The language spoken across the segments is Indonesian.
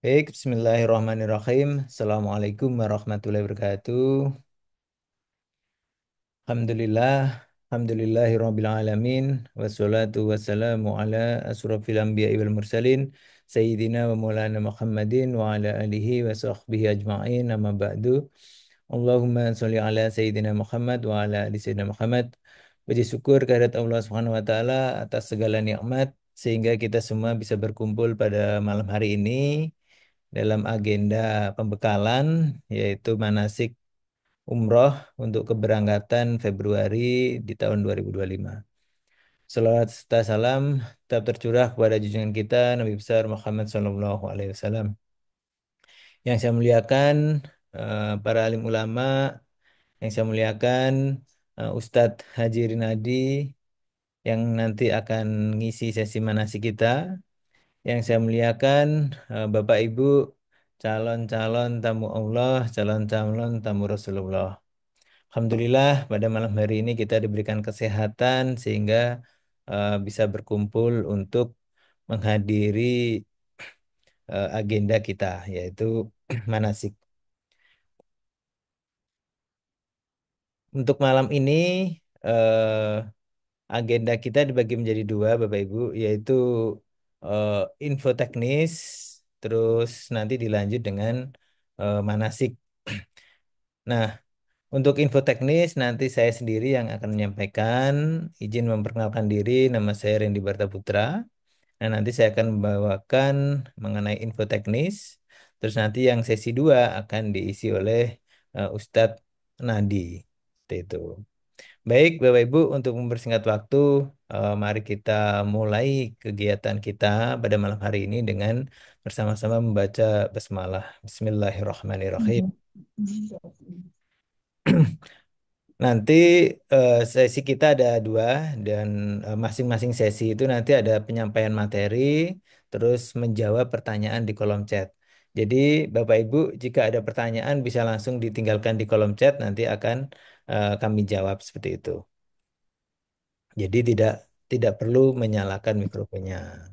Baik, Bismillahirrahmanirrahim. Assalamualaikum warahmatullahi wabarakatuh. Alhamdulillah, Alhamdulillahirabbil alamin. Wassalatu wassalamu ala asrofil anbiya'i wal mursalin Sayyidina wa maulana Muhammadin wa ala alihi wa sahbihi ajma'in amma ba'du. Allahumma sholli ala Sayyidina Muhammad wa ala ali Sayyidina Muhammad. Puji syukur kehadirat Allah Subhanahu wa taala atas segala nikmat sehingga kita semua bisa berkumpul pada malam hari ini dalam agenda pembekalan yaitu manasik umroh untuk keberangkatan Februari di tahun 2025. Salawat serta salam tetap tercurah kepada junjungan kita Nabi besar Muhammad SAW. Yang saya muliakan para alim ulama, yang saya muliakan Ustadz Haji Rinadi yang nanti akan ngisi sesi manasik kita. Yang saya muliakan Bapak Ibu calon-calon tamu Allah, calon-calon tamu Rasulullah. Alhamdulillah pada malam hari ini kita diberikan kesehatan sehingga bisa berkumpul untuk menghadiri agenda kita yaitu manasik. Untuk malam ini agenda kita dibagi menjadi dua Bapak Ibu yaitu eh, info teknis terus nanti dilanjut dengan manasik. Nah, untuk info teknis nanti saya sendiri yang akan menyampaikan. Izin memperkenalkan diri, nama saya Randy Barta Putra. Nah, nanti saya akan membawakan mengenai info teknis. Terus nanti yang sesi 2 akan diisi oleh Ustadz Nadi. Seperti itu. Baik, Bapak Ibu, untuk mempersingkat waktu, mari kita mulai kegiatan kita pada malam hari ini dengan bersama-sama membaca basmalah. Bismillahirrahmanirrahim. Nanti sesi kita ada dua dan masing-masing sesi itu nanti ada penyampaian materi, terus menjawab pertanyaan di kolom chat. Jadi Bapak Ibu jika ada pertanyaan bisa langsung ditinggalkan di kolom chat, nanti akan kami jawab seperti itu. Jadi tidak perlu menyalakan mikrofonnya.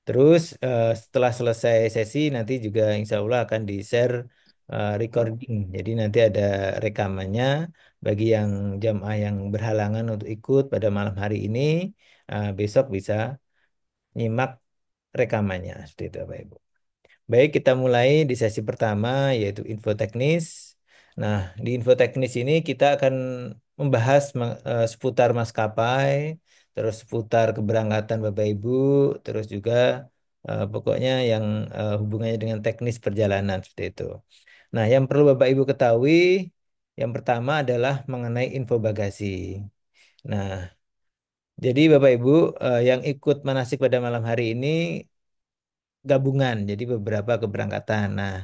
Terus setelah selesai sesi nanti juga insya Allah akan di-share recording. Jadi nanti ada rekamannya bagi yang jamaah yang berhalangan untuk ikut pada malam hari ini besok bisa nyimak rekamannya seperti itu Bapak Ibu. Baik, kita mulai di sesi pertama yaitu info teknis. Nah, di info teknis ini kita akan membahas seputar maskapai, terus seputar keberangkatan Bapak Ibu, terus juga pokoknya yang hubungannya dengan teknis perjalanan seperti itu. Nah, yang perlu Bapak Ibu ketahui, yang pertama adalah mengenai info bagasi. Nah, jadi Bapak Ibu yang ikut manasik pada malam hari ini gabungan, jadi beberapa keberangkatan. Nah,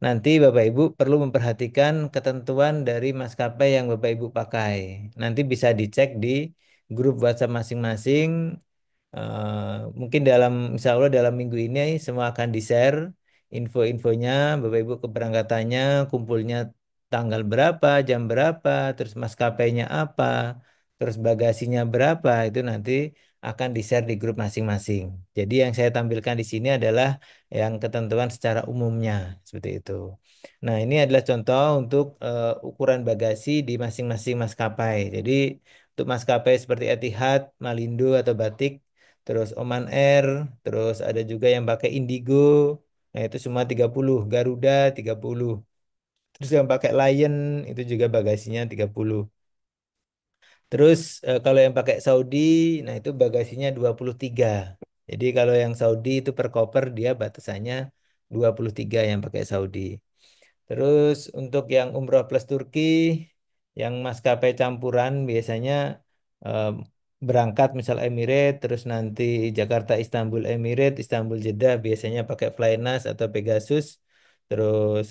nanti Bapak Ibu perlu memperhatikan ketentuan dari maskapai yang Bapak Ibu pakai. Nanti bisa dicek di grup WhatsApp masing-masing. Mungkin insya Allah dalam minggu ini semua akan di-share info-infonya, Bapak Ibu keberangkatannya, kumpulnya tanggal berapa, jam berapa, terus maskapainya apa, terus bagasinya berapa, itu nanti akan di-share di grup masing-masing. Jadi yang saya tampilkan di sini adalah yang ketentuan secara umumnya, seperti itu. Nah, ini adalah contoh untuk ukuran bagasi di masing-masing maskapai. Jadi untuk maskapai seperti Etihad, Malindo atau Batik, terus Oman Air, terus ada juga yang pakai Indigo, nah itu semua 30, Garuda 30. Terus yang pakai Lion itu juga bagasinya 30. Terus kalau yang pakai Saudi, nah itu bagasinya 23. Jadi kalau yang Saudi itu per koper dia batasannya 23 yang pakai Saudi. Terus untuk yang umroh plus Turki, yang maskapai campuran biasanya eh, berangkat misal Emirates, terus nanti Jakarta Istanbul Emirates, Istanbul Jeddah biasanya pakai Flynas atau Pegasus, terus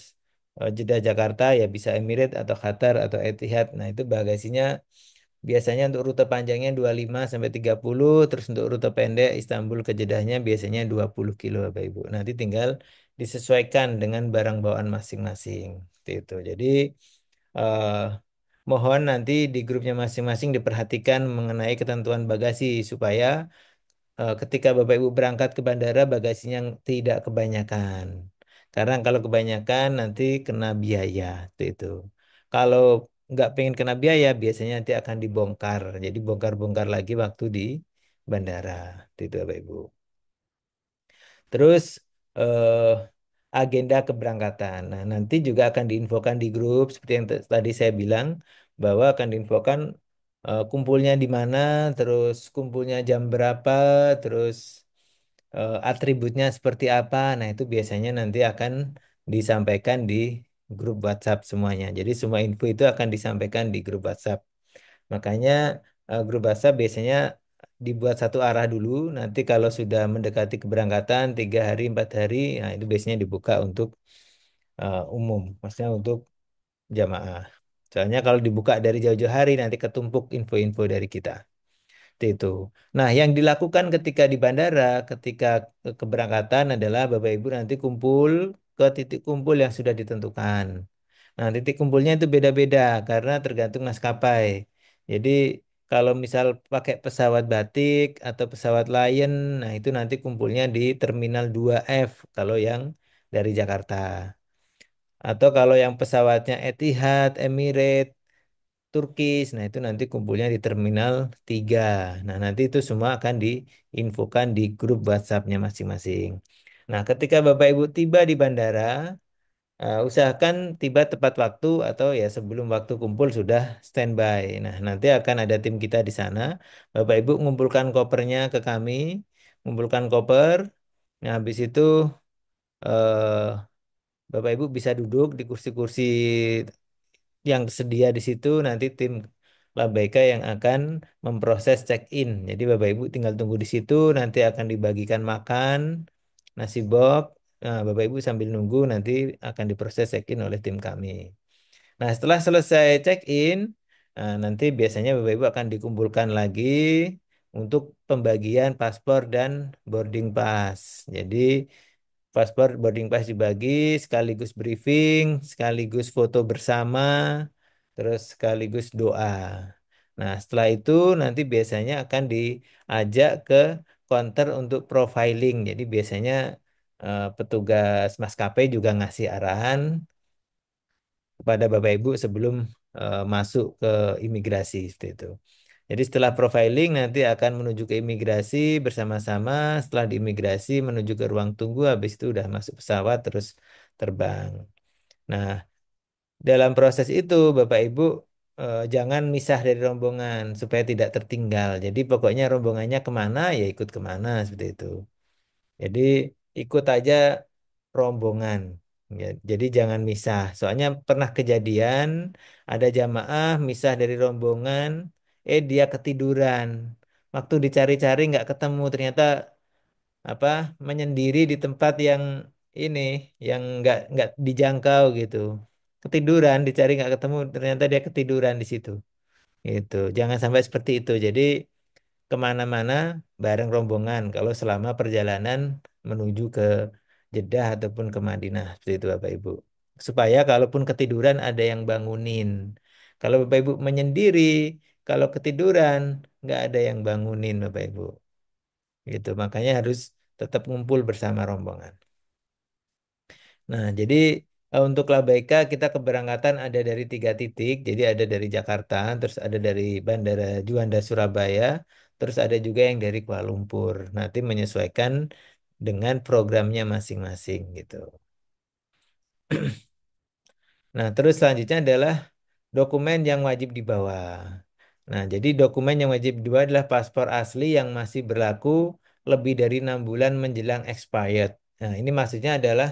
Jeddah Jakarta ya bisa Emirates atau Qatar atau Etihad. Nah itu bagasinya biasanya untuk rute panjangnya 25 sampai 30, terus untuk rute pendek Istanbul ke Jeddahnya biasanya 20 kilo Bapak Ibu. Nanti tinggal disesuaikan dengan barang bawaan masing-masing. Seperti itu. Jadi eh, mohon nanti di grupnya masing-masing diperhatikan mengenai ketentuan bagasi supaya ketika Bapak Ibu berangkat ke bandara bagasinya tidak kebanyakan. Karena kalau kebanyakan nanti kena biaya itu. Kalau nggak pengen kena biaya biasanya nanti akan dibongkar. Jadi bongkar-bongkar lagi waktu di bandara. Itu Bapak Ibu. Terus eh, agenda keberangkatan. Nah, nanti juga akan diinfokan di grup seperti yang tadi saya bilang bahwa akan diinfokan kumpulnya di mana, terus kumpulnya jam berapa, terus atributnya seperti apa. Nah, itu biasanya nanti akan disampaikan di grup WhatsApp semuanya. Jadi semua info itu akan disampaikan di grup WhatsApp. Makanya grup WhatsApp biasanya dibuat satu arah dulu. Nanti kalau sudah mendekati keberangkatan 3 hari 4 hari, nah itu biasanya dibuka untuk umum, maksudnya untuk jamaah. Soalnya kalau dibuka dari jauh-jauh hari nanti ketumpuk info-info dari kita. Seperti itu. Nah, yang dilakukan ketika di bandara, ketika keberangkatan adalah Bapak Ibu nanti kumpul ke titik kumpul yang sudah ditentukan. Nah, titik kumpulnya itu beda-beda karena tergantung maskapai. Jadi, kalau misal pakai pesawat Batik atau pesawat Lion, nah itu nanti kumpulnya di Terminal 2F kalau yang dari Jakarta. Atau kalau yang pesawatnya Etihad, Emirates, Turkish, nah itu nanti kumpulnya di Terminal 3. Nah, nanti itu semua akan diinfokan di grup WhatsApp-nya masing-masing. Nah, ketika Bapak Ibu tiba di bandara, usahakan tiba tepat waktu atau ya sebelum waktu kumpul sudah standby. Nah, nanti akan ada tim kita di sana. Bapak Ibu ngumpulkan kopernya ke kami, ngumpulkan koper. Nah, habis itu eh, Bapak Ibu bisa duduk di kursi-kursi yang sedia di situ. Nanti tim Labeka yang akan memproses check-in. Jadi Bapak Ibu tinggal tunggu di situ. Nanti akan dibagikan makan, nasi box. Nah, Bapak Ibu sambil nunggu nanti akan diproses check-in oleh tim kami. Nah, setelah selesai check-in, nanti biasanya Bapak Ibu akan dikumpulkan lagi untuk pembagian paspor dan boarding pass. Jadi, paspor boarding pass dibagi, sekaligus briefing, sekaligus foto bersama, terus sekaligus doa. Nah, setelah itu nanti biasanya akan diajak ke counter untuk profiling. Jadi biasanya petugas maskapai juga ngasih arahan kepada Bapak Ibu sebelum masuk ke imigrasi seperti itu. Jadi setelah profiling nanti akan menuju ke imigrasi bersama-sama. Setelah di imigrasi menuju ke ruang tunggu, habis itu udah masuk pesawat terus terbang. Nah, dalam proses itu Bapak Ibu jangan misah dari rombongan supaya tidak tertinggal. Jadi pokoknya rombongannya kemana ya ikut kemana seperti itu. Jadi ikut aja rombongan. Ya, jadi jangan misah. Soalnya pernah kejadian ada jamaah misah dari rombongan, dia ketiduran. Waktu dicari-cari nggak ketemu, ternyata apa menyendiri di tempat yang ini, yang nggak dijangkau gitu. Ketiduran, dicari nggak ketemu, ternyata dia ketiduran di situ. Gitu. Jangan sampai seperti itu. Jadi kemana-mana bareng rombongan kalau selama perjalanan menuju ke Jeddah ataupun ke Madinah seperti itu Bapak Ibu. Supaya kalaupun ketiduran ada yang bangunin. Kalau Bapak Ibu menyendiri, kalau ketiduran nggak ada yang bangunin Bapak Ibu. Gitu. Makanya harus tetap ngumpul bersama rombongan. Nah, jadi untuk Labeka kita keberangkatan ada dari 3 titik. Jadi ada dari Jakarta, terus ada dari Bandara Juanda Surabaya, terus ada juga yang dari Kuala Lumpur. Nanti menyesuaikan dengan programnya masing-masing gitu. Nah, terus selanjutnya adalah dokumen yang wajib dibawa. Nah, jadi dokumen yang wajib dibawa adalah paspor asli yang masih berlaku lebih dari 6 bulan menjelang expired. Nah, ini maksudnya adalah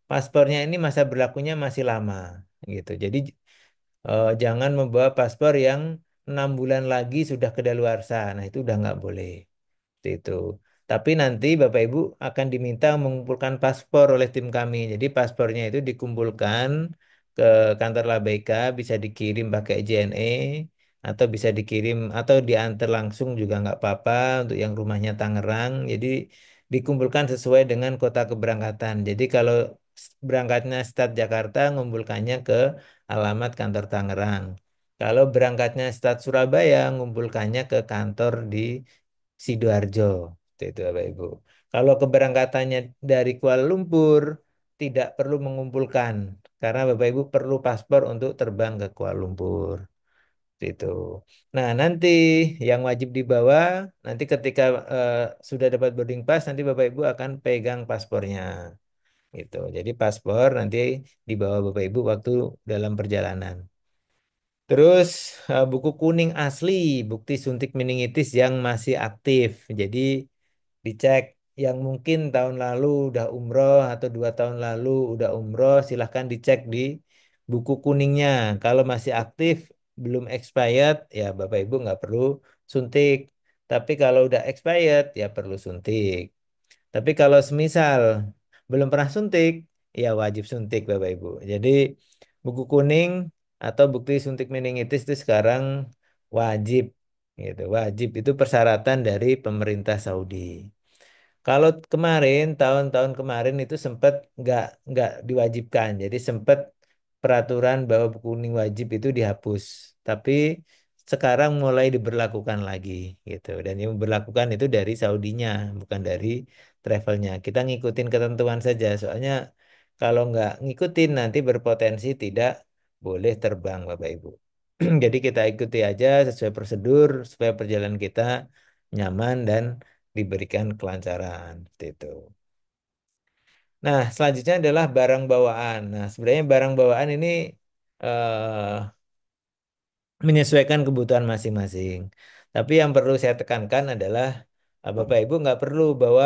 paspornya ini masa berlakunya masih lama gitu. Jadi jangan membawa paspor yang 6 bulan lagi sudah kedaluarsa. Nah, itu udah nggak boleh. Seperti itu. Tapi nanti Bapak Ibu akan diminta mengumpulkan paspor oleh tim kami. Jadi paspornya itu dikumpulkan ke kantor Labeka, bisa dikirim pakai JNE atau bisa dikirim atau diantar langsung juga nggak apa-apa untuk yang rumahnya Tangerang. Jadi dikumpulkan sesuai dengan kota keberangkatan. Jadi kalau berangkatnya start Jakarta, ngumpulkannya ke alamat kantor Tangerang. Kalau berangkatnya start Surabaya, ngumpulkannya ke kantor di Sidoarjo. Itu Bapak Ibu. Kalau keberangkatannya dari Kuala Lumpur tidak perlu mengumpulkan karena Bapak Ibu perlu paspor untuk terbang ke Kuala Lumpur. Itu. Nah, nanti yang wajib dibawa nanti ketika eh, sudah dapat boarding pass nanti Bapak Ibu akan pegang paspornya. Gitu. Jadi paspor nanti dibawa Bapak Ibu waktu dalam perjalanan. Terus buku kuning asli, bukti suntik meningitis yang masih aktif. Jadi dicek yang mungkin tahun lalu udah umroh atau 2 tahun lalu udah umroh, silahkan dicek di buku kuningnya. Kalau masih aktif, belum expired, ya Bapak Ibu nggak perlu suntik. Tapi kalau udah expired, ya perlu suntik. Tapi kalau semisal belum pernah suntik, ya wajib suntik Bapak Ibu. Jadi buku kuning atau bukti suntik meningitis itu sekarang wajib gitu. Wajib itu persyaratan dari pemerintah Saudi. Kalau kemarin tahun-tahun kemarin itu sempat nggak diwajibkan. Jadi sempat peraturan bahwa buku kuning wajib itu dihapus. Tapi sekarang mulai diberlakukan lagi gitu. Dan yang berlakukan itu dari Saudinya, bukan dari travelnya. Kita ngikutin ketentuan saja. Soalnya kalau nggak ngikutin nanti berpotensi tidak boleh terbang Bapak Ibu. Jadi kita ikuti aja sesuai prosedur supaya perjalanan kita nyaman dan diberikan kelancaran seperti itu. Nah, selanjutnya adalah barang bawaan. Nah, sebenarnya barang bawaan ini eh, menyesuaikan kebutuhan masing-masing. Tapi yang perlu saya tekankan adalah Bapak Ibu nggak perlu bawa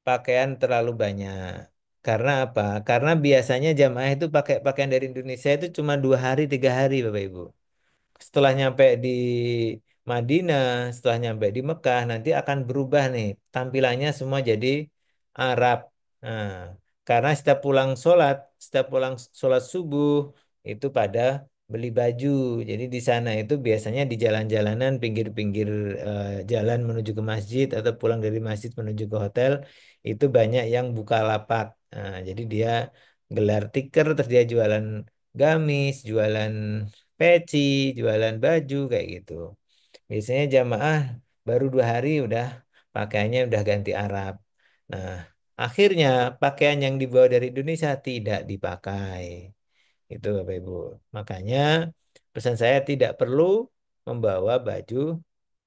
pakaian terlalu banyak. Karena apa? Karena biasanya jamaah itu pakai pakaian dari Indonesia itu cuma 2 hari, 3 hari, Bapak Ibu. Setelah nyampe di Madinah, setelah nyampe di Mekah, nanti akan berubah nih. Tampilannya semua jadi Arab. Nah, karena setiap pulang sholat subuh, itu pada beli baju. Jadi di sana itu biasanya di jalan-jalanan, pinggir-pinggir jalan menuju ke masjid atau pulang dari masjid menuju ke hotel, itu banyak yang buka lapak. Nah, jadi dia gelar tikar, terus dia jualan gamis, jualan peci, jualan baju kayak gitu. Biasanya jamaah baru 2 hari udah pakaiannya udah ganti Arab. Nah, akhirnya pakaian yang dibawa dari Indonesia tidak dipakai. Itu Bapak Ibu. Makanya pesan saya tidak perlu membawa baju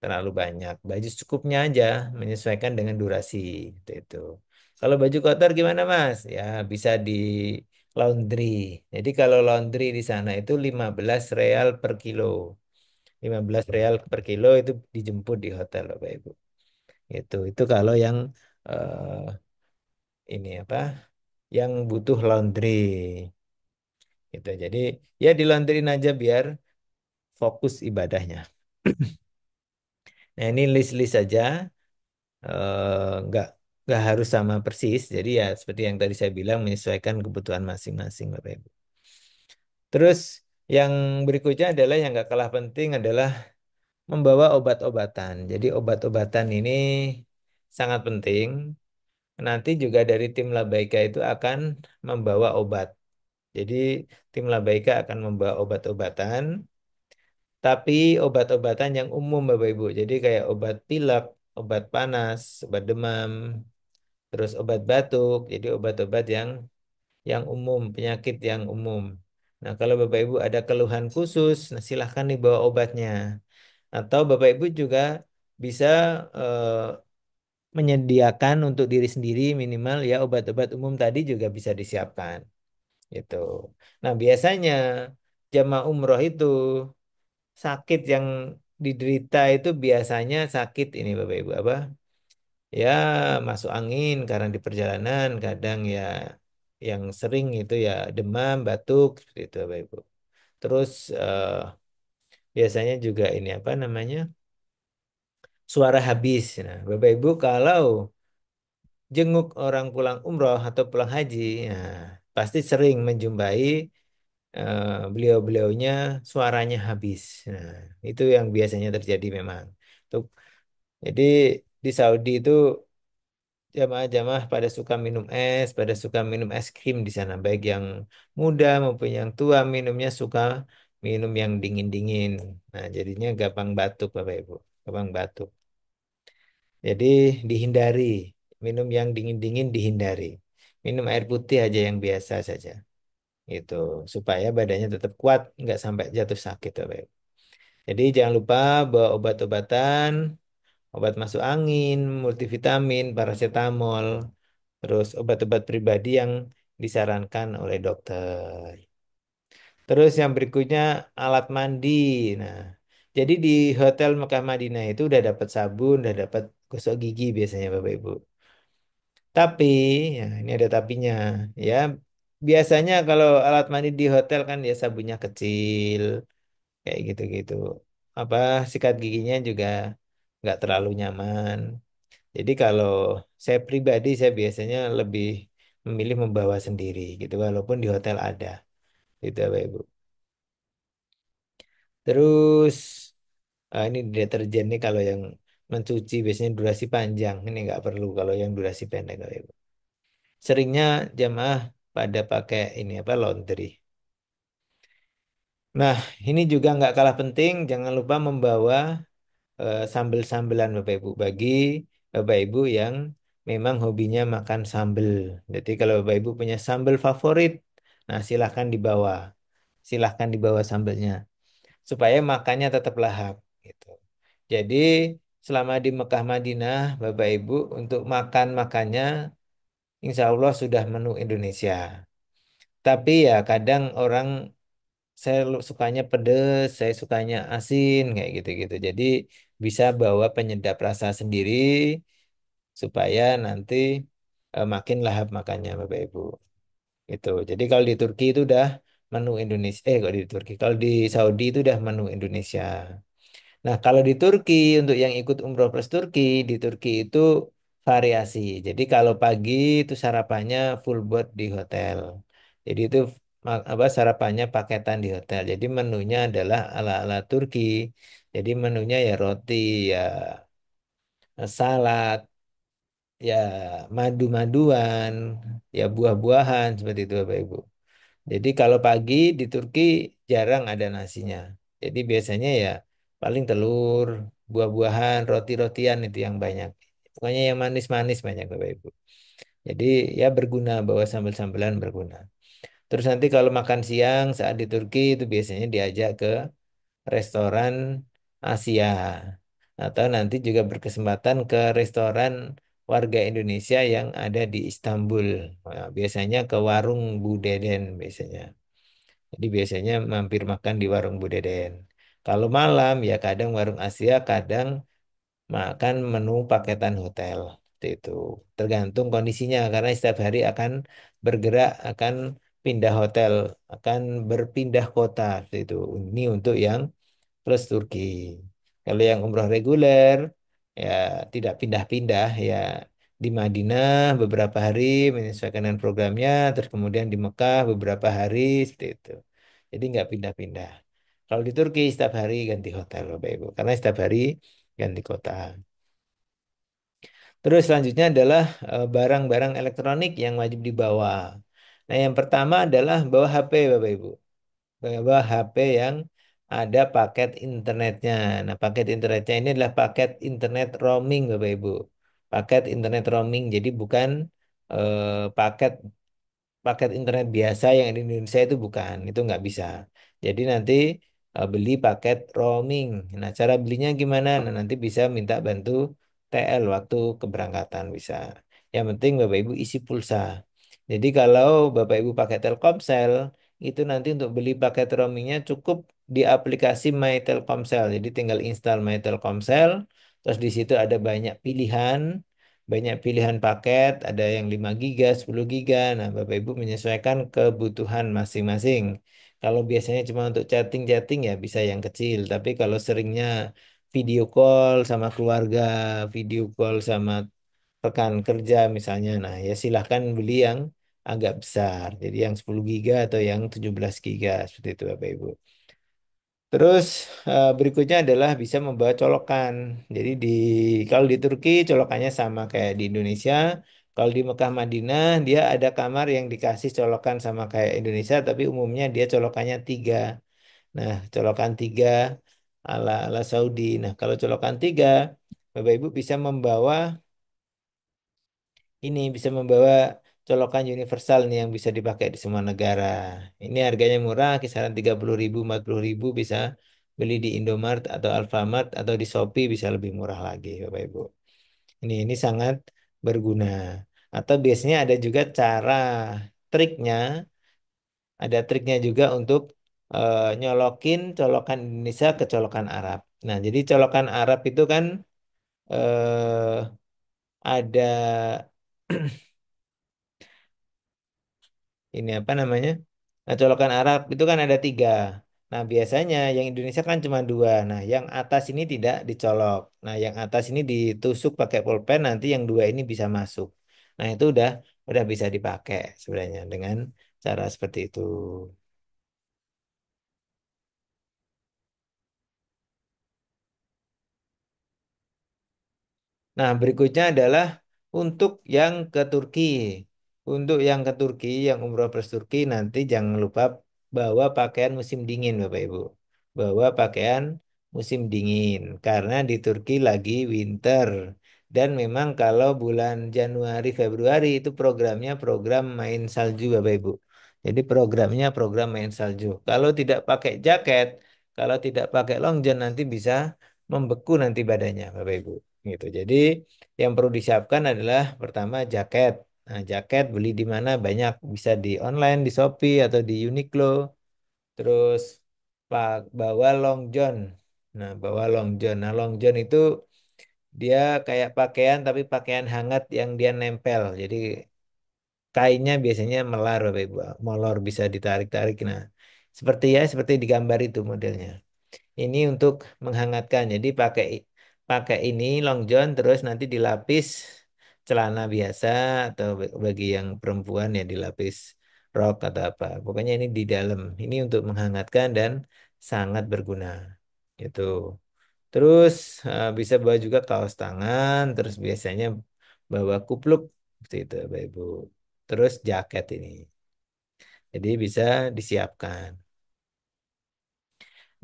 terlalu banyak. Baju secukupnya aja menyesuaikan dengan durasi. Itu. Kalau baju kotor gimana Mas? Ya bisa di laundry. Jadi kalau laundry di sana itu 15 real per kilo. 15 real per kilo itu dijemput di hotel Bapak Ibu. Itu kalau yang eh, ini apa? Yang butuh laundry. Gitu. Jadi ya di laundryin aja biar fokus ibadahnya. Nah ini list-list saja, nggak harus sama persis. Jadi ya seperti yang tadi saya bilang menyesuaikan kebutuhan masing-masing Bapak Ibu. Terus yang berikutnya adalah yang nggak kalah penting adalah membawa obat-obatan. Jadi obat-obatan ini sangat penting. Nanti juga dari tim Labaika itu akan membawa obat. Jadi tim Labaika akan membawa obat-obatan. Tapi obat-obatan yang umum Bapak Ibu. Jadi kayak obat pilek, obat panas, obat demam, terus obat batuk. Jadi obat-obat yang umum, penyakit yang umum. Nah, kalau Bapak Ibu ada keluhan khusus, nah silahkan dibawa obatnya. Atau Bapak Ibu juga bisa menyediakan untuk diri sendiri minimal ya obat-obat umum tadi juga bisa disiapkan. Gitu. Nah, biasanya jamaah umroh itu sakit yang diderita itu biasanya sakit ini Bapak Ibu apa? Ya masuk angin karena di perjalanan kadang ya yang sering itu ya demam, batuk seperti itu Bapak Ibu. Terus biasanya juga ini apa namanya? Suara habis. Nah, Bapak Ibu kalau jenguk orang pulang umroh atau pulang haji, nah, pasti sering menjumpai beliau-beliaunya suaranya habis. Nah, itu yang biasanya terjadi memang. Tuh, jadi di Saudi itu jamaah-jamaah pada suka minum es, pada suka minum es krim di sana, baik yang muda maupun yang tua minumnya suka minum yang dingin-dingin. Nah, jadinya gampang batuk Bapak Ibu, gampang batuk. Jadi dihindari, minum yang dingin-dingin dihindari. Minum air putih aja yang biasa saja. Itu supaya badannya tetap kuat, nggak sampai jatuh sakit, Bapak Ibu. Jadi jangan lupa bawa obat-obatan, obat masuk angin, multivitamin, paracetamol, terus obat-obat pribadi yang disarankan oleh dokter. Terus yang berikutnya alat mandi. Nah, jadi di Hotel Mekah Madinah itu udah dapat sabun, udah dapat gosok gigi biasanya Bapak Ibu. Tapi, ya ini ada tapinya, ya biasanya kalau alat mandi di hotel kan ya sabunnya kecil, kayak gitu-gitu. Apa sikat giginya juga nggak terlalu nyaman. Jadi kalau saya pribadi saya biasanya lebih memilih membawa sendiri gitu, walaupun di hotel ada, gitu Bapak Ibu. Terus ini deterjen nih kalau yang mencuci biasanya durasi panjang, ini nggak perlu kalau yang durasi pendek Bapak Ibu. Seringnya jamaah pada pakai ini apa laundry. Nah, ini juga nggak kalah penting, jangan lupa membawa sambel-sambelan Bapak Ibu bagi Bapak Ibu yang memang hobinya makan sambel. Jadi kalau Bapak Ibu punya sambel favorit, nah silahkan dibawa. Silahkan dibawa sambelnya supaya makannya tetap lahap gitu. Jadi selama di Mekah Madinah Bapak Ibu untuk makan-makannya insya Allah sudah menu Indonesia. Tapi ya kadang orang saya sukanya pedes, saya sukanya asin kayak gitu-gitu. Jadi bisa bawa penyedap rasa sendiri supaya nanti makin lahap makannya Bapak Ibu. Itu. Jadi kalau di Turki itu udah menu Indonesia. Kalau di Turki, kalau di Saudi itu udah menu Indonesia. Nah, kalau di Turki untuk yang ikut umroh plus Turki, di Turki itu variasi. Jadi kalau pagi itu sarapannya full board di hotel. Jadi itu apa sarapannya paketan di hotel. Jadi menunya adalah ala-ala Turki. Jadi menunya ya roti, ya salad, ya madu-maduan, ya buah-buahan seperti itu Bapak Ibu. Jadi kalau pagi di Turki jarang ada nasinya. Jadi biasanya ya paling telur, buah-buahan, roti-rotian itu yang banyak. Pokoknya yang manis-manis banyak Bapak Ibu. Jadi ya berguna bawa sambal-sambalan berguna. Terus nanti kalau makan siang saat di Turki itu biasanya diajak ke restoran Asia. Atau nanti juga berkesempatan ke restoran warga Indonesia yang ada di Istanbul. Nah, biasanya ke warung Bu Deden biasanya. Jadi biasanya mampir makan di warung Bu Deden. Kalau malam ya kadang warung Asia, kadang makan menu paketan hotel. Seperti itu. Tergantung kondisinya karena setiap hari akan bergerak, akan pindah hotel, akan berpindah kota. Seperti itu. Ini untuk yang plus Turki. Kalau yang umroh reguler ya tidak pindah-pindah ya di Madinah beberapa hari menyesuaikan dengan programnya, terus kemudian di Mekah beberapa hari seperti itu. Jadi nggak pindah-pindah. Kalau di Turki setiap hari ganti hotel Bapak Ibu, karena setiap hari ganti kota. Terus selanjutnya adalah barang-barang elektronik yang wajib dibawa. Nah, yang pertama adalah bawa HP Bapak Ibu. Bawa HP yang ada paket internetnya. Nah, paket internetnya ini adalah paket internet roaming, Bapak Ibu. Paket internet roaming, jadi bukan paket paket internet biasa yang di Indonesia itu bukan, itu nggak bisa. Jadi nanti beli paket roaming. Nah, cara belinya gimana? Nah, nanti bisa minta bantu TL waktu keberangkatan bisa. Yang penting Bapak Ibu isi pulsa. Jadi kalau Bapak Ibu pakai Telkomsel, itu nanti untuk beli paket roamingnya cukup di aplikasi My Telkomsel. Jadi tinggal install My Telkomsel, terus di situ ada banyak pilihan paket, ada yang 5 giga, 10 giga. Nah, Bapak Ibu menyesuaikan kebutuhan masing-masing. Kalau biasanya cuma untuk chatting-chatting ya bisa yang kecil, tapi kalau seringnya video call sama keluarga, video call sama rekan kerja misalnya, nah ya silahkan beli yang agak besar. Jadi yang 10 giga atau yang 17 giga seperti itu Bapak Ibu. Terus berikutnya adalah bisa membawa colokan. Jadi kalau di Turki colokannya sama kayak di Indonesia. Kalau di Mekah Madinah dia ada kamar yang dikasih colokan sama kayak Indonesia, tapi umumnya dia colokannya tiga. Nah, colokan tiga ala ala Saudi. Nah, kalau colokan tiga Bapak Ibu bisa membawa ini, bisa membawa colokan universal nih yang bisa dipakai di semua negara. Ini harganya murah, kisaran 30.000, 40.000 bisa beli di Indomart atau Alfamart atau di Shopee bisa lebih murah lagi, Bapak Ibu. Ini sangat berguna. Atau biasanya ada juga cara triknya, ada triknya juga untuk nyolokin colokan Indonesia ke colokan Arab. Nah, jadi colokan Arab itu kan eh, ada ini apa namanya? Nah, colokan Arab itu kan ada tiga. Nah, biasanya yang Indonesia kan cuma dua. Nah, yang atas ini tidak dicolok. Nah, yang atas ini ditusuk pakai pulpen. Nanti yang dua ini bisa masuk. Nah, itu udah bisa dipakai sebenarnya dengan cara seperti itu. Nah, berikutnya adalah untuk yang ke Turki. Untuk yang ke Turki, yang umroh plus Turki, nanti jangan lupa bawa pakaian musim dingin, Bapak Ibu. Bawa pakaian musim dingin, karena di Turki lagi winter. Dan memang kalau bulan Januari, Februari itu programnya program main salju, Bapak Ibu. Jadi programnya program main salju. Kalau tidak pakai jaket, kalau tidak pakai long john nanti bisa membeku nanti badannya, Bapak Ibu. Gitu. Jadi yang perlu disiapkan adalah pertama jaket. Nah, jaket beli di mana banyak bisa di online, di Shopee atau di Uniqlo. Terus bawa long john. Nah, bawa long john. Nah, long john itu dia kayak pakaian tapi pakaian hangat yang dia nempel. Jadi kainnya biasanya melar, Bapak Ibu. Molor bisa ditarik-tarik. Nah, seperti di gambar itu modelnya. Ini untuk menghangatkan. Jadi pakai pakai ini long john terus nanti dilapis celana biasa atau bagi yang perempuan ya dilapis rok atau apa. Pokoknya ini di dalam. Ini untuk menghangatkan dan sangat berguna. Gitu. Terus bisa bawa juga kaos tangan, terus biasanya bawa kupluk seperti itu, Bapak Ibu. Terus jaket ini. Jadi bisa disiapkan.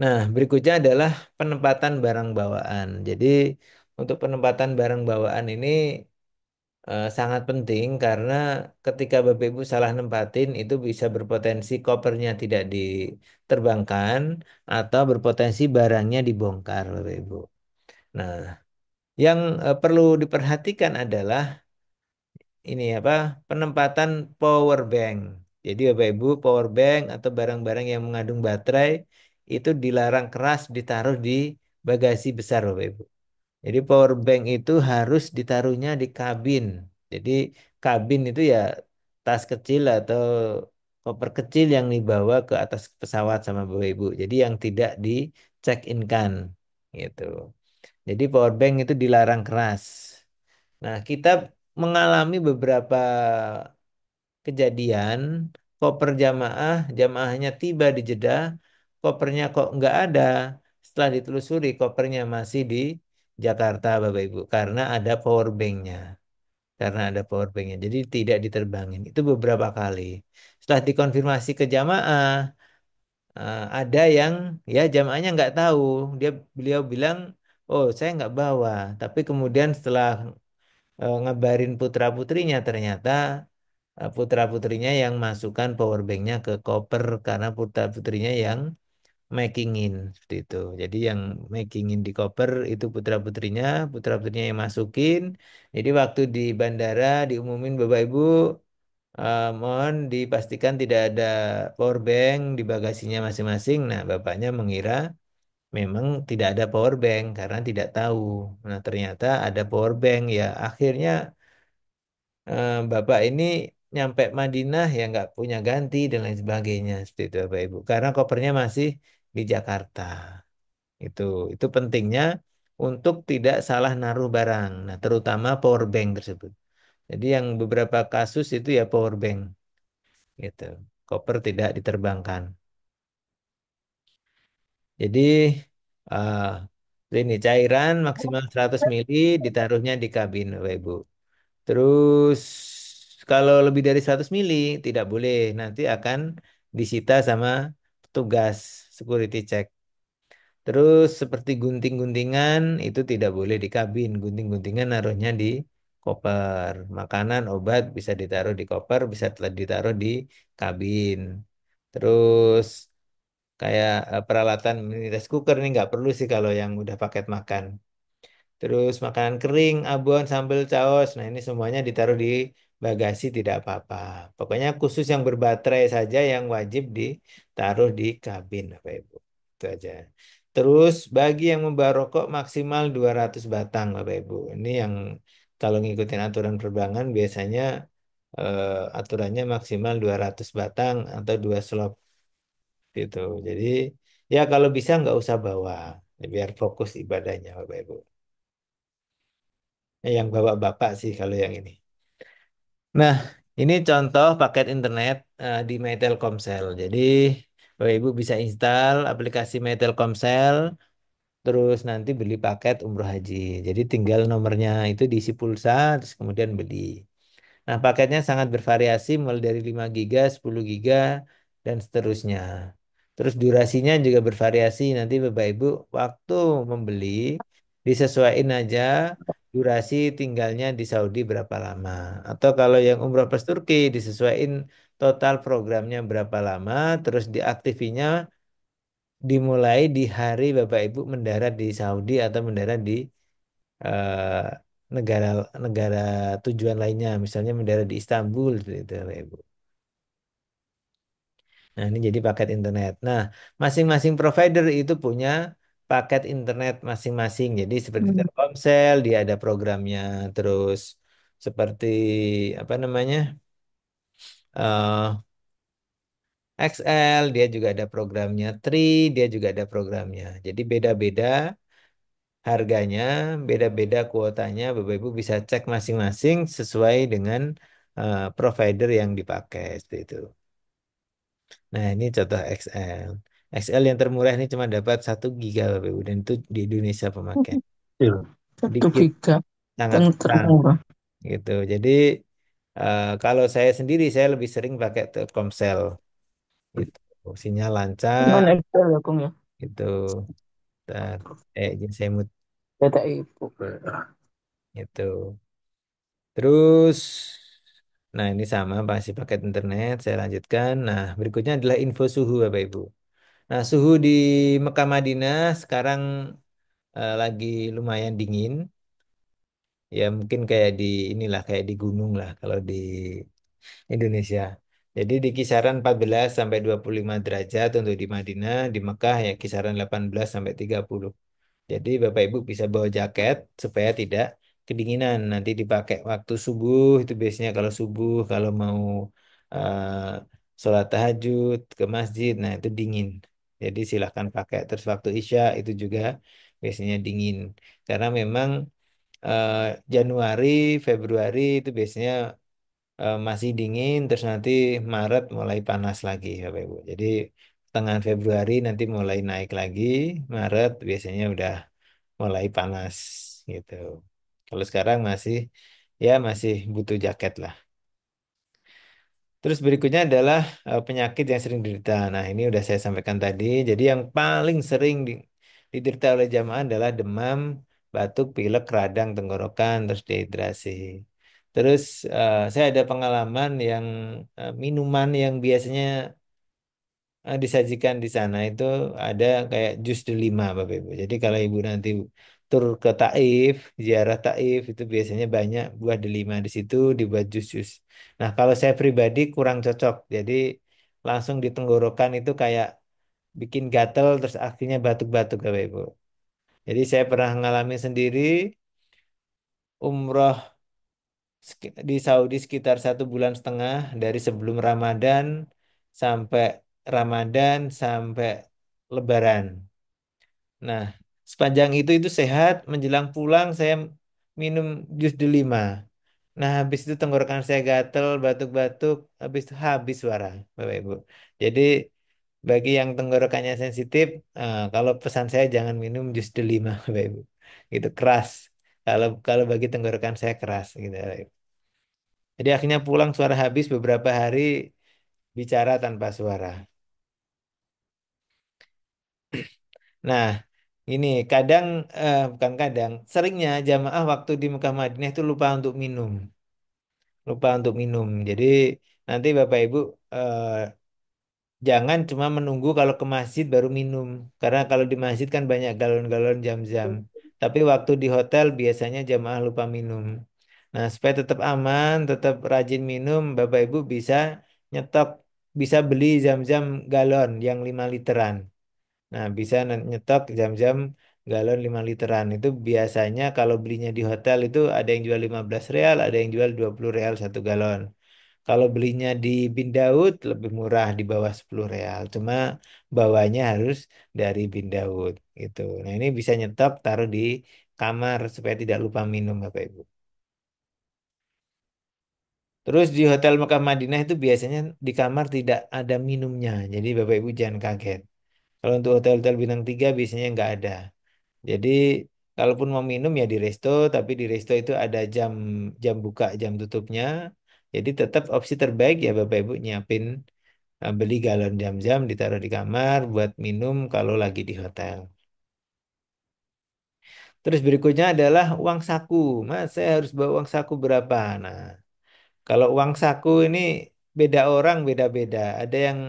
Nah, berikutnya adalah penempatan barang bawaan. Jadi, untuk penempatan barang bawaan ini sangat penting karena ketika Bapak Ibu salah nempatin itu bisa berpotensi kopernya tidak diterbangkan atau berpotensi barangnya dibongkar, Bapak Ibu. Nah, yang perlu diperhatikan adalah ini apa? Penempatan power bank. Jadi Bapak Ibu, power bank atau barang-barang yang mengandung baterai itu dilarang keras ditaruh di bagasi besar Bapak Ibu. Jadi power bank itu harus ditaruhnya di kabin. Jadi kabin itu ya tas kecil atau koper kecil yang dibawa ke atas pesawat sama Bapak Ibu. Jadi yang tidak di check in kan gitu. Jadi power bank itu dilarang keras. Nah, kita mengalami beberapa kejadian koper jamaahnya tiba di Jeddah, kopernya kok nggak ada. Setelah ditelusuri, kopernya masih di Jakarta, Bapak Ibu, karena ada power banknya. Karena ada power banknya, jadi tidak diterbangin. Itu beberapa kali. Setelah dikonfirmasi ke jamaah, ada yang ya jamaahnya nggak tahu. Beliau bilang, oh saya nggak bawa. Tapi kemudian setelah ngabarin putra-putrinya ternyata putra-putrinya yang masukkan power banknya ke koper karena putra-putrinya yang makingin seperti itu. Jadi yang makingin di koper itu putra-putrinya yang masukin. Jadi waktu di bandara diumumin Bapak Ibu, mohon dipastikan tidak ada power bank di bagasinya masing-masing. Nah, bapaknya mengira memang tidak ada power bank karena tidak tahu. Nah, ternyata ada power bank ya. Akhirnya Bapak ini nyampe Madinah ya nggak punya ganti dan lain sebagainya seperti itu Bapak Ibu. Karena kopernya masih di Jakarta. Itu itu pentingnya untuk tidak salah naruh barang. Nah, terutama power bank tersebut. Jadi yang beberapa kasus itu ya power bank gitu. Koper tidak diterbangkan. Jadi uh, ini cairan maksimal 100 mili ditaruhnya di kabin Bapak Ibu. Terus kalau lebih dari 100 mili tidak boleh, nanti akan disita sama petugas security check. Terus seperti gunting-guntingan itu tidak boleh di kabin. Gunting-guntingan naruhnya di koper. Makanan, obat bisa ditaruh di koper, bisa ditaruh di kabin. Terus kayak peralatan mini rice cooker ini nggak perlu sih kalau yang udah paket makan. Terus makanan kering, abon, sambal, caos. Nah, ini semuanya ditaruh di bagasi tidak apa-apa. Pokoknya khusus yang berbaterai saja yang wajib ditaruh di kabin, Bapak Ibu. Itu aja. Terus bagi yang membawa rokok maksimal 200 batang, Bapak Ibu. Ini yang kalau ngikutin aturan perbankan biasanya aturannya maksimal 200 batang atau 2 slop gitu. Jadi ya kalau bisa nggak usah bawa, biar fokus ibadahnya, Bapak Ibu. Yang bapak-bapak sih kalau yang ini. Nah, ini contoh paket internet di My Telkomsel. Jadi, Bapak Ibu bisa install aplikasi My Telkomsel, terus nanti beli paket umroh haji. Jadi tinggal nomornya itu diisi pulsa, terus kemudian beli. Nah, paketnya sangat bervariasi mulai dari 5 giga, 10 giga, dan seterusnya. Terus durasinya juga bervariasi. Nanti Bapak Ibu waktu membeli disesuaikan aja durasi tinggalnya di Saudi berapa lama. Atau kalau yang umroh plus Turki disesuaikan total programnya berapa lama, terus diaktifinya dimulai di hari Bapak Ibu mendarat di Saudi atau mendarat di eh, negara negara tujuan lainnya, misalnya mendarat di Istanbul gitu, Bapak Ibu. Nah, ini jadi paket internet. Nah, masing-masing provider itu punya paket internet masing-masing. Jadi seperti Hmm. Telkomsel, dia ada programnya. Terus seperti apa namanya? eh XL, dia juga ada programnya. Tri, dia juga ada programnya. Jadi beda-beda harganya, beda-beda kuotanya. Bapak Ibu bisa cek masing-masing sesuai dengan provider yang dipakai seperti itu. Nah, ini contoh XL. XL yang termurah ini cuma dapat 1 giga Bapak Ibu, dan itu di Indonesia pemakaian. Kecil. Satu Dikit, giga sangat yang kurang termurah. gitu. Jadi kalau saya sendiri saya lebih sering pakai Telkomsel gitu. Sinyal lancar Non Excel ya, Kung ya. gitu. Ntar, izin saya mute Data ibu. gitu. Terus, nah ini sama masih paket internet. Saya lanjutkan. Nah, berikutnya adalah info suhu Bapak Ibu. Nah, suhu di Mekah Madinah sekarang lagi lumayan dingin. Ya mungkin kayak di inilah kayak di gunung lah kalau di Indonesia. Jadi di kisaran 14 sampai 25 derajat untuk di Madinah, di Mekah ya kisaran 18 sampai 30. Jadi Bapak Ibu bisa bawa jaket supaya tidak kedinginan. Nanti dipakai waktu subuh itu biasanya kalau subuh kalau mau sholat tahajud ke masjid, nah itu dingin. Jadi silahkan pakai. Terus waktu Isya itu juga biasanya dingin. Karena memang eh, Januari, Februari itu biasanya masih dingin, terus nanti Maret mulai panas lagi, Bapak Ibu. Jadi tengah Februari nanti mulai naik lagi, Maret biasanya udah mulai panas gitu. Kalau sekarang masih ya masih butuh jaket lah. Terus berikutnya adalah penyakit yang sering diderita. Nah, ini udah saya sampaikan tadi. Jadi yang paling sering diderita oleh jamaah adalah demam, batuk, pilek, radang, tenggorokan, terus dehidrasi. Terus saya ada pengalaman yang minuman yang biasanya disajikan di sana itu ada kayak jus delima Bapak Ibu. Jadi kalau Ibu nanti tur ke Taif, ziarah Taif itu biasanya banyak buah delima di situ dibuat jus-jus. Nah, kalau saya pribadi kurang cocok. Jadi langsung di tenggorokan itu kayak bikin gatel terus akhirnya batuk-batuk Bapak Ibu. Jadi saya pernah ngalami sendiri umroh di Saudi sekitar 1,5 bulan dari sebelum Ramadan sampai Ramadan sampai Lebaran. Nah, sepanjang itu sehat. Menjelang pulang saya minum jus delima. Nah, habis itu tenggorokan saya gatel, batuk-batuk, habis itu habis suara, Bapak Ibu. Jadi bagi yang tenggorokannya sensitif, kalau pesan saya jangan minum jus delima, Bapak Ibu. Itu keras. Kalau kalau bagi tenggorokan saya keras gitu, Bapak Ibu. Jadi akhirnya pulang suara habis beberapa hari bicara tanpa suara. Nah, Ini kadang, bukan kadang, seringnya jamaah waktu di Mekah Madinah itu lupa untuk minum, lupa untuk minum. Jadi nanti Bapak Ibu eh, jangan cuma menunggu kalau ke masjid baru minum, karena kalau di masjid kan banyak galon-galon jam-jam. Tapi waktu di hotel biasanya jamaah lupa minum. Nah, supaya tetap aman, tetap rajin minum, Bapak Ibu bisa nyetok, bisa beli jam-jam galon yang 5 literan. Nah, bisa nyetok jam-jam galon 5 literan. Itu biasanya kalau belinya di hotel itu ada yang jual 15 real, ada yang jual 20 real satu galon. Kalau belinya di Bin Daud lebih murah di bawah 10 real. Cuma bawahnya harus dari Bin Daud gitu. Nah, ini bisa nyetok taruh di kamar supaya tidak lupa minum Bapak Ibu. Terus di Hotel Mekah Madinah itu biasanya di kamar tidak ada minumnya. Jadi Bapak Ibu jangan kaget. Kalau untuk hotel-hotel bintang 3 biasanya nggak ada. Jadi kalaupun mau minum ya di resto, tapi di resto itu ada jam jam buka, jam tutupnya. Jadi tetap opsi terbaik ya Bapak Ibu nyiapin, beli galon jam-jam ditaruh di kamar buat minum kalau lagi di hotel. Terus berikutnya adalah uang saku. Mas, saya harus bawa uang saku berapa? Nah, kalau uang saku ini beda orang beda-beda. Ada yang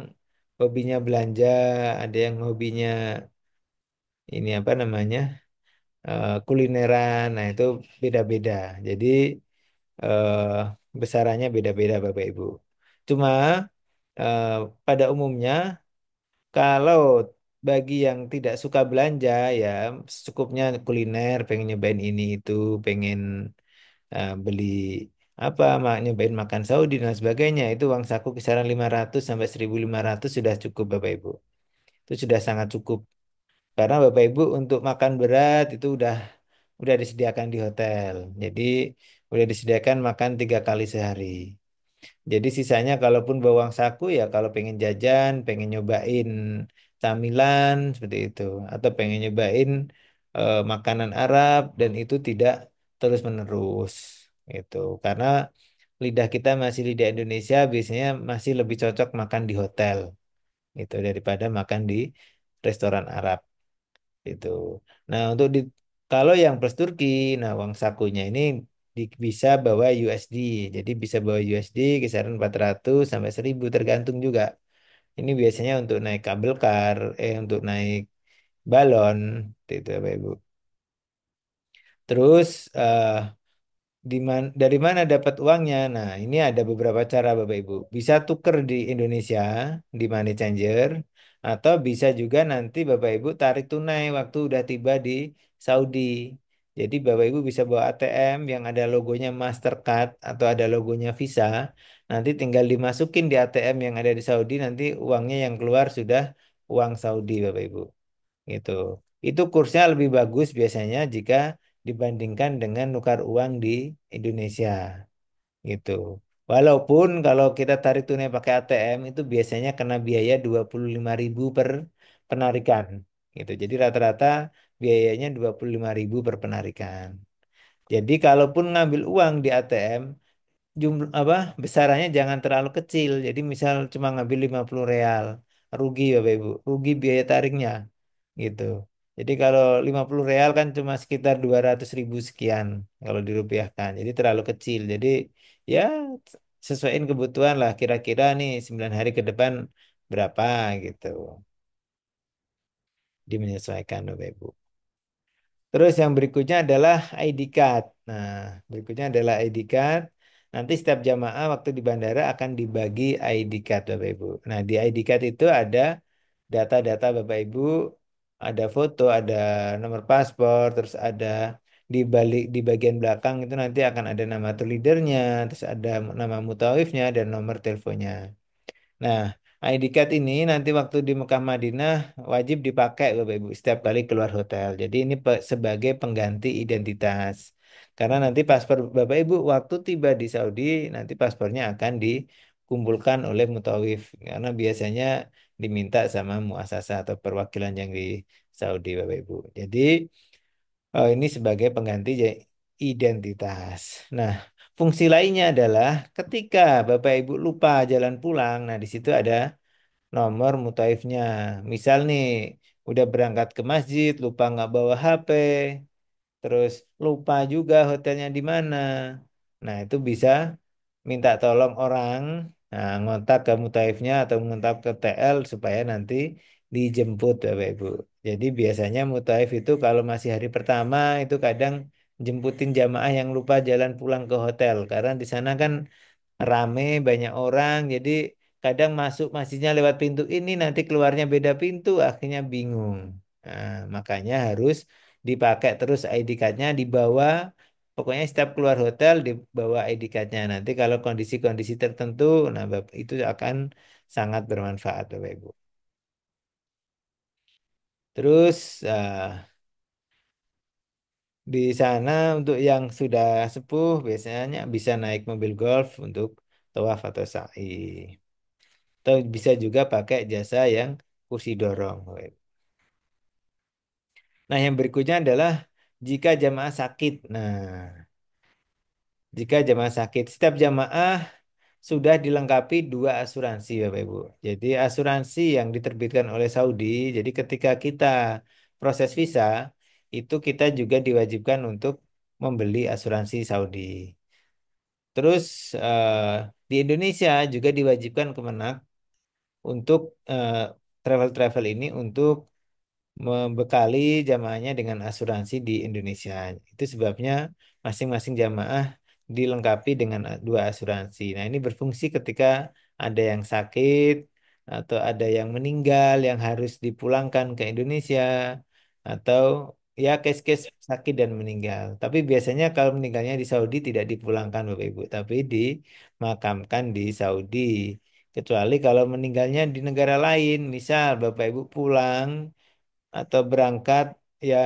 hobinya belanja, ada yang hobinya ini apa namanya, kulineran. Nah, itu beda-beda. Jadi eh, besarannya beda-beda Bapak Ibu. Cuma eh, pada umumnya kalau bagi yang tidak suka belanja ya cukupnya kuliner, pengen nyobain ini itu, pengen beli apa, nyobain makan Saudi dan sebagainya, itu uang saku kisaran 500 sampai 1.500 sudah cukup Bapak Ibu. Itu sudah sangat cukup. Karena Bapak Ibu untuk makan berat itu udah disediakan di hotel. Jadi udah disediakan makan 3 kali sehari. Jadi sisanya kalaupun bawang saku ya kalau pengen jajan, pengen nyobain camilan seperti itu, atau pengen nyobain makanan Arab dan itu tidak terus-menerus itu. Karena lidah kita masih lidah Indonesia, biasanya masih lebih cocok makan di hotel itu daripada makan di restoran Arab itu. Nah, kalau yang plus Turki, nah uang sakunya ini bisa bawa USD. Jadi bisa bawa USD kisaran 400 sampai 1.000 tergantung juga. Ini biasanya untuk naik kabel car, untuk naik balon, itu Bapak Ibu. Terus dari mana dapat uangnya? Nah, ini ada beberapa cara Bapak Ibu. Bisa tuker di Indonesia, di money changer, atau bisa juga nanti Bapak Ibu tarik tunai waktu udah tiba di Saudi. Jadi Bapak Ibu bisa bawa ATM yang ada logonya Mastercard atau ada logonya Visa. Nanti tinggal dimasukin di ATM yang ada di Saudi, nanti uangnya yang keluar sudah uang Saudi Bapak Ibu. Gitu. Itu kursnya lebih bagus biasanya jika dibandingkan dengan nukar uang di Indonesia. Gitu. Walaupun kalau kita tarik tunai pakai ATM itu biasanya kena biaya 25.000 per penarikan. Gitu. Jadi rata-rata biayanya 25.000 per penarikan. Jadi kalaupun ngambil uang di ATM, jumlah apa besarannya jangan terlalu kecil. Jadi misal cuma ngambil 50 real, rugi Bapak Ibu, rugi biaya tariknya gitu. Jadi kalau 50 real kan cuma sekitar 200.000 sekian kalau dirupiahkan. Jadi terlalu kecil. Jadi ya sesuaiin kebutuhan lah, kira-kira nih 9 hari ke depan berapa gitu. Dimenyesuaikan Bapak Ibu. Terus yang berikutnya adalah ID card. Nah, berikutnya adalah ID card. Nanti setiap jamaah waktu di bandara akan dibagi ID card Bapak Ibu. Nah, di ID card itu ada data-data Bapak Ibu, ada foto, ada nomor paspor, terus ada di bagian belakang itu nanti akan ada nama tour leadernya, terus ada nama mutawifnya dan nomor teleponnya. Nah, ID card ini nanti waktu di Mekah Madinah wajib dipakai Bapak Ibu setiap kali keluar hotel. Jadi ini sebagai pengganti identitas. Karena nanti paspor Bapak Ibu waktu tiba di Saudi nanti paspornya akan dikumpulkan oleh mutawif. Karena biasanya diminta sama muasasa atau perwakilan yang di Saudi Bapak Ibu. Jadi ini sebagai pengganti identitas. Nah, fungsi lainnya adalah ketika Bapak Ibu lupa jalan pulang, nah di situ ada nomor mutaifnya. Misal nih, udah berangkat ke masjid, lupa nggak bawa HP, terus lupa juga hotelnya di mana. Nah, itu bisa minta tolong orang, nah, ngontak ke mutaifnya atau ngontak ke TL supaya nanti dijemput Bapak Ibu. Jadi biasanya mutaif itu kalau masih hari pertama itu kadang jemputin jamaah yang lupa jalan pulang ke hotel karena di sana kan rame banyak orang jadi kadang masuk masjidnya lewat pintu ini nanti keluarnya beda pintu akhirnya bingung. Nah, makanya harus dipakai terus ID card-nya dibawa. Pokoknya setiap keluar hotel dibawa ID card-nya. Nanti kalau kondisi-kondisi tertentu, nah itu akan sangat bermanfaat Bapak Ibu. Terus di sana untuk yang sudah sepuh biasanya bisa naik mobil golf untuk tawaf atau sa'i. Atau bisa juga pakai jasa yang kursi dorong. Bapak Ibu. Nah, yang berikutnya adalah jika jamaah sakit. Nah, jika jamaah sakit, setiap jamaah sudah dilengkapi dua asuransi Bapak Ibu. Jadi asuransi yang diterbitkan oleh Saudi, jadi ketika kita proses visa, itu kita juga diwajibkan untuk membeli asuransi Saudi. Terus eh, di Indonesia juga diwajibkan Kemenak untuk eh, travel-travel ini untuk membekali jamaahnya dengan asuransi di Indonesia. Itu sebabnya masing-masing jamaah dilengkapi dengan dua asuransi. Nah, ini berfungsi ketika ada yang sakit atau ada yang meninggal yang harus dipulangkan ke Indonesia atau ya case-case sakit dan meninggal. Tapi biasanya kalau meninggalnya di Saudi tidak dipulangkan Bapak Ibu, tapi dimakamkan di Saudi. Kecuali kalau meninggalnya di negara lain, misal Bapak Ibu pulang atau berangkat ya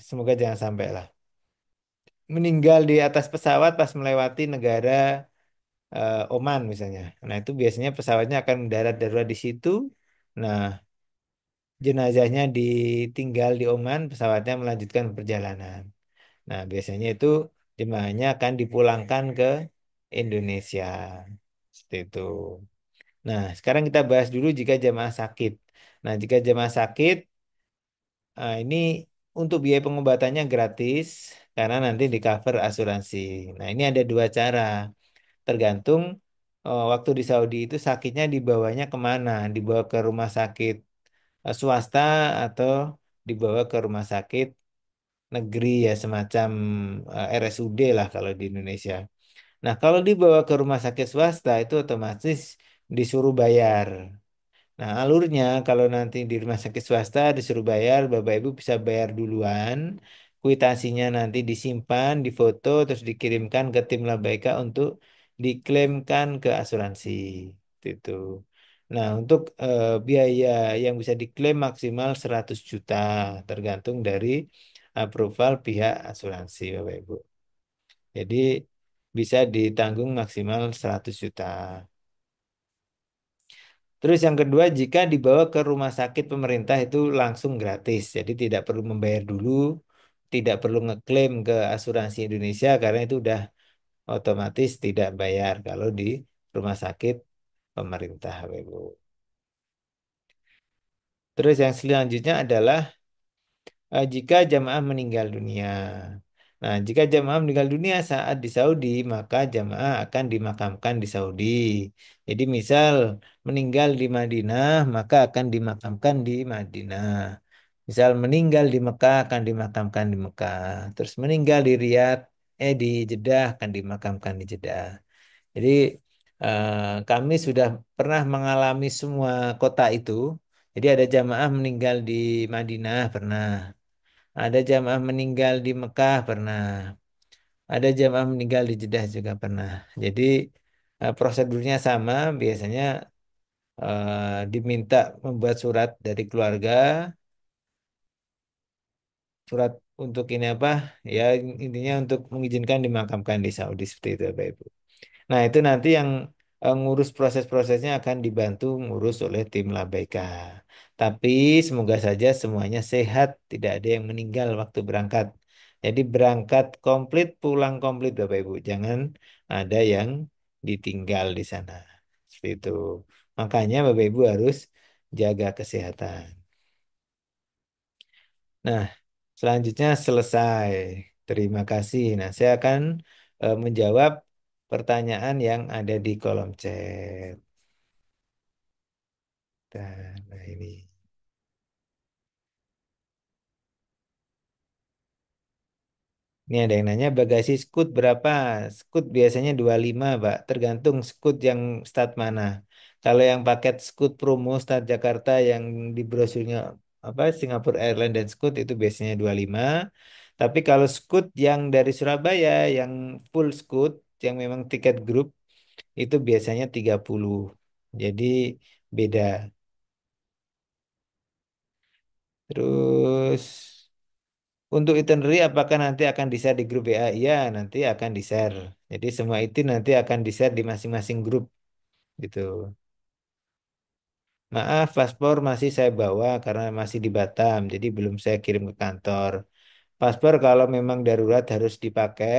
semoga jangan sampai lah meninggal di atas pesawat pas melewati negara Oman misalnya. Nah, itu biasanya pesawatnya akan mendarat darurat di situ. Nah, jenazahnya ditinggal di Oman, pesawatnya melanjutkan perjalanan. Nah, biasanya itu jemaahnya akan dipulangkan ke Indonesia. Seperti itu. Nah, sekarang kita bahas dulu jika jemaah sakit. Nah, jika jemaah sakit ini untuk biaya pengobatannya gratis karena nanti di cover asuransi. Nah, ini ada dua cara. Tergantung waktu di Saudi itu sakitnya dibawanya kemana? Dibawa ke rumah sakit swasta atau dibawa ke rumah sakit negeri ya semacam RSUD lah kalau di Indonesia. Nah, kalau dibawa ke rumah sakit swasta itu otomatis disuruh bayar. Nah, alurnya kalau nanti di rumah sakit swasta disuruh bayar, Bapak Ibu bisa bayar duluan. Kuitansinya nanti disimpan, difoto, terus dikirimkan ke tim Labaika untuk diklaimkan ke asuransi. Itu. Nah, untuk biaya yang bisa diklaim maksimal 100 juta, tergantung dari approval pihak asuransi, Bapak Ibu. Jadi, bisa ditanggung maksimal 100 juta. Terus yang kedua, jika dibawa ke rumah sakit pemerintah itu langsung gratis. Jadi tidak perlu membayar dulu, tidak perlu ngeklaim ke asuransi Indonesia karena itu udah otomatis tidak bayar kalau di rumah sakit pemerintah, Bapak Ibu. Terus yang selanjutnya adalah jika jamaah meninggal dunia. Nah, jika jamaah meninggal dunia saat di Saudi, maka jamaah akan dimakamkan di Saudi. Jadi misal meninggal di Madinah, maka akan dimakamkan di Madinah. Misal meninggal di Mekah, akan dimakamkan di Mekah. Terus meninggal di Riyadh, di Jeddah, akan dimakamkan di Jeddah. Jadi kami sudah pernah mengalami semua kota itu. Jadi ada jamaah meninggal di Madinah, pernah. Ada jamaah meninggal di Mekah pernah. Ada jamaah meninggal di Jeddah juga pernah. Jadi prosedurnya sama, biasanya diminta membuat surat dari keluarga, surat untuk ini apa? Ya intinya untuk mengizinkan dimakamkan di Saudi seperti itu, Bapak Ibu. Nah, itu nanti yang ngurus proses-prosesnya akan dibantu ngurus oleh tim Labaika. Tapi semoga saja semuanya sehat, tidak ada yang meninggal waktu berangkat. Jadi berangkat komplit, pulang komplit Bapak Ibu. Jangan ada yang ditinggal di sana. Seperti itu. Makanya Bapak Ibu harus jaga kesehatan. Nah, selanjutnya selesai. Terima kasih. Nah, saya akan menjawab pertanyaan yang ada di kolom chat. Nah, ini. Ini ada yang nanya bagasi Scoot berapa? Scoot biasanya 25, Pak. Tergantung Scoot yang start mana. Kalau yang paket Scoot Promo Start Jakarta yang di brosurnya apa Singapore Airlines dan Scoot itu biasanya 25. Tapi kalau Scoot yang dari Surabaya yang full Scoot yang memang tiket grup itu biasanya 30. Jadi beda. Terus untuk itinerary apakah nanti akan di-share di grup WA? Iya, nanti akan di-share. Jadi semua itu nanti akan di-share di masing-masing grup gitu. Maaf, paspor masih saya bawa karena masih di Batam, jadi belum saya kirim ke kantor. Paspor kalau memang darurat harus dipakai,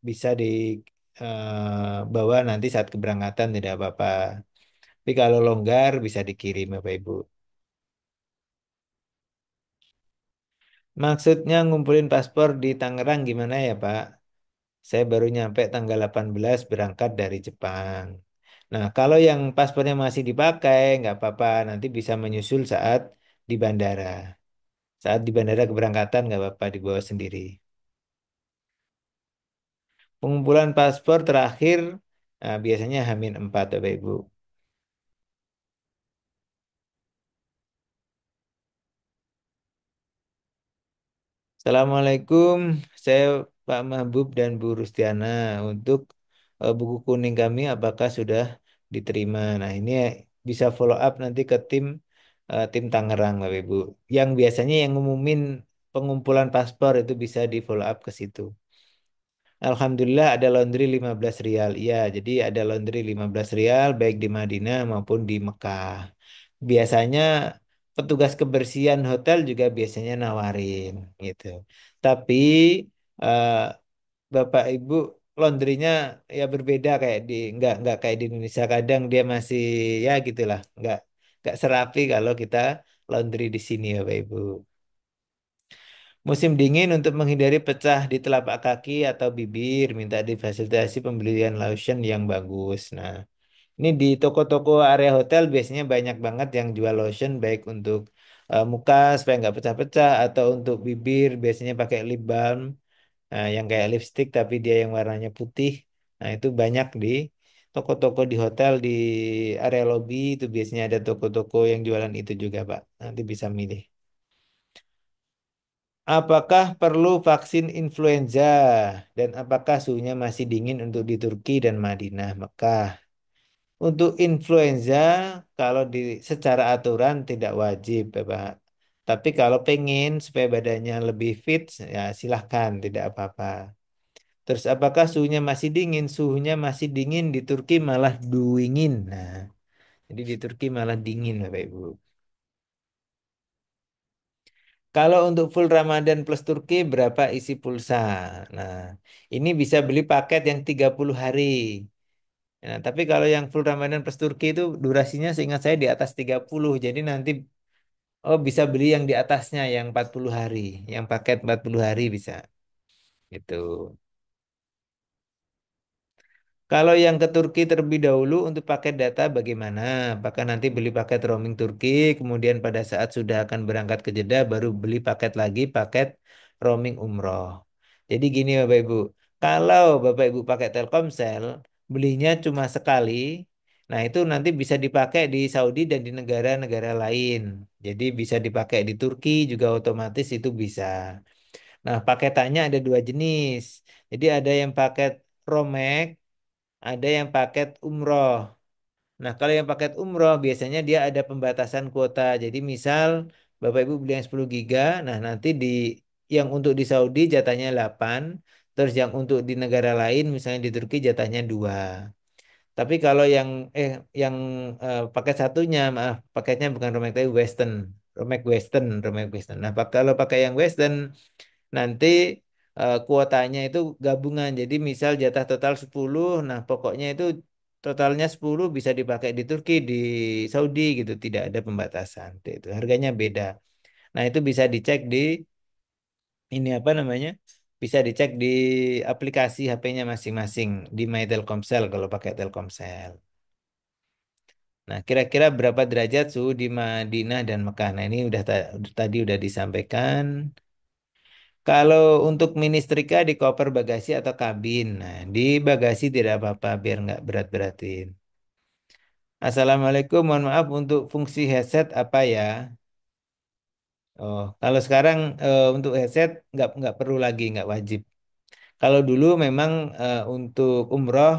bisa dibawa nanti saat keberangkatan tidak apa-apa. Tapi kalau longgar bisa dikirim Bapak Ibu. Maksudnya ngumpulin paspor di Tangerang gimana ya Pak? Saya baru nyampe tanggal 18 berangkat dari Jepang. Nah, kalau yang paspornya masih dipakai, nggak apa-apa. Nanti bisa menyusul saat di bandara. Saat di bandara keberangkatan nggak apa-apa dibawa sendiri. Pengumpulan paspor terakhir biasanya H-4, Bapak Ibu. Assalamualaikum, saya Pak Mahbub dan Bu Rustiana. Untuk buku kuning kami apakah sudah diterima? Nah, ini bisa follow up nanti ke tim Tangerang, Bapak Ibu. Yang biasanya yang ngumumin pengumpulan paspor itu bisa di follow up ke situ. Alhamdulillah ada laundry 15 rial. Iya, jadi ada laundry 15 rial baik di Madinah maupun di Mekah. Biasanya petugas kebersihan hotel juga biasanya nawarin gitu. Tapi eh, Bapak Ibu laundrynya ya berbeda kayak nggak kayak di Indonesia. Kadang dia masih ya gitulah, nggak serapi kalau kita laundry di sini Bapak Ibu. Musim dingin untuk menghindari pecah di telapak kaki atau bibir, minta difasilitasi pembelian lotion yang bagus. Nah, ini di toko-toko area hotel biasanya banyak banget yang jual lotion baik untuk muka supaya nggak pecah-pecah atau untuk bibir biasanya pakai lip balm yang kayak lipstick tapi dia yang warnanya putih. Nah, itu banyak di toko-toko di hotel di area lobby itu biasanya ada toko-toko yang jualan itu juga, Pak. Nanti bisa milih. Apakah perlu vaksin influenza dan apakah suhunya masih dingin untuk di Turki dan Madinah, Mekah? Untuk influenza, kalau secara aturan tidak wajib, Bapak. Tapi kalau pengen supaya badannya lebih fit, ya silahkan, tidak apa-apa. Terus apakah suhunya masih dingin? Suhunya masih dingin di Turki malah dingin. Nah, jadi di Turki malah dingin, Bapak Ibu. Kalau untuk full Ramadan plus Turki berapa isi pulsa? Nah, ini bisa beli paket yang 30 hari. Nah, tapi kalau yang full Ramadan plus Turki itu durasinya seingat saya di atas 30. Jadi nanti bisa beli yang di atasnya yang 40 hari. Yang paket 40 hari bisa. Gitu. Kalau yang ke Turki terlebih dahulu untuk paket data bagaimana? Apakah nanti beli paket roaming Turki, kemudian pada saat sudah akan berangkat ke Jeddah baru beli paket lagi, paket roaming umroh. Jadi gini Bapak Ibu, kalau Bapak Ibu pakai Telkomsel, belinya cuma sekali, nah itu nanti bisa dipakai di Saudi dan di negara-negara lain. Jadi bisa dipakai di Turki juga otomatis itu bisa. Nah, paketannya ada dua jenis. Jadi ada yang paket Romek, ada yang paket umroh. Nah, kalau yang paket umroh biasanya dia ada pembatasan kuota. Jadi misal Bapak Ibu beli yang 10 giga, nah nanti yang untuk di Saudi jatahnya 8, terus yang untuk di negara lain misalnya di Turki jatahnya 2. Tapi kalau yang paket satunya, maaf, paketnya bukan Romek tapi Western. Romek Western. Nah, kalau pakai yang Western nanti kuotanya itu gabungan. Jadi misal jatah total 10, nah pokoknya itu totalnya 10 bisa dipakai di Turki, di Saudi gitu, tidak ada pembatasan. Itu harganya beda. Nah, itu bisa dicek di ini apa namanya? Bisa dicek di aplikasi HP-nya masing-masing di My Telkomsel kalau pakai Telkomsel. Nah, kira-kira berapa derajat suhu di Madinah dan Mekah? Nah, ini tadi udah disampaikan. Kalau untuk mini setrika di koper bagasi atau kabin. Nah, di bagasi tidak apa-apa biar nggak berat-beratin. Assalamualaikum, mohon maaf untuk fungsi headset apa ya? Oh, kalau sekarang untuk headset nggak perlu lagi, nggak wajib. Kalau dulu memang untuk umroh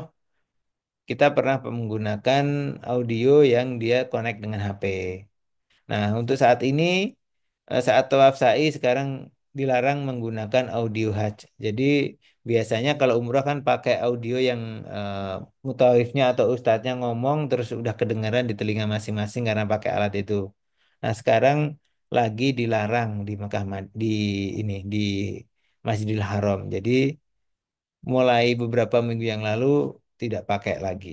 kita pernah menggunakan audio yang dia connect dengan HP. Nah, untuk saat ini, saat tawaf sa'i sekarang dilarang menggunakan audio hajj. Jadi biasanya kalau umrah kan pakai audio yang mutawifnya atau ustadznya ngomong terus udah kedengaran di telinga masing-masing karena pakai alat itu. Nah, sekarang lagi dilarang di di ini di Masjidil Haram. Jadi mulai beberapa minggu yang lalu tidak pakai lagi.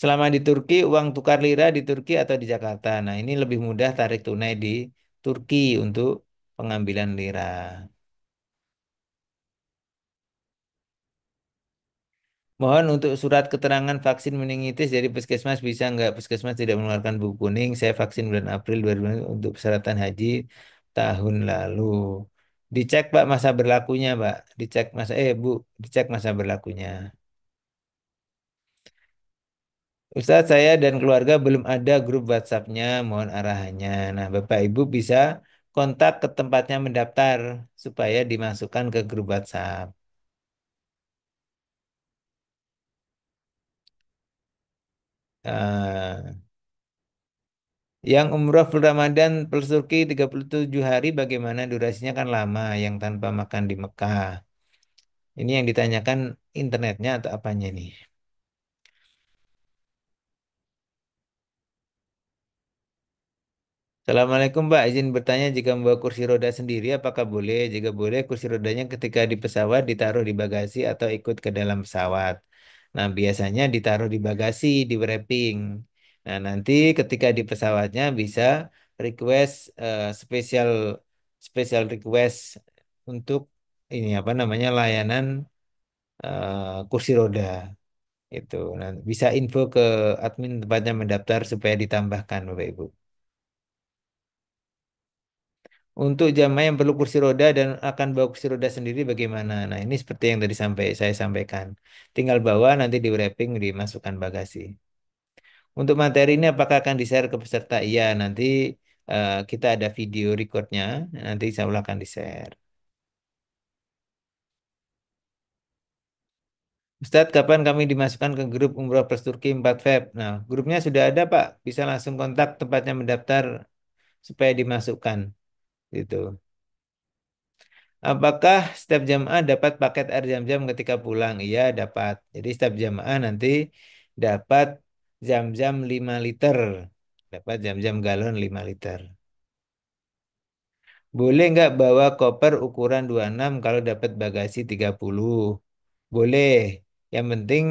Selama di Turki, uang tukar lira di Turki atau di Jakarta. Nah, ini lebih mudah tarik tunai di Turki untuk pengambilan lira. Mohon untuk surat keterangan vaksin meningitis dari puskesmas bisa nggak? Puskesmas tidak mengeluarkan buku kuning. Saya vaksin bulan April 2020 untuk persyaratan haji tahun lalu. Dicek Pak masa berlakunya, Pak. Dicek masa Bu, dicek masa berlakunya. Ustadz, saya dan keluarga belum ada grup WhatsApp-nya, mohon arahannya. Nah, Bapak Ibu bisa kontak ke tempatnya mendaftar supaya dimasukkan ke grup WhatsApp. Eh, yang umroh full Ramadan plus Turki 37 hari bagaimana durasinya kan lama yang tanpa makan di Mekah. Ini yang ditanyakan internetnya atau apanya nih? Assalamualaikum Mbak, izin bertanya jika membawa kursi roda sendiri apakah boleh? Jika boleh, kursi rodanya ketika di pesawat ditaruh di bagasi atau ikut ke dalam pesawat. Nah, biasanya ditaruh di bagasi, di wrapping. Nah, nanti ketika di pesawatnya bisa request spesial spesial request untuk ini apa namanya layanan kursi roda itu. Nah, bisa info ke admin tempatnya mendaftar supaya ditambahkan Bapak Ibu. Untuk jamaah yang perlu kursi roda dan akan bawa kursi roda sendiri bagaimana? Nah, ini seperti yang tadi saya sampaikan. Tinggal bawa nanti di wrapping dimasukkan bagasi. Untuk materi ini apakah akan di-share ke peserta? Iya, nanti kita ada video recordnya, nanti saya Allah akan di-share. Ustadz, kapan kami dimasukkan ke grup Umroh Plus Turki 4 Feb? Nah, grupnya sudah ada, Pak. Bisa langsung kontak tempatnya mendaftar supaya dimasukkan. Gitu. Apakah setiap jamaah dapat paket air jam-jam ketika pulang? Iya, dapat. Jadi setiap jamaah nanti dapat jam-jam 5 liter. Dapat jam-jam galon 5 liter. Boleh nggak bawa koper ukuran 26 kalau dapat bagasi 30? Boleh. Yang penting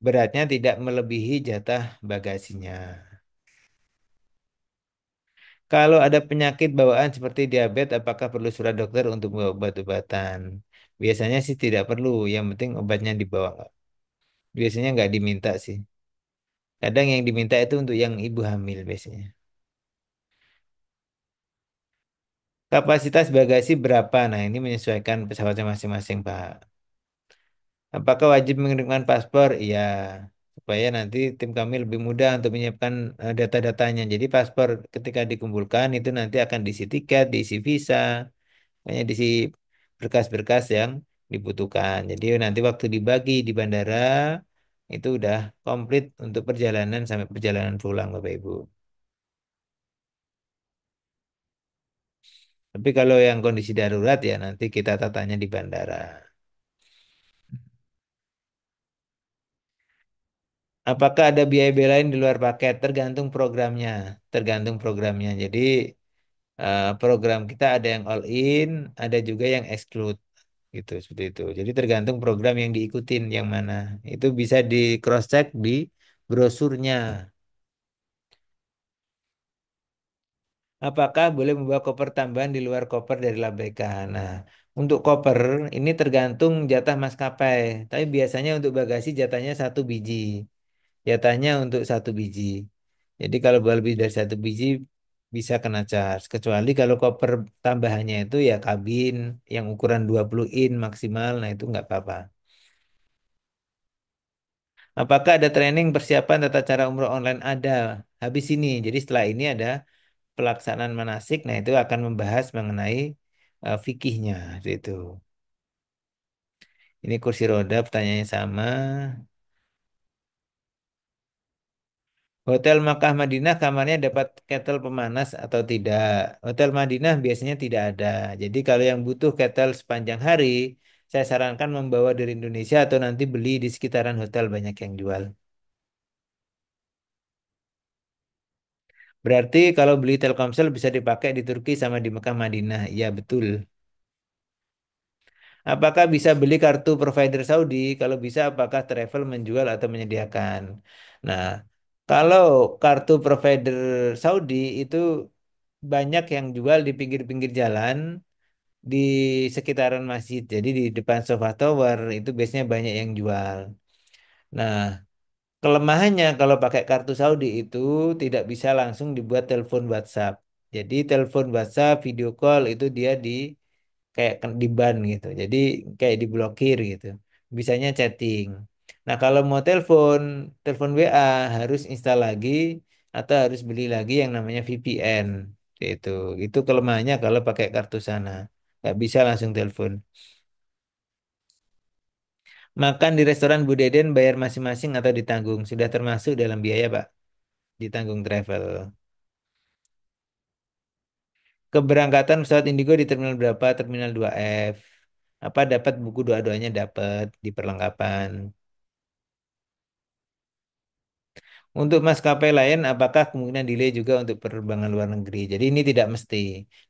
beratnya tidak melebihi jatah bagasinya. Kalau ada penyakit bawaan seperti diabetes, apakah perlu surat dokter untuk membawa obat-obatan? Biasanya sih tidak perlu. Yang penting obatnya dibawa. Biasanya nggak diminta sih. Kadang yang diminta itu untuk yang ibu hamil biasanya. Kapasitas bagasi berapa? Nah, ini menyesuaikan pesawatnya masing-masing, Pak. Apakah wajib mengirimkan paspor? Iya, supaya nanti tim kami lebih mudah untuk menyiapkan data-datanya. Jadi paspor ketika dikumpulkan itu nanti akan diisi tiket, diisi visa, hanya diisi berkas-berkas yang dibutuhkan. Jadi nanti waktu dibagi di bandara itu udah komplit untuk perjalanan sampai perjalanan pulang, Bapak Ibu. Tapi kalau yang kondisi darurat ya nanti kita tatanya di bandara. Apakah ada biaya-biaya lain di luar paket? Tergantung programnya. Tergantung programnya. Jadi program kita ada yang all in, ada juga yang exclude gitu seperti itu. Jadi tergantung program yang diikutin yang mana. Itu bisa di cross check di brosurnya. Apakah boleh membawa koper tambahan di luar koper dari labeka? Nah, untuk koper ini tergantung jatah maskapai. Tapi biasanya untuk bagasi jatahnya satu biji. Jatahnya untuk satu biji. Jadi kalau bawa lebih dari satu biji bisa kena charge. Kecuali kalau koper tambahannya itu ya kabin yang ukuran 20 in maksimal. Nah itu nggak apa-apa. Apakah ada training persiapan tata cara umroh online? Ada. Habis ini. Jadi setelah ini ada pelaksanaan manasik. Nah, itu akan membahas mengenai fikihnya itu. Ini kursi roda, pertanyaannya sama. Hotel Makkah Madinah kamarnya dapat kettle pemanas atau tidak? Hotel Madinah biasanya tidak ada. Jadi kalau yang butuh kettle sepanjang hari, saya sarankan membawa dari Indonesia atau nanti beli di sekitaran hotel banyak yang jual. Berarti kalau beli Telkomsel bisa dipakai di Turki sama di Mekah Madinah. Iya betul. Apakah bisa beli kartu provider Saudi? Kalau bisa, apakah travel menjual atau menyediakan? Nah, kalau kartu provider Saudi itu banyak yang jual di pinggir-pinggir jalan, di sekitaran masjid. Jadi di depan Sofa Tower itu biasanya banyak yang jual. Nah, kelemahannya kalau pakai kartu Saudi itu tidak bisa langsung dibuat telepon WhatsApp. Jadi telepon WhatsApp, video call itu dia kayak di ban gitu. Jadi kayak diblokir gitu. Bisanya chatting. Nah, kalau mau telepon, telepon WA harus install lagi atau harus beli lagi yang namanya VPN. Itu. Itu kelemahannya kalau pakai kartu sana. Nggak bisa langsung telepon. Makan di restoran Bu Deden bayar masing-masing atau ditanggung? Sudah termasuk dalam biaya, Pak. Ditanggung travel. Keberangkatan pesawat Indigo di terminal berapa? Terminal 2F. Apa dapat buku doa-doanya dapat di perlengkapan? Untuk maskapai lain, apakah kemungkinan delay juga untuk penerbangan luar negeri? Jadi ini tidak mesti.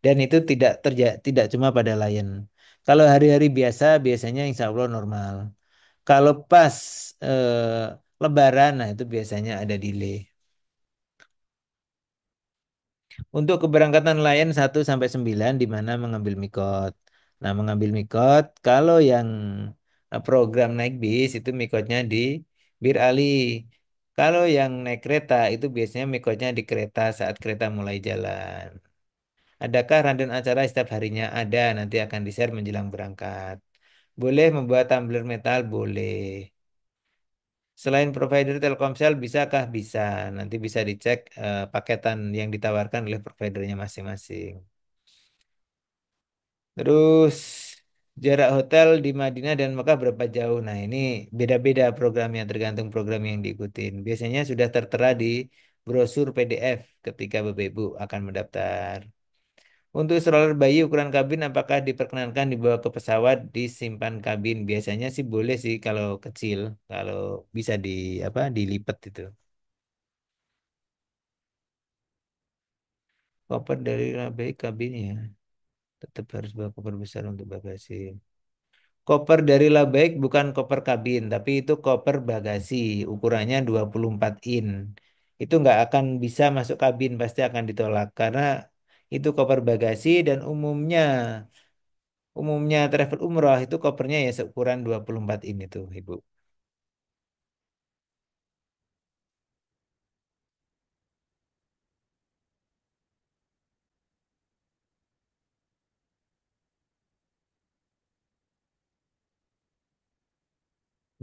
Dan itu tidak cuma pada Lion. Kalau hari-hari biasa, biasanya insya Allah normal. Kalau pas Lebaran, nah itu biasanya ada delay. Untuk keberangkatan Lion 1 sampai 9 di mana mengambil mikot. Nah, mengambil mikot, kalau yang program naik bis itu mikotnya di Bir Ali. Kalau yang naik kereta itu biasanya mikotnya di kereta saat kereta mulai jalan. Adakah rundown acara setiap harinya? Ada, nanti akan di-share menjelang berangkat. Boleh membuat tumbler metal? Boleh. Selain provider Telkomsel, bisakah? Bisa. Nanti bisa dicek paketan yang ditawarkan oleh providernya masing-masing. Terus jarak hotel di Madinah dan Mekah berapa jauh? Nah, ini beda-beda programnya tergantung program yang diikutin. Biasanya sudah tertera di brosur PDF ketika Bapak Ibu akan mendaftar. Untuk stroller bayi ukuran kabin apakah diperkenankan dibawa ke pesawat disimpan kabin? Biasanya sih boleh sih kalau kecil, kalau bisa dilipat itu. Koper dari bayi kabinnya tetap harus bawa koper besar untuk bagasi. Koper dari Labaik bukan koper kabin, tapi itu koper bagasi, ukurannya 24 in. Itu nggak akan bisa masuk kabin, pasti akan ditolak karena itu koper bagasi dan umumnya travel umroh itu kopernya ya seukuran 24 in itu, Ibu.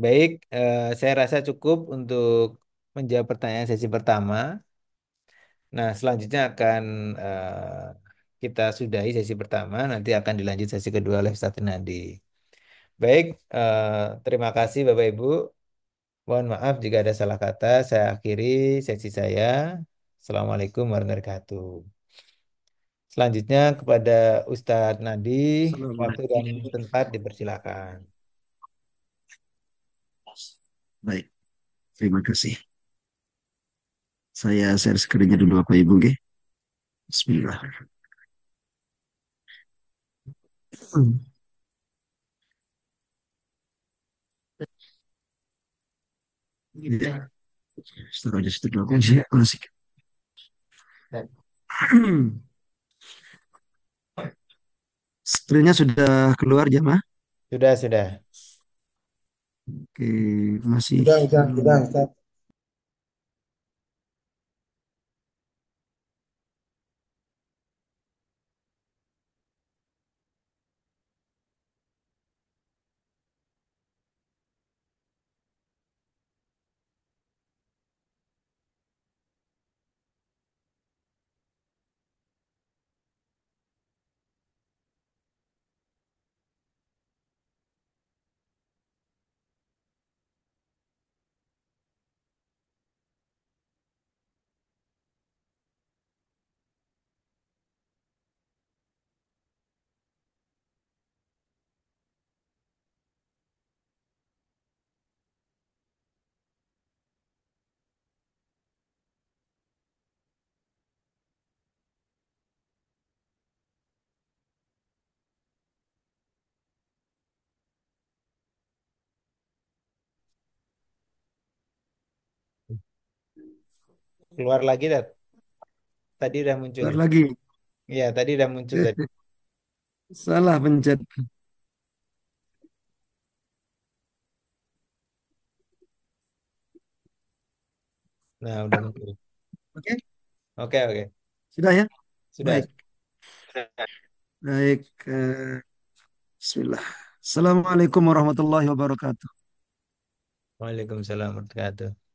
Baik, saya rasa cukup untuk menjawab pertanyaan sesi pertama. Nah, selanjutnya akan kita sudahi sesi pertama, nanti akan dilanjut sesi kedua oleh Ustaz Nadi. Baik, terima kasih Bapak Ibu. Mohon maaf jika ada salah kata. Saya akhiri sesi saya. Assalamualaikum warahmatullahi wabarakatuh. Selanjutnya kepada Ustadz Nadi, waktu dan Assalamualaikum. tempat dipersilakan. Baik, terima kasih. Saya share screen-nya dulu Bapak Ibu, nggih. Bismillah. Ya, setelah aja dulu aku sih, asik. Skripnya sudah keluar jamaah? Sudah, sudah. Oke, masih Sudah, Ustaz. Sudah, menunggu. Ustaz. Keluar lagi, Dad. Tadi udah muncul. Keluar lagi. Iya, tadi udah muncul tadi. Salah pencet. Nah, udah muncul. Oke, Oke, oke. sudah ya? Sudah. Baik, baik. Bismillah. Assalamualaikum warahmatullahi wabarakatuh. Waalaikumsalam warahmatullahi wabarakatuh.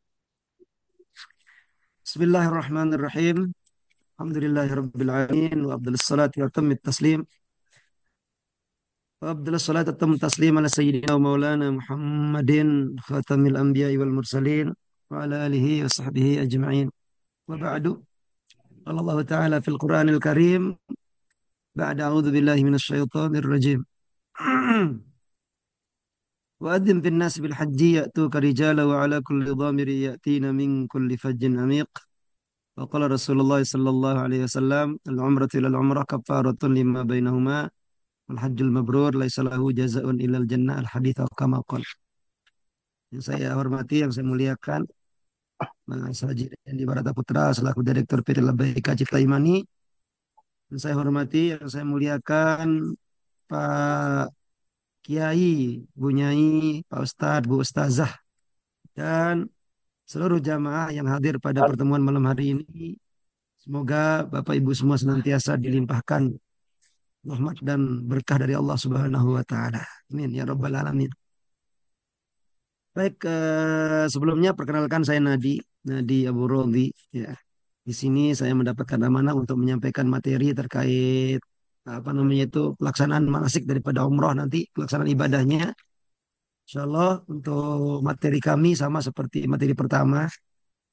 Bismillahirrahmanirrahim. Alhamdulillahirabbil alamin wa afdhalus salati wa tammit taslim. Wa afdhalus salati wa tammit taslim ala sayyidina wa maulana Muhammadin khatamil anbiya'i wal mursalin wa ala alihi wa sahbihi ajma'in. Wa ba'du. Qala Allah Ta'ala fil Qur'anil Karim ba'da a'udzu billahi minasy syaithanir rajim. وأذن في الناس بالحج يأتوك رجالا وعلى كل ضامر يأتين من كل فج عميق وقال رسول الله صلى الله عليه وسلم العمرة إلى العمرة كفارة لما بينهما والحج المبرور ليس له جزاء إلا الجنة الحديث كما قال. Yang saya hormati, yang saya muliakan, Mas Haji Dendi Barata Putra selaku Direktur PT Labbaika Cipta Imani. Yang saya hormati, yang saya muliakan Pak Kiai, Bu Nyai, Pak Ustadz, Bu Ustazah, dan seluruh jamaah yang hadir pada pertemuan malam hari ini. Semoga Bapak Ibu semua senantiasa dilimpahkan rahmat dan berkah dari Allah Subhanahu wa taala. Amin ya rabbal alamin. Baik, sebelumnya perkenalkan saya Nadi, Nadi Abu Robi ya. Di sini saya mendapatkan amanah untuk menyampaikan materi terkait apa namanya itu pelaksanaan manasik daripada umroh nanti, pelaksanaan ibadahnya. Insya Allah untuk materi kami sama seperti materi pertama.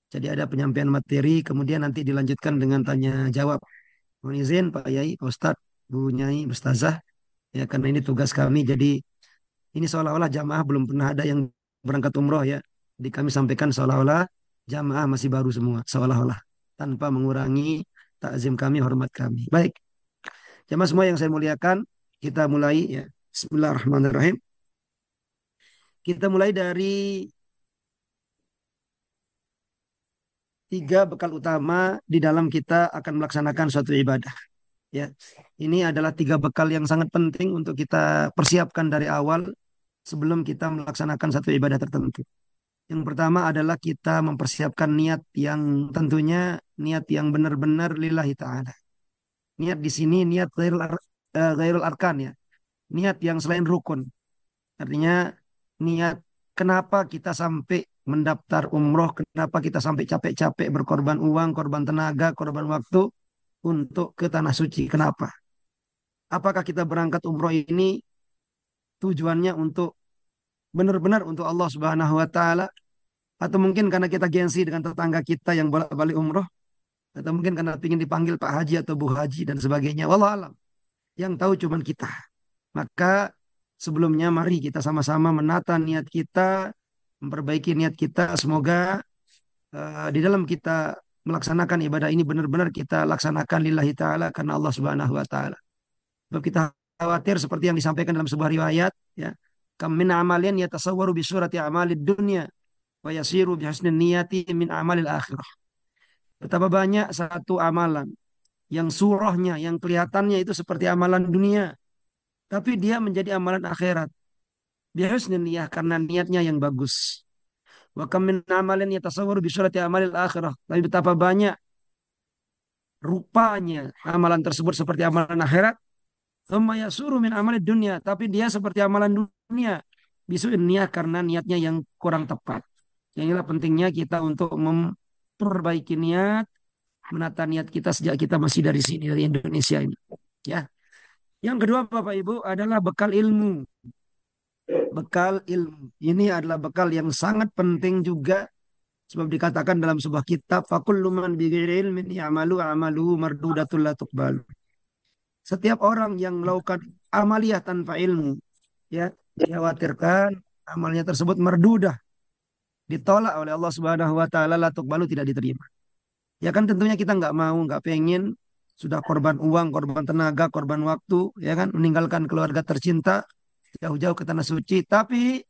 Jadi ada penyampaian materi, kemudian nanti dilanjutkan dengan tanya jawab. Mohon izin Pak Yai, Pak Ustadz, Bu Nyai, Ustazah, ya karena ini tugas kami. Jadi ini seolah-olah jamaah belum pernah ada yang berangkat umroh ya. Jadi kami sampaikan seolah-olah jamaah masih baru semua, seolah-olah tanpa mengurangi takzim kami, hormat kami. Baik, jamaah semua yang saya muliakan, kita mulai ya. Bismillahirrahmanirrahim. Kita mulai dari tiga bekal utama di dalam kita akan melaksanakan suatu ibadah. Ya, ini adalah tiga bekal yang sangat penting untuk kita persiapkan dari awal sebelum kita melaksanakan satu ibadah tertentu. Yang pertama adalah kita mempersiapkan niat yang tentunya niat yang benar-benar lillahi ta'ala. Niat di sini niat ghairul arkan ya. Niat yang selain rukun. Artinya niat kenapa kita sampai mendaftar umroh, kenapa kita sampai capek-capek berkorban uang, korban tenaga, korban waktu untuk ke tanah suci. Kenapa? Apakah kita berangkat umroh ini tujuannya untuk benar-benar untuk Allah Subhanahu wa taala atau mungkin karena kita gengsi dengan tetangga kita yang bolak-balik umroh atau mungkin karena ingin dipanggil Pak Haji atau Bu Haji dan sebagainya. Wallah alam. Yang tahu cuman kita. Maka sebelumnya mari kita sama-sama menata niat kita, memperbaiki niat kita. Semoga di dalam kita melaksanakan ibadah ini benar-benar kita laksanakan lillahi ta'ala karena Allah Subhanahu wa taala. Sebab kita khawatir seperti yang disampaikan dalam sebuah riwayat ya. Kam min amalin yatasawwaru bi surati amalid dunya wa yasiru bi husnin niyati min amalil akhirah. Betapa banyak satu amalan yang surahnya, yang kelihatannya itu seperti amalan dunia. tapi dia menjadi amalan akhirat. Bihusni niyah karena niatnya yang bagus. Wa kam min amalin yatasawwaru bi surati amalil akhirah. Tapi betapa banyak rupanya amalan tersebut seperti amalan akhirat. Thumma yasuru min amalid dunia. Tapi dia seperti amalan dunia. Bisu niyah karena niatnya yang kurang tepat. Yang inilah pentingnya kita untuk memperbaiki niat, menata niat kita sejak kita masih dari sini, dari Indonesia ini. Ya. Yang kedua Bapak Ibu adalah bekal ilmu. Bekal ilmu. Ini adalah bekal yang sangat penting juga sebab dikatakan dalam sebuah kitab fakullu man bighairi ilmin ya'malu amalu mardudatul la tuqbalu. Setiap orang yang melakukan amaliyah tanpa ilmu ya dikhawatirkan amalnya tersebut merdudah, ditolak oleh Allah Subhanahu wa taala, la tuqbalu, tidak diterima. Ya kan tentunya kita nggak mau, nggak pengen sudah korban uang, korban tenaga, korban waktu, ya kan meninggalkan keluarga tercinta jauh-jauh ke tanah suci, tapi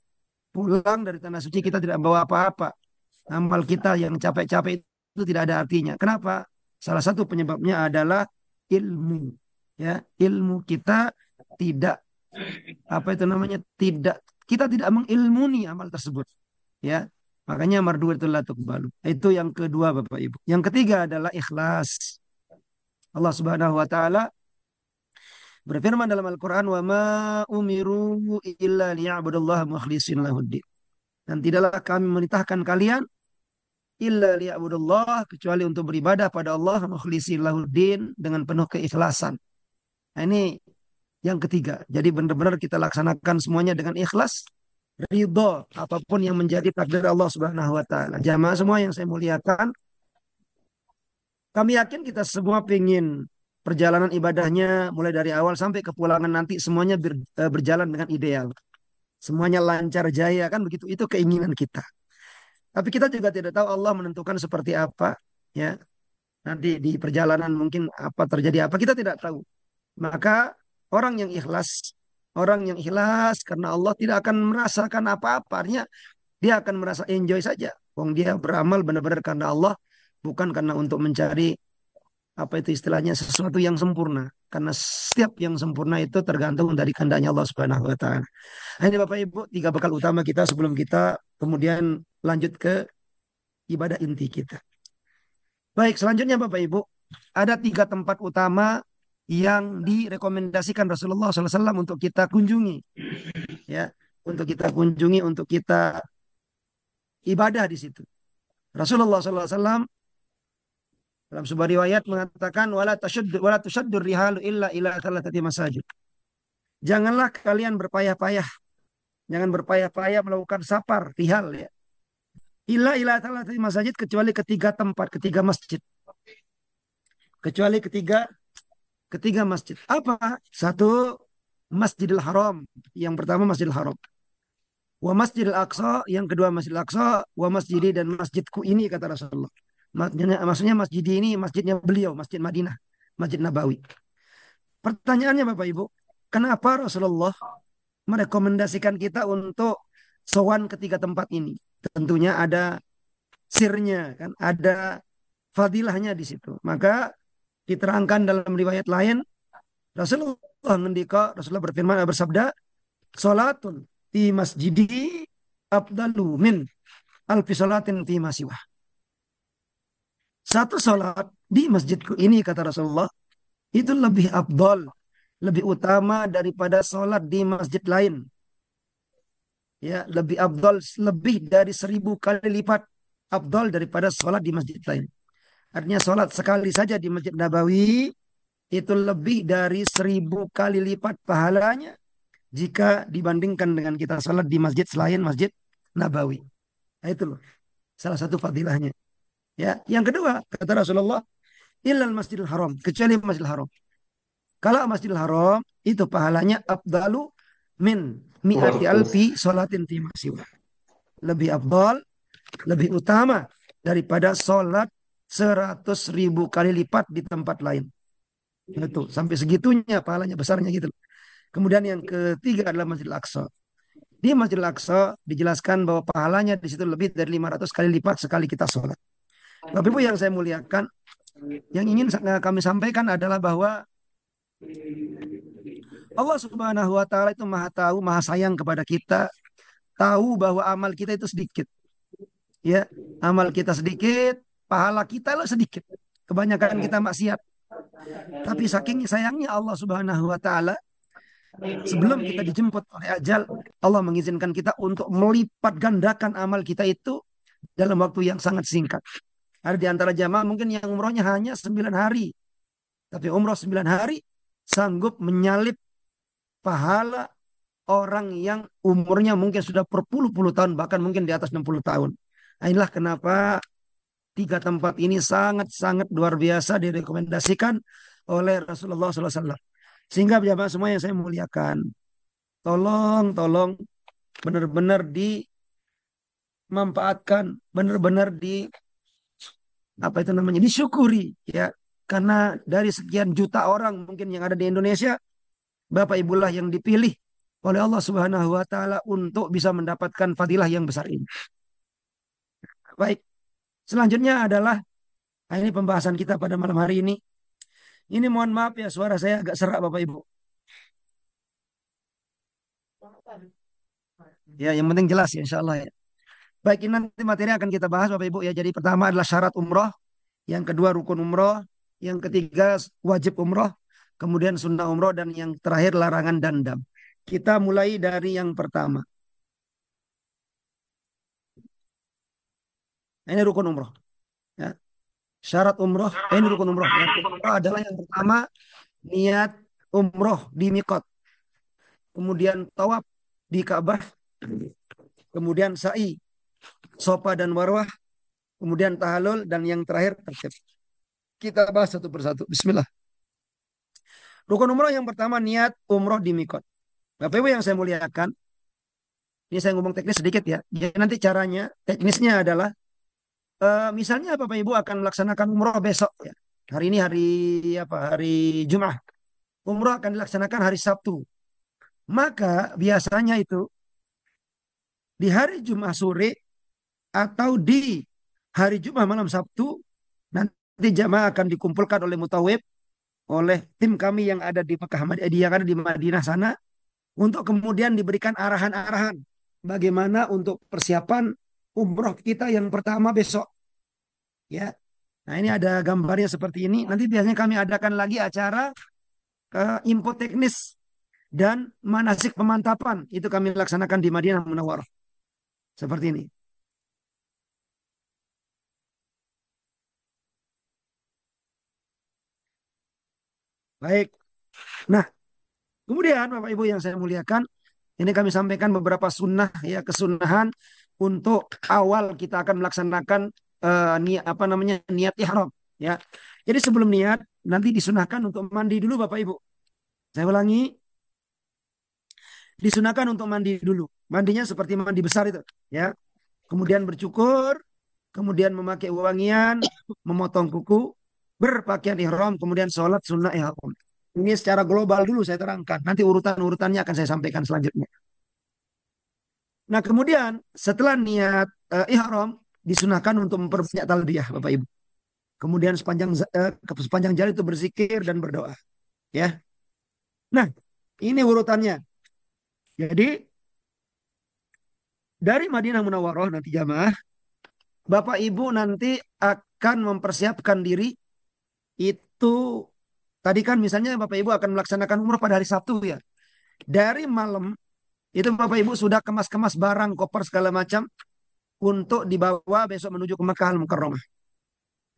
pulang dari tanah suci kita tidak bawa apa-apa. Amal kita yang capek-capek itu tidak ada artinya. Kenapa? Salah satu penyebabnya adalah ilmu. Ya, ilmu kita tidak apa itu namanya? Tidak, kita tidak mengilmuni amal tersebut. Ya. Makanya mardu itu la tuqbalu. Itu yang kedua Bapak Ibu. Yang ketiga adalah ikhlas. Allah Subhanahu wa taala berfirman dalam Al-Qur'an, "Wa ma umiru illa liya'budullaha mukhlishina lahuddin." Dan tidaklah kami menitahkan kalian illa liya'budullah, kecuali untuk beribadah pada Allah mukhlishin lahuddin, dengan penuh keikhlasan. Nah, ini yang ketiga. Jadi benar-benar kita laksanakan semuanya dengan ikhlas, ridho apapun yang menjadi takdir Allah Subhanahu wa taala. Jamaah semua yang saya muliakan, kami yakin kita semua ingin perjalanan ibadahnya mulai dari awal sampai kepulangan nanti semuanya berjalan dengan ideal. Semuanya lancar jaya, kan begitu. Itu keinginan kita. Tapi kita juga tidak tahu Allah menentukan seperti apa, ya. Nanti di perjalanan mungkin apa terjadi apa kita tidak tahu. Maka orang yang ikhlas karena Allah tidak akan merasakan apa-apa. Artinya dia akan merasa enjoy saja. Wong dia beramal benar-benar karena Allah, bukan karena untuk mencari apa itu istilahnya sesuatu yang sempurna. Karena setiap yang sempurna itu tergantung dari kehendaknya Allah Subhanahu wa taala. Nah, ini Bapak Ibu, tiga bekal utama kita sebelum kita kemudian lanjut ke ibadah inti kita. Baik, selanjutnya Bapak Ibu, ada tiga tempat utama yang direkomendasikan Rasulullah SAW untuk kita kunjungi, ya, untuk kita kunjungi, untuk kita ibadah di situ. Rasulullah SAW dalam sebuah riwayat mengatakan wala tushaddur rihalu illa ila thalathati masajid. Janganlah kalian berpayah-payah, jangan berpayah-payah melakukan safar rihal, ya. Ila thalathati masajid, kecuali ketiga tempat, ketiga masjid. Kecuali ketiga masjid. Apa? Satu, Masjidil Haram. Yang pertama Masjidil Haram. Wa Masjidil Aqsa, yang kedua Masjidil Aqsa, wa masjidi, dan masjidku ini, kata Rasulullah. Maksudnya masjid ini masjidnya beliau, Masjid Madinah, Masjid Nabawi. Pertanyaannya Bapak Ibu, kenapa Rasulullah merekomendasikan kita untuk sowan ketiga tempat ini? Tentunya ada sirnya, kan? Ada fadilahnya di situ. Maka diterangkan dalam riwayat lain, Rasulullah berfirman, bersabda, "Salatun fi masjidi afdalu min alfi salatin fi masiwah." Satu salat di masjidku ini, kata Rasulullah, itu lebih afdal, lebih utama daripada salat di masjid lain. Ya, lebih afdal, lebih dari 1.000 kali lipat afdal daripada salat di masjid lain. Artinya salat sekali saja di Masjid Nabawi itu lebih dari 1.000 kali lipat pahalanya jika dibandingkan dengan kita salat di masjid selain Masjid Nabawi. Nah, itu loh salah satu fadilahnya. Ya, yang kedua kata Rasulullah, illal Masjidil Haram, kecuali Masjidil Haram. Kalau Masjidil Haram itu pahalanya afdalu min mi'ati alfi salatin fi masiwa. Lebih afdal, lebih utama daripada salat 100.000 kali lipat di tempat lain. Itu sampai segitunya pahalanya, besarnya gitu. Kemudian yang ketiga adalah Masjidil Aqsa. Di Masjidil Aqsa dijelaskan bahwa pahalanya di situ lebih dari 500 kali lipat sekali kita sholat. Bapak Ibu yang saya muliakan, yang ingin kami sampaikan adalah bahwa Allah Subhanahu wa taala itu Maha tahu, Maha sayang kepada kita, tahu bahwa amal kita itu sedikit, ya. Amal kita sedikit, pahala kita lo sedikit. Kebanyakan kita maksiat. Tapi saking sayangnya Allah Subhanahu wa taala, sebelum kita dijemput oleh ajal, Allah mengizinkan kita untuk melipat gandakan amal kita itu dalam waktu yang sangat singkat. Ada di antara jamaah mungkin yang umrohnya hanya 9 hari. Tapi umroh 9 hari sanggup menyalip pahala orang yang umurnya mungkin sudah berpuluh-puluh tahun, bahkan mungkin di atas 60 tahun. Nah, inilah kenapa tiga tempat ini sangat-sangat luar biasa direkomendasikan oleh Rasulullah SAW. Sehingga jamaah semua yang saya muliakan, tolong benar-benar dimanfaatkan, benar-benar apa itu namanya, disyukuri, ya. Karena dari sekian juta orang mungkin yang ada di Indonesia, Bapak Ibulah yang dipilih oleh Allah Subhanahu wa taala untuk bisa mendapatkan fadilah yang besar ini. Baik, selanjutnya adalah, nah, ini pembahasan kita pada malam hari ini. Ini mohon maaf ya, suara saya agak serak Bapak Ibu. Ya, yang penting jelas ya insya Allah ya. Baik, ini nanti materi akan kita bahas Bapak Ibu ya. Jadi pertama adalah syarat umroh, yang kedua rukun umroh, yang ketiga wajib umroh, kemudian sunnah umroh, dan yang terakhir larangan dan dam. Kita mulai dari yang pertama. Ini rukun umroh. Ya. Syarat umroh, ini rukun umroh. Yang umroh adalah yang pertama niat umroh di mikot, kemudian tawaf di Ka'bah, kemudian sa'i, sofa dan marwah, kemudian tahalul, dan yang terakhir tertib. Kita bahas satu persatu. Bismillah. Rukun umroh yang pertama niat umroh di mikot. Bapak Ibu yang saya muliakan, ini saya ngomong teknis sedikit ya. Jadi nanti caranya, teknisnya adalah, misalnya Bapak Ibu akan melaksanakan umroh besok ya. Hari ini hari apa? Hari Jumat. Umroh akan dilaksanakan hari Sabtu. Maka biasanya itu di hari Jumat sore atau di hari Jumat malam Sabtu, nanti jamaah akan dikumpulkan oleh mutawif, oleh tim kami yang ada di Mekah, yang ada di Madinah sana, untuk kemudian diberikan arahan-arahan bagaimana untuk persiapan umroh kita yang pertama besok, ya. Nah, ini ada gambarnya seperti ini. Nanti biasanya kami adakan lagi acara info teknis dan manasik pemantapan. Itu kami laksanakan di Madinah Munawwarah. Seperti ini. Baik. Nah, kemudian Bapak Ibu yang saya muliakan, ini kami sampaikan beberapa sunnah ya, kesunahan untuk awal kita akan melaksanakan niat apa namanya, niat ihram ya. Jadi sebelum niat nanti disunahkan untuk mandi dulu Bapak Ibu. Saya ulangi, disunahkan untuk mandi dulu. Mandinya seperti mandi besar itu ya. Kemudian bercukur, kemudian memakai wangian, memotong kuku, berpakaian ihram, kemudian sholat sunnah ihram. Ini secara global dulu saya terangkan. Nanti urutan-urutannya akan saya sampaikan selanjutnya. Nah, kemudian setelah niat ihram, disunahkan untuk memperbanyak talbiyah, Bapak Ibu. Kemudian sepanjang jalan itu berzikir dan berdoa, ya. Nah, ini urutannya. Jadi dari Madinah Munawwarah nanti jamaah, Bapak Ibu nanti akan mempersiapkan diri itu, tadi kan misalnya Bapak Ibu akan melaksanakan umrah pada hari Sabtu ya. Dari malam itu Bapak Ibu sudah kemas-kemas barang, koper segala macam untuk dibawa besok menuju ke Makkah Al-Mukarramah.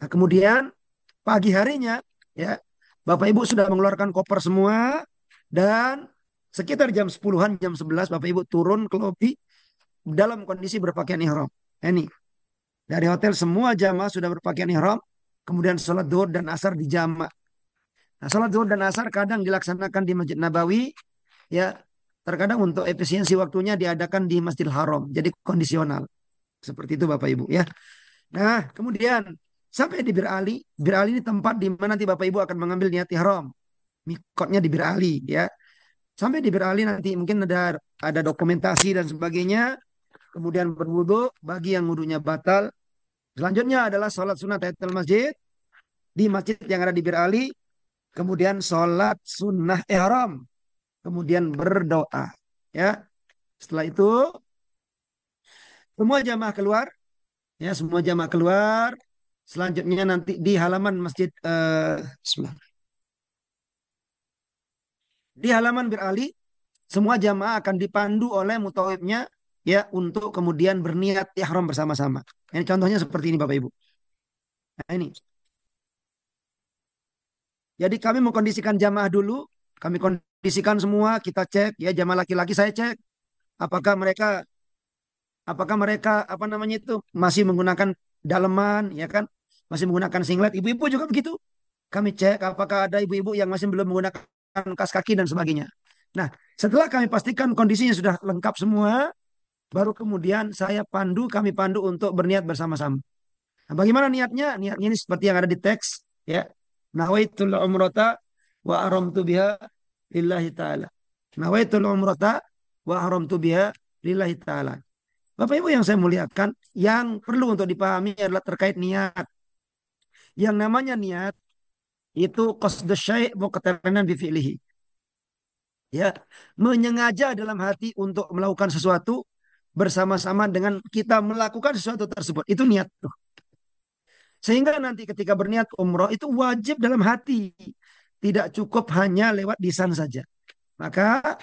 Nah, kemudian pagi harinya ya, Bapak Ibu sudah mengeluarkan koper semua, dan sekitar jam 10-an, jam 11 Bapak Ibu turun ke lobi dalam kondisi berpakaian ihram. Ini dari hotel semua jamaah sudah berpakaian ihram, kemudian sholat zuhur dan asar di jamaah. Nah, sholat zuhur dan asar kadang dilaksanakan di Masjid Nabawi, ya. Terkadang untuk efisiensi waktunya diadakan di Masjidil Haram. Jadi kondisional. Seperti itu Bapak Ibu ya. Nah, kemudian sampai di Bir Ali. Bir Ali ini tempat di mana nanti Bapak Ibu akan mengambil niat ihram. Mikotnya di Bir Ali ya. Sampai di Bir Ali nanti mungkin ada dokumentasi dan sebagainya. Kemudian berwudu bagi yang wudunya batal. Selanjutnya adalah sholat sunat tahiyatul masjid di masjid yang ada di Bir Ali. Kemudian sholat sunnah ihram kemudian berdoa. Ya, setelah itu semua jamaah keluar, ya semua jamaah keluar. Selanjutnya nanti di halaman masjid bismillah. Di halaman Bir Ali, semua jamaah akan dipandu oleh mutawibnya ya untuk kemudian berniat ihram bersama-sama. Ini contohnya seperti ini Bapak Ibu. Nah, ini. Jadi kami mengkondisikan jamaah dulu, kami kondisikan semua, kita cek ya jamaah laki-laki saya cek apakah mereka apa namanya itu masih menggunakan daleman ya kan, masih menggunakan singlet. Ibu-ibu juga begitu. Kami cek apakah ada ibu-ibu yang masih belum menggunakan kaos kaki dan sebagainya. Nah, setelah kami pastikan kondisinya sudah lengkap semua, baru kemudian kami pandu untuk berniat bersama-sama. Nah, bagaimana niatnya? Niatnya ini seperti yang ada di teks, ya. Nawaitul umrata wa aramtu biha lillahi ta'ala. Nawaitul umrata wa aramtu biha lillahi ta'ala. Bapak Ibu yang saya muliakan, yang perlu untuk dipahami adalah terkait niat. Yang namanya niat itu qasdu syai' muqtarinan bi fi'lihi. Ya, menyengaja dalam hati untuk melakukan sesuatu bersama-sama dengan kita melakukan sesuatu tersebut. Itu niat tuh. Sehingga nanti ketika berniat umroh itu wajib dalam hati. Tidak cukup hanya lewat lisan saja. Maka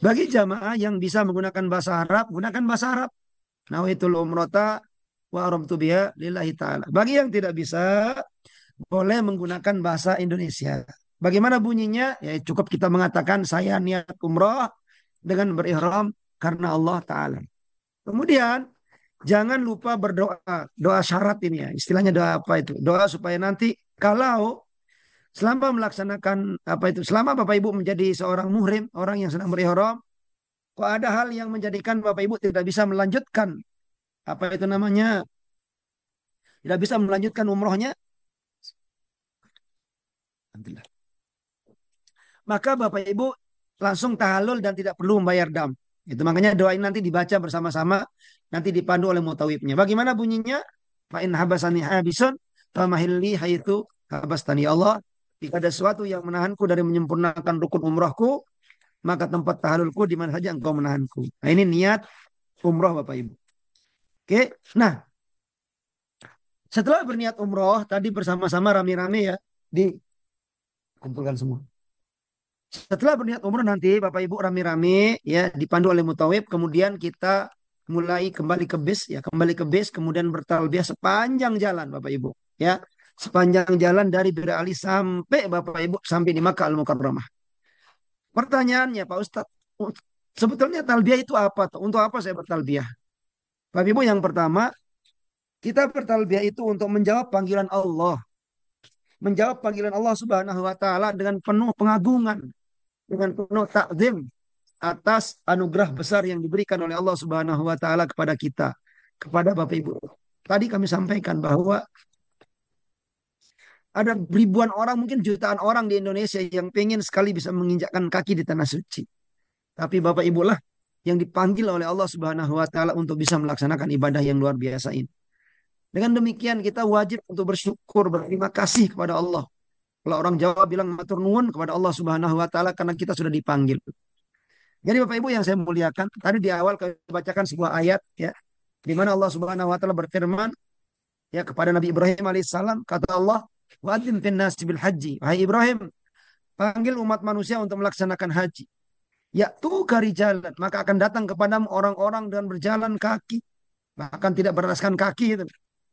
bagi jamaah yang bisa menggunakan bahasa Arab, gunakan bahasa Arab. Nawaitul umrota wa aramtu biha lillahi ta'ala. Bagi yang tidak bisa, boleh menggunakan bahasa Indonesia. Bagaimana bunyinya? Ya cukup kita mengatakan saya niat umroh dengan berihram karena Allah Ta'ala. Kemudian jangan lupa berdoa. Doa syarat ini ya. Istilahnya doa apa itu? Doa supaya nanti kalau selama melaksanakan apa itu, selama Bapak Ibu menjadi seorang muhrim, orang yang sedang berihram, kok ada hal yang menjadikan Bapak Ibu tidak bisa melanjutkan apa itu namanya, tidak bisa melanjutkan umrohnya, maka Bapak Ibu langsung tahalul dan tidak perlu membayar dam. Itu makanya doa ini nanti dibaca bersama-sama, nanti dipandu oleh mutawibnya. Bagaimana bunyinya? Fa in habasani habisun famahilli haitsu habastani. Allah, jika ada sesuatu yang menahanku dari menyempurnakan rukun umrahku, maka tempat tahalulku di mana saja engkau menahanku. Nah, ini niat umroh Bapak Ibu. Oke. Nah, setelah berniat umroh tadi bersama-sama rame-rame ya dikumpulkan semua. Setelah berniat umroh nanti Bapak Ibu rame-rame ya dipandu oleh mutawib, kemudian kita mulai kembali ke bis ya, kembali ke bis kemudian bertalbiyah sepanjang jalan Bapak Ibu ya. Sepanjang jalan dari Bir Ali sampai Bapak Ibu sampai di Makkah Al-Mukarramah. Pertanyaannya Pak Ustadz, sebetulnya talbiyah itu apa? Untuk apa saya bertalbiyah? Bapak Ibu yang pertama, kita bertalbiyah itu untuk menjawab panggilan Allah. Menjawab panggilan Allah Subhanahu wa taala dengan penuh pengagungan, dengan penuh takzim atas anugerah besar yang diberikan oleh Allah Subhanahu wa taala kepada kita, kepada Bapak Ibu. Tadi kami sampaikan bahwa ada ribuan orang, mungkin jutaan orang di Indonesia yang pengen sekali bisa menginjakkan kaki di tanah suci. Tapi Bapak Ibu lah yang dipanggil oleh Allah Subhanahu wa taala untuk bisa melaksanakan ibadah yang luar biasa ini. Dengan demikian kita wajib untuk bersyukur, berterima kasih kepada Allah. Kalau orang Jawa bilang matur nuwun kepada Allah Subhanahu wa taala karena kita sudah dipanggil. Jadi Bapak Ibu yang saya muliakan, tadi di awal kami bacakan sebuah ayat ya di mana Allah Subhanahu wa taala berfirman ya kepada Nabi Ibrahim alaihissalam, kata Allah, "Wa adzim fin nasi bil haji." Wahai Ibrahim, panggil umat manusia untuk melaksanakan haji. Ya tuh kari jalan, maka akan datang kepadamu orang-orang dengan berjalan kaki, bahkan tidak beralaskan kaki itu.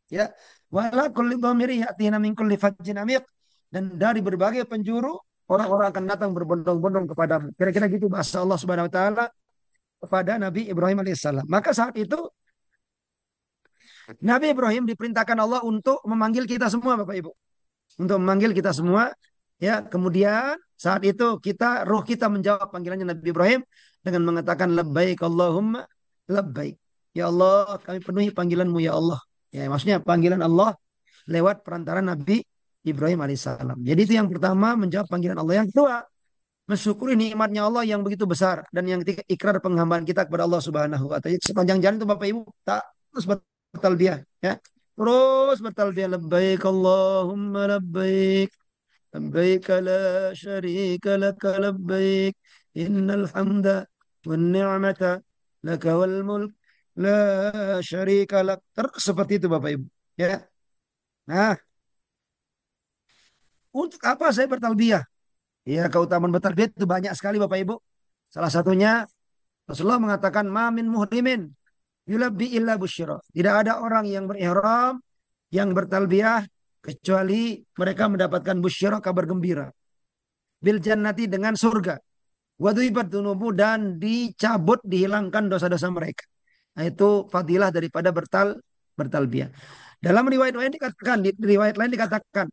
Ya, wala kulli dhamiri yatina min kulli fajjin amiq, dan dari berbagai penjuru orang-orang akan datang berbondong-bondong kepadamu. Kira-kira gitu bahasa Allah Subhanahu wa taala kepada Nabi Ibrahim alaihissalam. Maka saat itu Nabi Ibrahim diperintahkan Allah untuk memanggil kita semua Bapak Ibu. Untuk memanggil kita semua ya. Kemudian saat itu ruh kita menjawab panggilannya Nabi Ibrahim dengan mengatakan labbaik Allahumma labbaik. Ya Allah, kami penuhi panggilanmu ya Allah. Ya, maksudnya panggilan Allah lewat perantara Nabi Ibrahim alaihissalam. Jadi itu yang pertama, menjawab panggilan Allah. Yang kedua, mensyukuri nikmatnya Allah yang begitu besar, dan yang ketiga ikrar penghambaan kita kepada Allah Subhanahu wa taala. Sepanjang jalan itu Bapak Ibu tak terus bertalbiyah ya. Terus bertalbiyah labbaik Allahumma labbaik labbaik la syarika laka labbaik innal hamda wan ni'mata laka wal mulk la syarika lak. Terus seperti itu Bapak Ibu. Ya. Nah, untuk apa saya bertalbiyah? Ya, keutamaan bertalbiyah itu banyak sekali Bapak Ibu. Salah satunya Rasulullah mengatakan mamin muhrimin yulabbi illa busyra. Tidak ada orang yang berihram yang bertalbiyah kecuali mereka mendapatkan busyra, kabar gembira. Bil jannati, dengan surga. Wadhibat dunubu, dan dicabut, dihilangkan dosa-dosa mereka. Nah, itu fadilah daripada bertalbiyah. Dalam riwayat lain dikatakan, di riwayat lain dikatakan,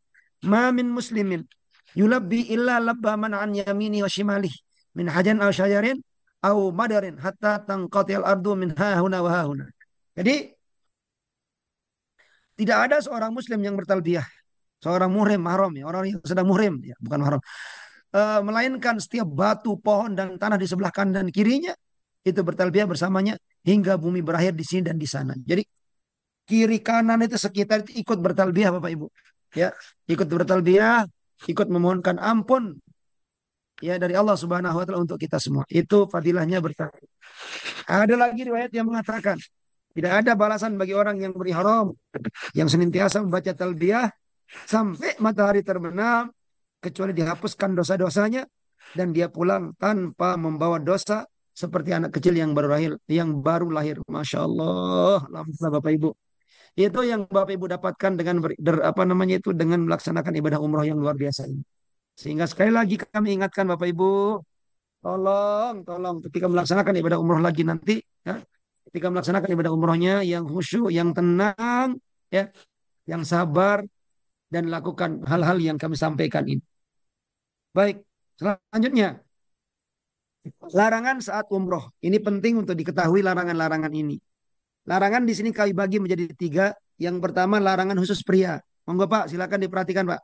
ma min muslimin yulabbi illa labba man an yamini wa shimali min hajan aw syajarin aw madarin hatta tanqatil ardu min hahuna wa hahuna. Jadi tidak ada seorang muslim yang bertalbiyah, seorang muhrim mahram, ya, orang yang sedang muhrim, ya, bukan mahram, melainkan setiap batu, pohon dan tanah di sebelah kanan dan kirinya itu bertalbiyah bersamanya hingga bumi berakhir di sini dan di sana. Jadi kiri kanan itu sekitar itu ikut bertalbiyah Bapak Ibu. Ya, ikut bertalbiyah, ikut memohonkan ampun ya dari Allah Subhanahu wa taala untuk kita semua. Itu fadilahnya bertalbiyah. Ada lagi riwayat yang mengatakan tidak ada balasan bagi orang yang berihram yang senantiasa membaca talbiyah sampai matahari terbenam kecuali dihapuskan dosa-dosanya dan dia pulang tanpa membawa dosa seperti anak kecil yang baru lahir, Masya Allah, alhamdulillah Bapak Ibu. Itu yang Bapak Ibu dapatkan dengan apa namanya itu, dengan melaksanakan ibadah umroh yang luar biasa ini. Sehingga sekali lagi kami ingatkan Bapak Ibu, tolong ketika melaksanakan ibadah umroh lagi nanti, ya, ketika melaksanakan ibadah umrohnya yang khusyuk, yang tenang, ya, yang sabar, dan lakukan hal-hal yang kami sampaikan ini. Baik, selanjutnya larangan saat umroh. Ini penting untuk diketahui larangan-larangan ini. Larangan di sini kami bagi menjadi tiga. Yang pertama larangan khusus pria. Monggo Pak, silakan diperhatikan Pak.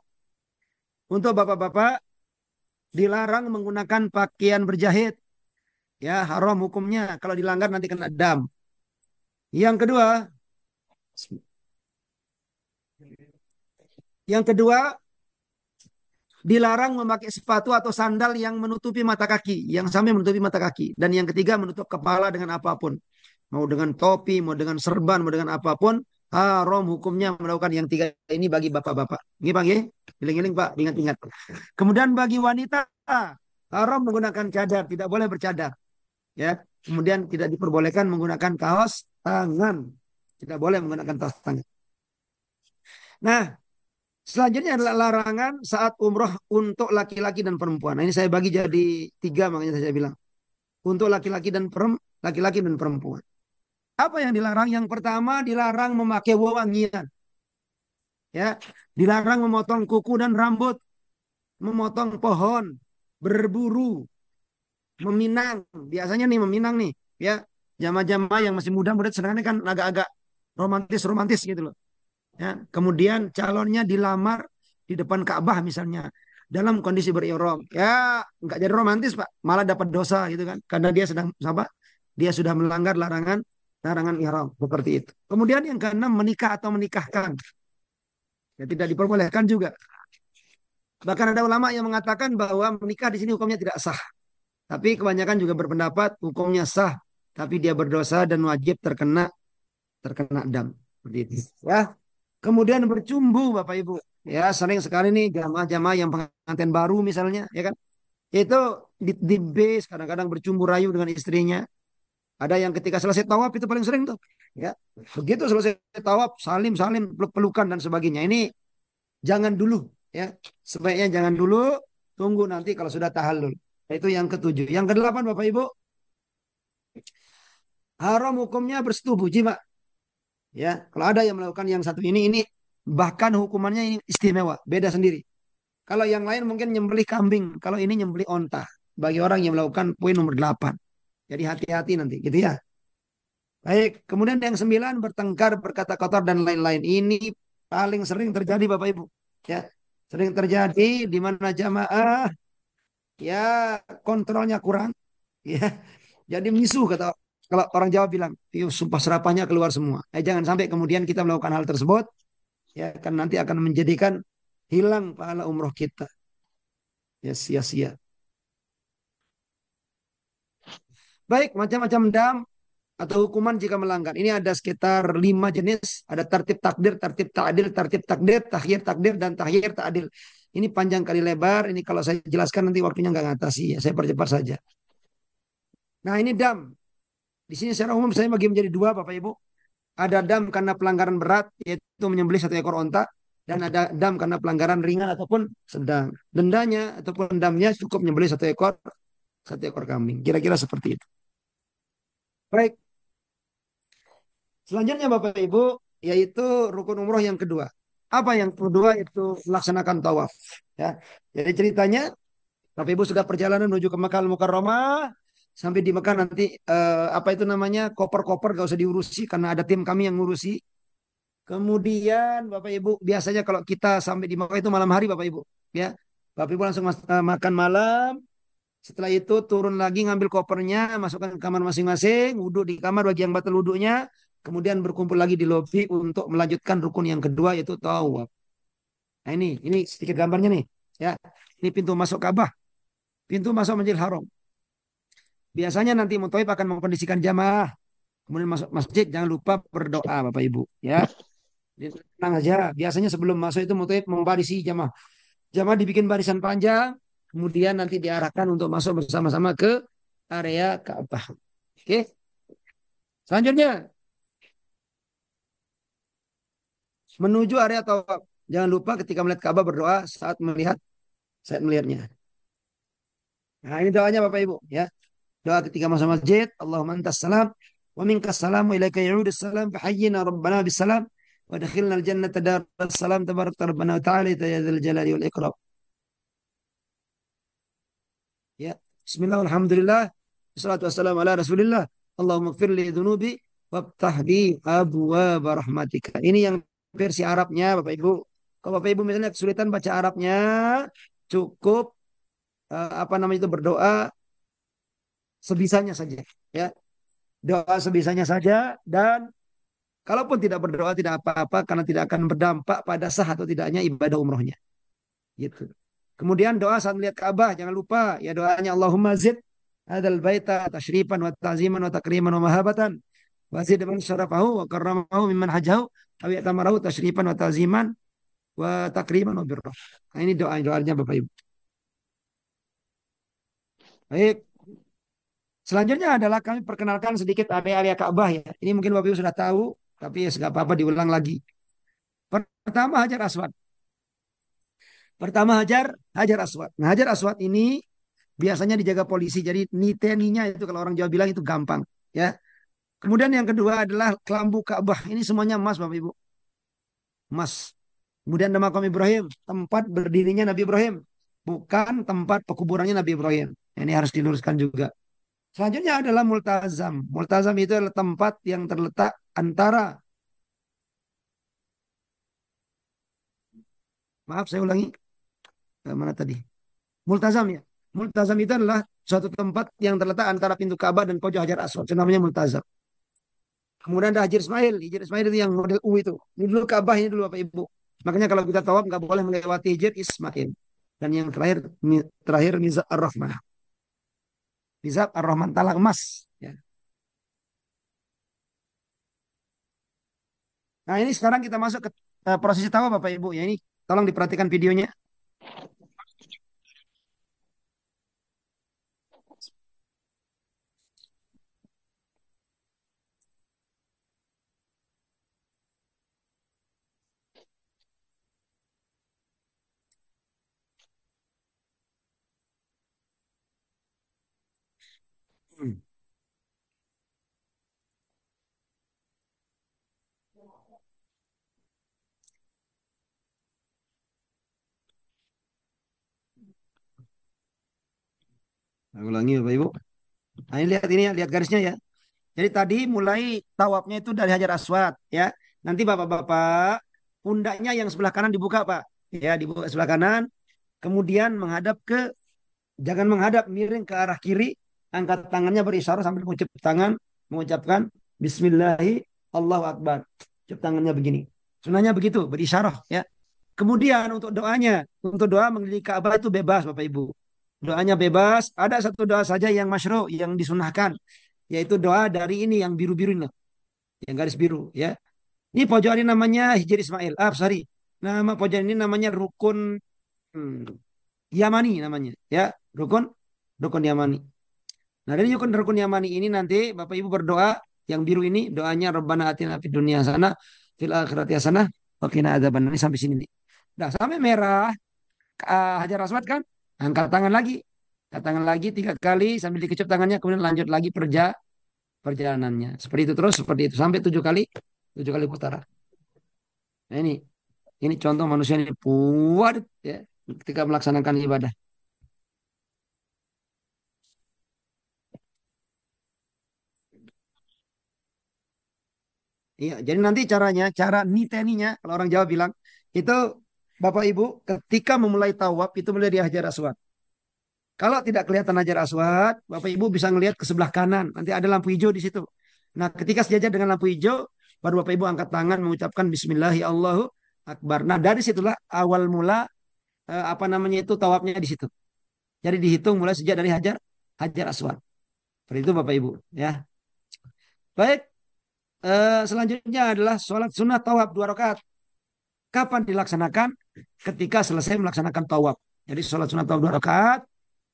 Untuk bapak-bapak dilarang menggunakan pakaian berjahit. Ya, haram hukumnya. Kalau dilanggar nanti kena dam. Yang kedua, yang kedua dilarang memakai sepatu atau sandal yang menutupi mata kaki, yang sampai menutupi mata kaki. Dan yang ketiga menutup kepala dengan apapun. Mau dengan topi, mau dengan serban, mau dengan apapun, haram hukumnya melakukan yang tiga ini bagi bapak-bapak. Ini Pak, giling-giling Pak, ingat-ingat. Kemudian bagi wanita, haram menggunakan cadar, tidak boleh bercadar. Ya, kemudian tidak diperbolehkan menggunakan kaos tangan, tidak boleh menggunakan kaos tangan. Nah, selanjutnya adalah larangan saat umroh untuk laki-laki dan perempuan. Nah, ini saya bagi jadi tiga, makanya saya bilang untuk laki-laki dan perempuan. Apa yang dilarang? Yang pertama dilarang memakai wewangian. Ya, dilarang memotong kuku dan rambut, memotong pohon, berburu, meminang. Biasanya nih meminang nih, ya. Jamaah-jamaah yang masih muda-muda sebenarnya kan agak-agak romantis gitu loh. Ya, kemudian calonnya dilamar di depan Ka'bah misalnya dalam kondisi berihram. Ya, nggak jadi romantis, Pak. Malah dapat dosa gitu kan. Karena dia sedang apa? Dia sudah melanggar larangan ihram seperti itu. Kemudian yang keenam menikah atau menikahkan. Ya, tidak diperbolehkan juga. Bahkan ada ulama yang mengatakan bahwa menikah di sini hukumnya tidak sah. Tapi kebanyakan juga berpendapat hukumnya sah, tapi dia berdosa dan wajib terkena dam. Seperti itu. Ya. Kemudian bercumbu Bapak Ibu. Ya, sering sekali nih jamaah-jamaah yang pengantin baru misalnya, ya kan? Itu di base kadang-kadang bercumbu rayu dengan istrinya. Ada yang ketika selesai tawaf itu paling sering tuh. Ya. Begitu selesai tawaf, salim-salim, peluk-pelukan dan sebagainya. Ini jangan dulu, ya. Sebaiknya jangan dulu, tunggu nanti kalau sudah tahallul. Itu yang ketujuh. Yang kedelapan Bapak Ibu, haram hukumnya bersetubuh jima. Ya, kalau ada yang melakukan yang satu ini bahkan hukumannya ini istimewa, beda sendiri. Kalau yang lain mungkin nyembelih kambing, kalau ini nyembelih onta. Bagi orang yang melakukan poin nomor 8. Jadi hati-hati nanti, gitu ya. Baik, kemudian yang sembilan bertengkar, berkata kotor dan lain-lain. Ini paling sering terjadi Bapak Ibu. Ya, sering terjadi di mana jamaah ya kontrolnya kurang. Ya, jadi misuh kata kalau orang Jawa bilang, sumpah serapahnya keluar semua. Jangan sampai kemudian kita melakukan hal tersebut, ya kan nanti akan menjadikan hilang pahala umroh kita. Ya sia-sia. Baik, macam-macam dam atau hukuman jika melanggar. Ini ada sekitar 5 jenis. Ada tertib takdil, tertib takdir, takhir takdir, dan takhir takdil. Ini panjang kali lebar. Ini kalau saya jelaskan nanti waktunya nggak ngatasi ya. Saya percepat saja. Nah ini dam. Di sini secara umum saya bagi menjadi dua Bapak Ibu. Ada dam karena pelanggaran berat, yaitu menyembelih 1 ekor onta. Dan ada dam karena pelanggaran ringan ataupun sedang. Dendanya ataupun damnya cukup menyembelih 1 ekor, 1 ekor kambing. Kira-kira seperti itu. Baik, selanjutnya Bapak Ibu, yaitu rukun umroh yang kedua. Apa yang kedua? Itu melaksanakan tawaf. Ya. Jadi ceritanya, Bapak Ibu sudah perjalanan menuju ke Mekah Al-Mukarramah. Sampai di Mekah nanti, apa itu namanya, koper-koper gak usah diurusi karena ada tim kami yang ngurusi. Kemudian Bapak Ibu, biasanya kalau kita sampai di Mekah itu malam hari Bapak Ibu. Ya, Bapak Ibu langsung makan malam. Setelah itu turun lagi ngambil kopernya, masukkan ke kamar masing-masing, wudhu di kamar bagi yang batal wudhunya, kemudian berkumpul lagi di lobi untuk melanjutkan rukun yang kedua yaitu tawaf. Nah ini sedikit gambarnya nih, ya. Ini pintu masuk Ka'bah, pintu masuk Masjidil Haram. Biasanya nanti mutawif akan mengkondisikan jamaah, kemudian masuk masjid jangan lupa berdoa Bapak Ibu, ya. Jadi, tenang aja. Biasanya sebelum masuk itu mutawif membarisi jamaah. Jamaah dibikin barisan panjang, kemudian nanti diarahkan untuk masuk bersama-sama ke area Ka'bah. Oke. Selanjutnya menuju area tawaf. Jangan lupa ketika melihat Ka'bah berdoa saat melihatnya. Nah, ini doanya Bapak Ibu ya. Doa ketika masuk masjid, Allahumma antas salam wa minkas salam wa ilaika ya'udus salam fa hayyina rabbana bis salam wa dakhilna al jannata daras salam tabarak rabbana wa ta'ala ya dzal jalali wal ikram. Ya. Bismillah alhamdulillah. Wassalatu wassalamu ala Rasulillah. Allahumma ighfir li dzunubi waftah li abwaaba rahmatika. Ini yang versi Arabnya Bapak Ibu. Kalau Bapak Ibu misalnya kesulitan baca Arabnya, cukup apa namanya itu berdoa sebisanya saja, ya. Doa sebisanya saja dan kalaupun tidak berdoa tidak apa-apa karena tidak akan berdampak pada sah atau tidaknya ibadah umrohnya. Gitu. Kemudian doa saat melihat Ka'bah jangan lupa ya doanya Allahumma zid adal baita tasyrifan wa ta'ziman wa takriman wa mahabatan wa zid man syarafahu wa karramahu mimman hajahu aw yatamarahu tasyrifan wa ta'ziman wa takriman wa birrah. Nah, ini doanya Bapak Ibu. Baik. Selanjutnya adalah kami perkenalkan sedikit area-area Ka'bah ya. Ini mungkin Bapak Ibu sudah tahu, tapi ya nggak apa-apa diulang lagi. Pertama Hajar Aswad. Pertama Hajar Aswad. Nah, Hajar Aswad ini biasanya dijaga polisi. Jadi niteninya itu kalau orang Jawa bilang itu gampang, ya. Kemudian yang kedua adalah kelambu Ka'bah. Ini semuanya emas Bapak Ibu. Emas. Kemudian nama makam Ibrahim, tempat berdirinya Nabi Ibrahim, bukan tempat pekuburannya Nabi Ibrahim. Ini harus diluruskan juga. Selanjutnya adalah multazam. Multazam itu adalah tempat yang terletak antara, maaf saya ulangi, mana tadi? Multazam ya. Multazam itu adalah suatu tempat yang terletak antara pintu Ka'bah dan pojok Hajar Aswad. Itu namanya multazam. Kemudian ada Hajar Ismail. Hajar Ismail itu yang model U itu. Ini dulu Ka'bah ini dulu Bapak Ibu. Makanya kalau kita tawaf nggak boleh melewati Hajar Ismail. Dan yang terakhir Mizab Ar-Rahman. Mizab Ar-Rahman talang emas. Ya. Nah ini sekarang kita masuk ke prosesi tawaf Bapak Ibu. Ya ini tolong diperhatikan videonya. Hmm. Saya ulangi Bapak Ibu. Nah ini ya, lihat garisnya ya. Jadi tadi mulai tawafnya itu dari Hajar Aswad ya. Nanti Bapak-bapak pundaknya yang sebelah kanan dibuka Pak. Ya, dibuka sebelah kanan. Kemudian jangan menghadap miring ke arah kiri. Angkat tangannya berisyarah sambil mengucapkan Bismillahi Allahu Akbar. Ucap tangannya begini. Sunahnya begitu, berisyarah ya. Kemudian untuk doa mengelilingi Ka'bah itu bebas Bapak Ibu. Doanya bebas. Ada satu doa saja yang masyru, yang disunahkan, yaitu doa dari ini yang biru-biru ini, yang garis biru ya. Ini pojok ini namanya Hijr Ismail. Ah, sorry. Nama pojok ini namanya rukun hmm, Yamani namanya ya. Rukun rukun Yamani. Nah, dari rukun Yamani ini nanti Bapak Ibu berdoa yang biru ini doanya Rabbana atina fid dunya hasanah fil akhirati hasanah wa qina adzabannar. Ini sampai sini nih. Nah, sampai merah Hajar Aswad kan, angkat tangan lagi. Angkat tangan lagi 3 kali sambil dikecup tangannya, kemudian lanjut lagi perjalanannya. Seperti itu terus, seperti itu sampai 7 kali, 7 kali putaran. Nah ini contoh manusia ini kuat ya ketika melaksanakan ibadah. Iya, jadi nanti caranya, cara niteninya, kalau orang Jawa bilang, itu Bapak Ibu ketika memulai tawaf itu mulai di Hajar Aswad. Kalau tidak kelihatan Hajar Aswad, Bapak Ibu bisa ngelihat ke sebelah kanan. Nanti ada lampu hijau di situ. Nah, ketika sejajar dengan lampu hijau, baru Bapak Ibu angkat tangan mengucapkan Bismillahi Allahu Akbar. Nah, dari situlah awal mula apa namanya itu tawafnya di situ. Jadi dihitung mulai sejak dari Hajar Aswad. Seperti itu Bapak Ibu. Ya, baik. Selanjutnya adalah sholat sunnah tawaf 2 rakaat. Kapan dilaksanakan? Ketika selesai melaksanakan tawaf. Jadi sholat sunnah tawaf 2 rakaat.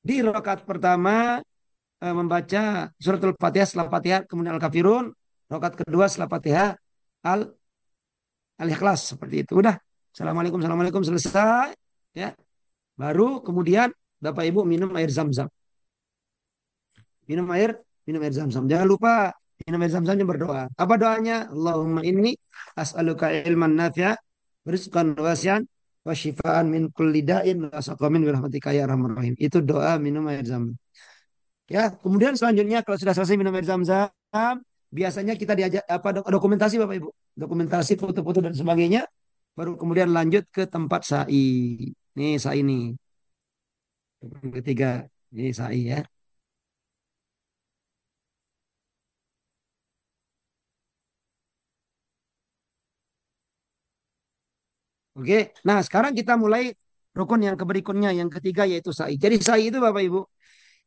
Di rakaat pertama membaca suratul Fatihah setelah Fatihah kemudian Al-Kafirun, rakaat kedua setelah Fatihah Al Al-Ikhlas seperti itu. Udah. Assalamualaikum Assalamualaikum selesai ya. Baru kemudian Bapak Ibu minum air Zam-Zam. Minum air minum air Zam-Zam. Jangan lupa minum air Zam-Zamnya berdoa. Apa doanya? Allahumma inni as'aluka ilman nafi'a rizqan wasi'an wa syifaan min kulli da'in wa saqamin bi rahmatika ya arhamar rahim. Itu doa minum air Zam-Zam. Ya, kemudian selanjutnya kalau sudah selesai minum air zam-zam, biasanya kita diajak apa dokumentasi Bapak Ibu, dokumentasi foto-foto dan sebagainya, baru kemudian lanjut ke tempat sa'i. Nih sa'i nih, yang ketiga, ini sa'i ya. Oke, nah sekarang kita mulai rukun yang berikutnya, yang ketiga yaitu sa'i. Jadi sa'i itu Bapak Ibu,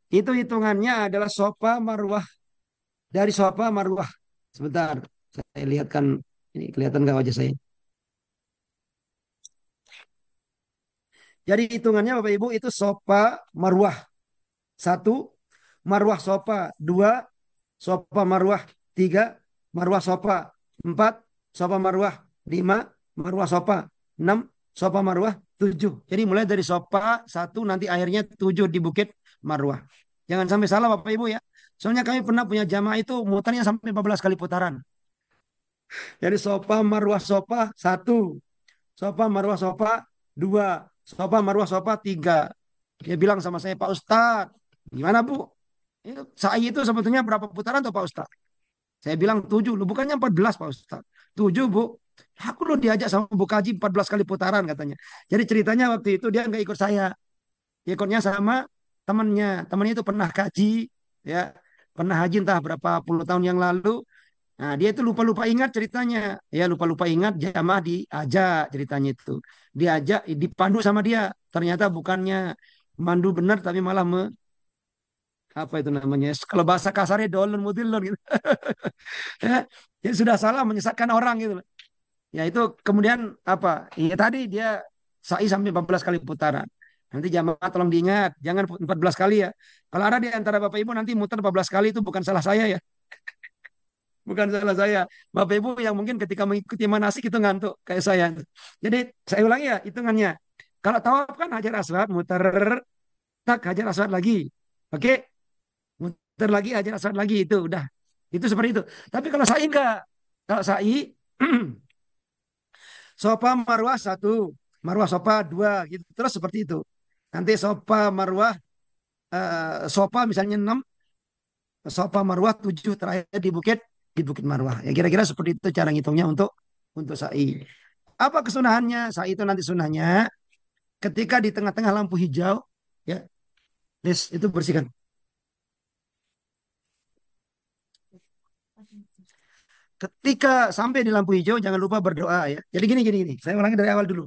itu hitungannya adalah sofa marwah dari sofa marwah. Sebentar, saya lihatkan ini kelihatan nggak wajah saya? Jadi hitungannya Bapak Ibu itu sofa marwah. Satu, marwah sofa. Dua, sofa marwah. Tiga, marwah sofa. Empat, sofa marwah. Lima, marwah sofa. Enam, sofa marwah. Tujuh. Jadi mulai dari sofa satu nanti akhirnya tujuh di Bukit Marwah. Jangan sampai salah Bapak Ibu ya. Soalnya kami pernah punya jamaah itu mutarnya sampai 14 kali putaran. Jadi sofa marwah sofa satu, sofa marwah sofa dua, sofa marwah sofa tiga. Dia bilang sama saya, Pak Ustadz, gimana Bu? Itu sa'i itu sebetulnya berapa putaran tuh Pak Ustadz? Saya bilang tujuh, lu bukannya 14 Pak Ustadz. Tujuh Bu. Aku lo diajak sama Bu Kaji 14 kali putaran katanya. Jadi ceritanya waktu itu dia nggak ikut saya. Dia ikutnya sama temannya. Temannya itu pernah kaji, ya, pernah haji entah berapa puluh tahun yang lalu. Nah, dia itu lupa-lupa ingat ceritanya. Ya, lupa-lupa ingat jamaah diajak ceritanya itu. Diajak, dipandu sama dia. Ternyata bukannya mandu benar tapi malah apa itu namanya? Kalau bahasa kasarnya dolun mudilun gitu. Ya, jadi sudah salah menyesatkan orang gitu. Ya itu kemudian apa? Ya tadi dia sa'i sampai 14 kali putaran. Nanti jamaah tolong diingat, jangan 14 kali ya. Kalau ada di antara Bapak Ibu nanti muter 14 kali itu bukan salah saya ya. Bukan salah saya. Bapak Ibu yang mungkin ketika mengikuti manasik itu ngantuk kayak saya. Jadi saya ulangi ya hitungannya. Kalau tawaf kan Hajar Aswad muter tak Hajar Aswad lagi. Oke, muter lagi Hajar Aswad lagi itu udah. Itu seperti itu. Tapi kalau sa'i enggak. Kalau sa'i sofa marwah satu, marwah sofa dua gitu. Terus seperti itu. Nanti sofa marwah sofa misalnya 6, sofa marwah 7 terakhir di Bukit Marwah. Ya kira-kira seperti itu cara ngitungnya untuk sa'i. Apa kesunahannya? Sa'i itu nanti sunahnya ketika di tengah-tengah lampu hijau ya, itu bersihkan. Ketika sampai di lampu hijau jangan lupa berdoa ya. Jadi gini. Saya ulangi dari awal dulu.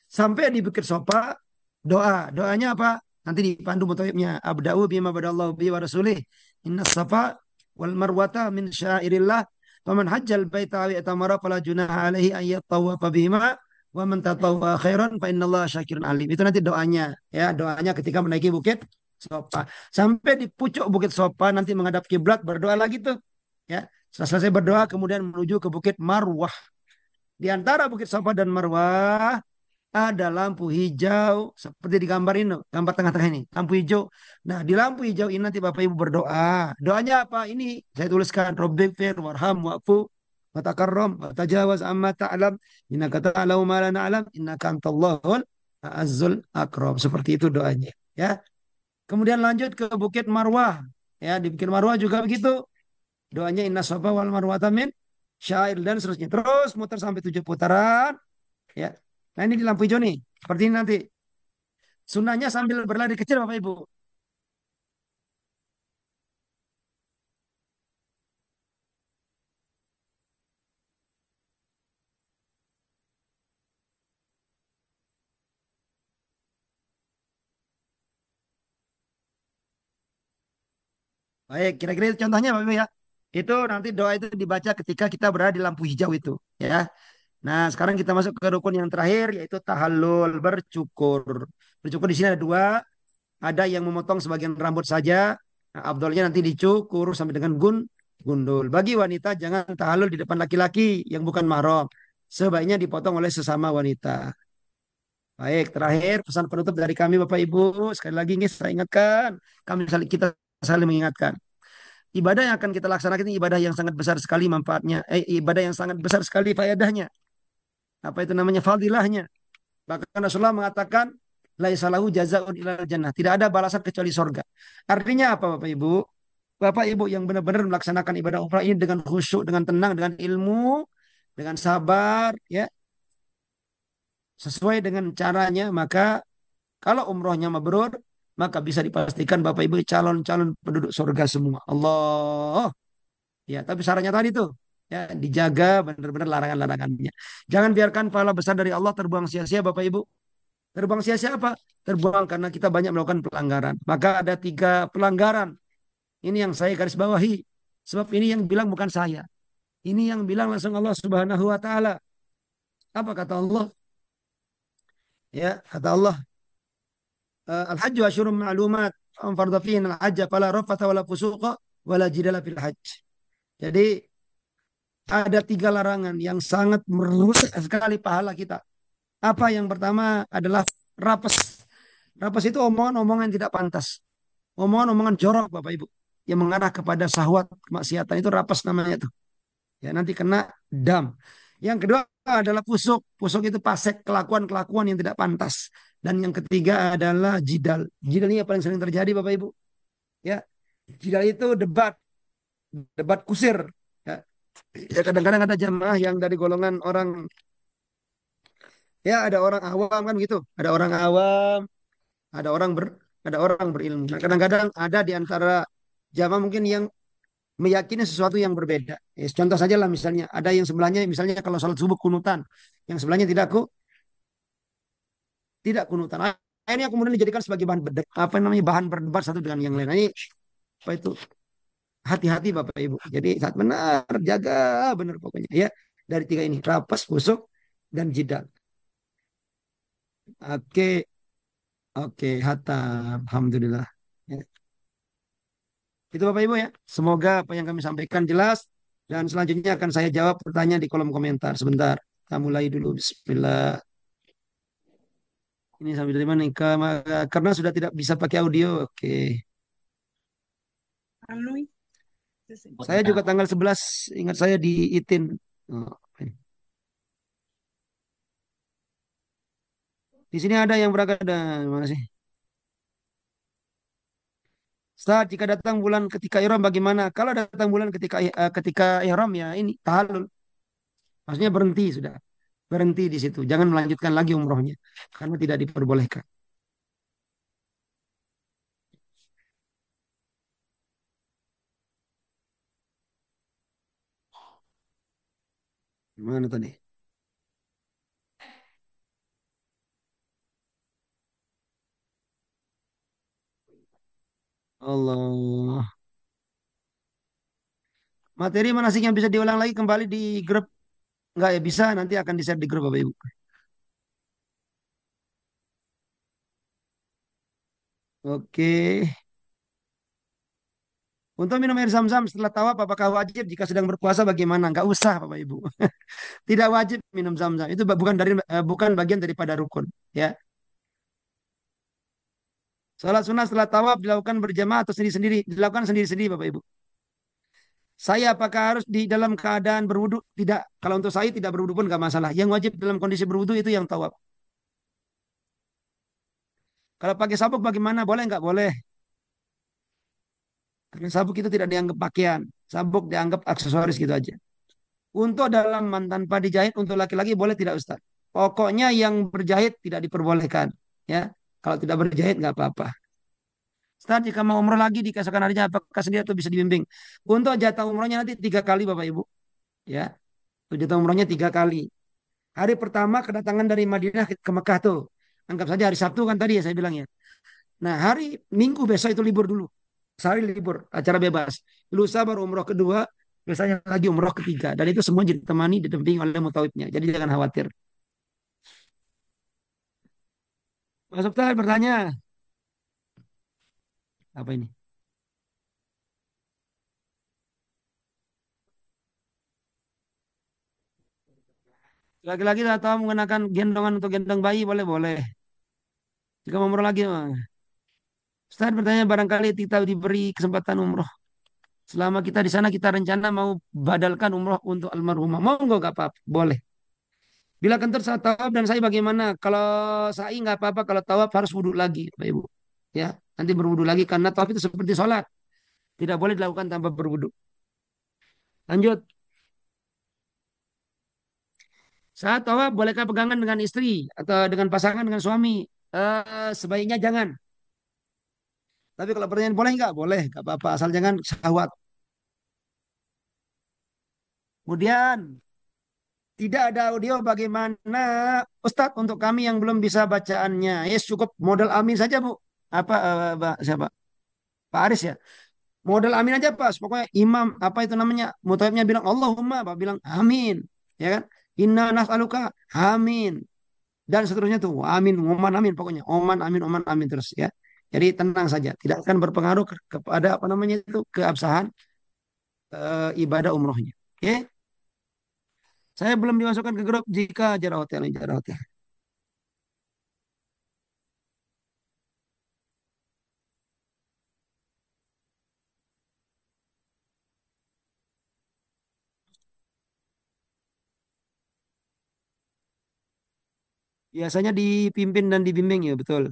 Sampai di Bukit Sofa doa. Doanya apa? Nanti dipandu motoibnya. Abda'u bima badallahu bi wa rasulih. Inna safa wal marwata min syairillah. Faman hajjal baita awi atamara fala junaha alaihi ayyat tawafa bihima. Wa man tatawwa khairan fa innallaha syakirun alim. Itu nanti doanya. Ya, doanya ketika menaiki bukit Sofa. Sampai di pucuk bukit Sofa nanti menghadap kiblat berdoa lagi tuh. Ya, setelah selesai berdoa kemudian menuju ke bukit Marwah. Di antara bukit Sofa dan Marwah ada lampu hijau seperti di gambar ini, gambar tengah-tengah ini, lampu hijau. Nah, di lampu hijau ini nanti Bapak Ibu berdoa. Doanya apa? Ini saya tuliskan Rabbighfir warham wa'fu wa takarram wa tajawaz amma ta'lam innaka ta'lamu ma la na'lam innaka antallahul azzul akram. Seperti itu doanya, ya. Kemudian lanjut ke Bukit Marwah. Ya, di Bukit Marwah juga begitu. Doanya inna safa wal marwata min syair dan seterusnya. Terus muter sampai 7 putaran, ya. Nah, ini di lampu hijau nih. Seperti ini nanti. Sunahnya sambil berlari kecil Bapak Ibu. Baik, kira-kira itu contohnya Bapak Ibu ya. Itu nanti doa itu dibaca ketika kita berada di lampu hijau itu, ya. Nah, sekarang kita masuk ke rukun yang terakhir yaitu tahallul, bercukur. Bercukur di sini ada dua, ada yang memotong sebagian rambut saja. Nah, abdolnya nanti dicukur sampai dengan gundul. Bagi wanita jangan tahallul di depan laki-laki yang bukan mahram. Sebaiknya dipotong oleh sesama wanita. Baik, terakhir pesan penutup dari kami Bapak Ibu. Sekali lagi nih saya ingatkan, kita saling mengingatkan. Ibadah yang akan kita laksanakan ini ibadah yang sangat besar sekali manfaatnya. Ibadah yang sangat besar sekali faedahnya. Apa itu namanya? Fadilahnya. Bahkan Rasulullah mengatakan, laisalahu jazaun ilal jannah. Tidak ada balasan kecuali sorga. Artinya apa Bapak Ibu? Bapak Ibu yang benar-benar melaksanakan ibadah umrah ini dengan khusyuk, dengan tenang, dengan ilmu, dengan sabar, ya, sesuai dengan caranya, maka kalau umrohnya mabrur, maka bisa dipastikan Bapak Ibu calon-calon penduduk surga semua. Allah. Ya, tapi syaratnya tadi tuh, ya, dijaga benar-benar larangan-larangannya. Jangan biarkan pahala besar dari Allah terbuang sia-sia Bapak Ibu. Terbuang sia-sia apa? Terbuang karena kita banyak melakukan pelanggaran. Maka ada 3 pelanggaran. Ini yang saya garis bawahi. Sebab ini yang bilang bukan saya. Ini yang bilang langsung Allah Subhanahu wa taala. Apa kata Allah? Ya, kata Allah, al-hajju asyurun ma'lumat. Am fardha fihi al-hajja fala rafatha wala fusuqa wala jidala fil hajj. Jadi ada 3 larangan yang sangat merusak sekali pahala kita. Apa yang pertama adalah rapes. Rapes itu omongan-omongan yang tidak pantas. Omongan-omongan jorok Bapak Ibu. Yang mengarah kepada syahwat kemaksiatan itu rapes namanya tuh. Ya nanti kena dam. Yang kedua adalah pusuk. Pusuk itu pasek kelakuan-kelakuan yang tidak pantas. Dan yang ketiga adalah jidal. Jidal ini yang paling sering terjadi Bapak Ibu. Ya, jidal itu debat, debat kusir. Ya, ya kadang-kadang ada jamaah yang dari golongan orang, ya ada orang awam kan gitu. Ada orang awam, ada orang ada orang berilmu. Nah, kadang-kadang ada di antara jamaah mungkin yang meyakini sesuatu yang berbeda. Ya, contoh saja lah misalnya, ada yang sebelahnya misalnya kalau salat subuh kunutan, yang sebelahnya tidak kunutan. Akhirnya kemudian dijadikan sebagai bahan apa namanya bahan berdebat satu dengan yang lain. Nah, ini apa itu? Hati-hati Bapak Ibu. Jadi saat benar jaga benar pokoknya ya dari 3 ini rapas, busuk dan jidal. Oke, oke, hatam. Alhamdulillah. Ya, itu Bapak Ibu ya. Semoga apa yang kami sampaikan jelas dan selanjutnya akan saya jawab pertanyaan di kolom komentar. Sebentar. Kita mulai dulu. Bismillah. Ini sampai dari mana nih? Karena sudah tidak bisa pakai audio. Oke. Saya juga tanggal 11 ingat saya di ITIN. Oh, oke. Di sini ada yang beragam. Mana sih? Saat jika datang bulan ketika ihram bagaimana? Kalau datang bulan ketika ihram ya ini tahallul. Maksudnya berhenti sudah. Berhenti di situ. Jangan melanjutkan lagi umrohnya karena tidak diperbolehkan. Mana tadi? Allah. Materi manasiknya bisa diulang lagi kembali di grup. Enggak ya bisa, nanti akan di-share di grup Bapak Ibu. Oke. Untuk minum air zam-zam setelah tawaf apakah wajib jika sedang berpuasa bagaimana? Enggak usah Bapak Ibu. Tidak wajib minum zam-zam. Itu bukan bagian daripada rukun, ya. Salat sunnah setelah tawaf dilakukan berjamaah atau sendiri-sendiri? Dilakukan sendiri-sendiri Bapak Ibu. Saya apakah harus di dalam keadaan berwudu? Tidak. Kalau untuk saya tidak berwudu pun nggak masalah. Yang wajib dalam kondisi berwudu itu yang tawaf. Kalau pakai sabuk bagaimana? Boleh nggak? Boleh. Karena sabuk itu tidak dianggap pakaian. Sabuk dianggap aksesoris gitu aja. Untuk dalaman tanpa dijahit untuk laki-laki boleh tidak Ustaz? Pokoknya yang berjahit tidak diperbolehkan. Ya, kalau tidak berjahit nggak apa-apa. Ustaz, jika mau umroh lagi di keesokan harinya apakah sendiri atau bisa dibimbing? Untuk jatah umrohnya nanti 3 kali Bapak Ibu. Ya, untuk jatah umrohnya 3 kali. Hari pertama kedatangan dari Madinah ke Mekah tuh. Anggap saja hari Sabtu kan tadi ya saya bilang ya. Nah hari Minggu besok itu libur dulu. Sehari libur, acara bebas. Lusa baru umroh kedua, biasanya lagi umroh ketiga. Dan itu semua ditemani, didampingi oleh mutawifnya. Jadi jangan khawatir. Masuk tadi bertanya. Apa ini? Laki-laki tak tahu menggunakan gendongan untuk gendong bayi, boleh-boleh. Jika mau umroh lagi, Ustaz bertanya barangkali kita diberi kesempatan umroh. Selama kita di sana kita rencana mau badalkan umroh untuk almarhumah. Mau nggak apa-apa? Boleh. Bila kentur saat tawaf dan saya bagaimana? Kalau saya nggak apa-apa. Kalau tawaf harus wudhu lagi, Bapak Ibu. Ya, nanti berwudhu lagi karena tawaf itu seperti sholat. Tidak boleh dilakukan tanpa berwudhu. Lanjut. Saat tawaf bolehkah pegangan dengan istri atau dengan pasangan dengan suami? Sebaiknya jangan. Tapi kalau pertanyaan boleh nggak? Boleh, nggak apa-apa. Asal jangan syahwat. Kemudian tidak ada audio bagaimana Ustadz untuk kami yang belum bisa bacaannya. Yes, cukup modal amin saja, Bu. Apa siapa? Pak Aris ya. Modal amin aja pas. Pokoknya imam apa itu namanya? Mutawibnya bilang Allahumma, Pak bilang amin. Ya kan? Inna nas'aluka amin. Dan seterusnya tuh amin, oman amin pokoknya. Oman amin terus ya. Jadi tenang saja, tidak akan berpengaruh kepada apa namanya itu keabsahan ibadah umrohnya. Oke, saya belum dimasukkan ke grup jika jarak hotel, jarak hotel. Biasanya dipimpin dan dibimbing ya betul.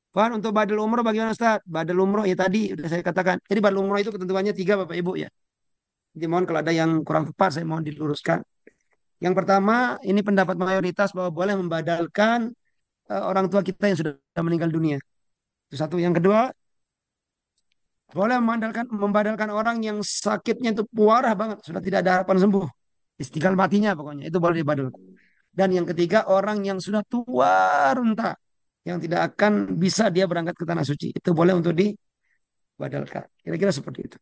Pak, untuk badal umroh bagaimana Ustaz? Badal umroh ya tadi sudah saya katakan. Jadi badal umroh itu ketentuannya tiga Bapak Ibu ya. Jadi mohon kalau ada yang kurang tepat saya mohon diluruskan. Yang pertama ini pendapat mayoritas bahwa boleh membadalkan orang tua kita yang sudah meninggal dunia. Itu satu. Yang kedua boleh membadalkan orang yang sakitnya itu parah banget, sudah tidak ada harapan sembuh. Istighfar matinya pokoknya itu boleh dibadalkan. Dan yang ketiga orang yang sudah tua renta yang tidak akan bisa dia berangkat ke tanah suci itu boleh untuk dibadalkan. Kira-kira seperti itu.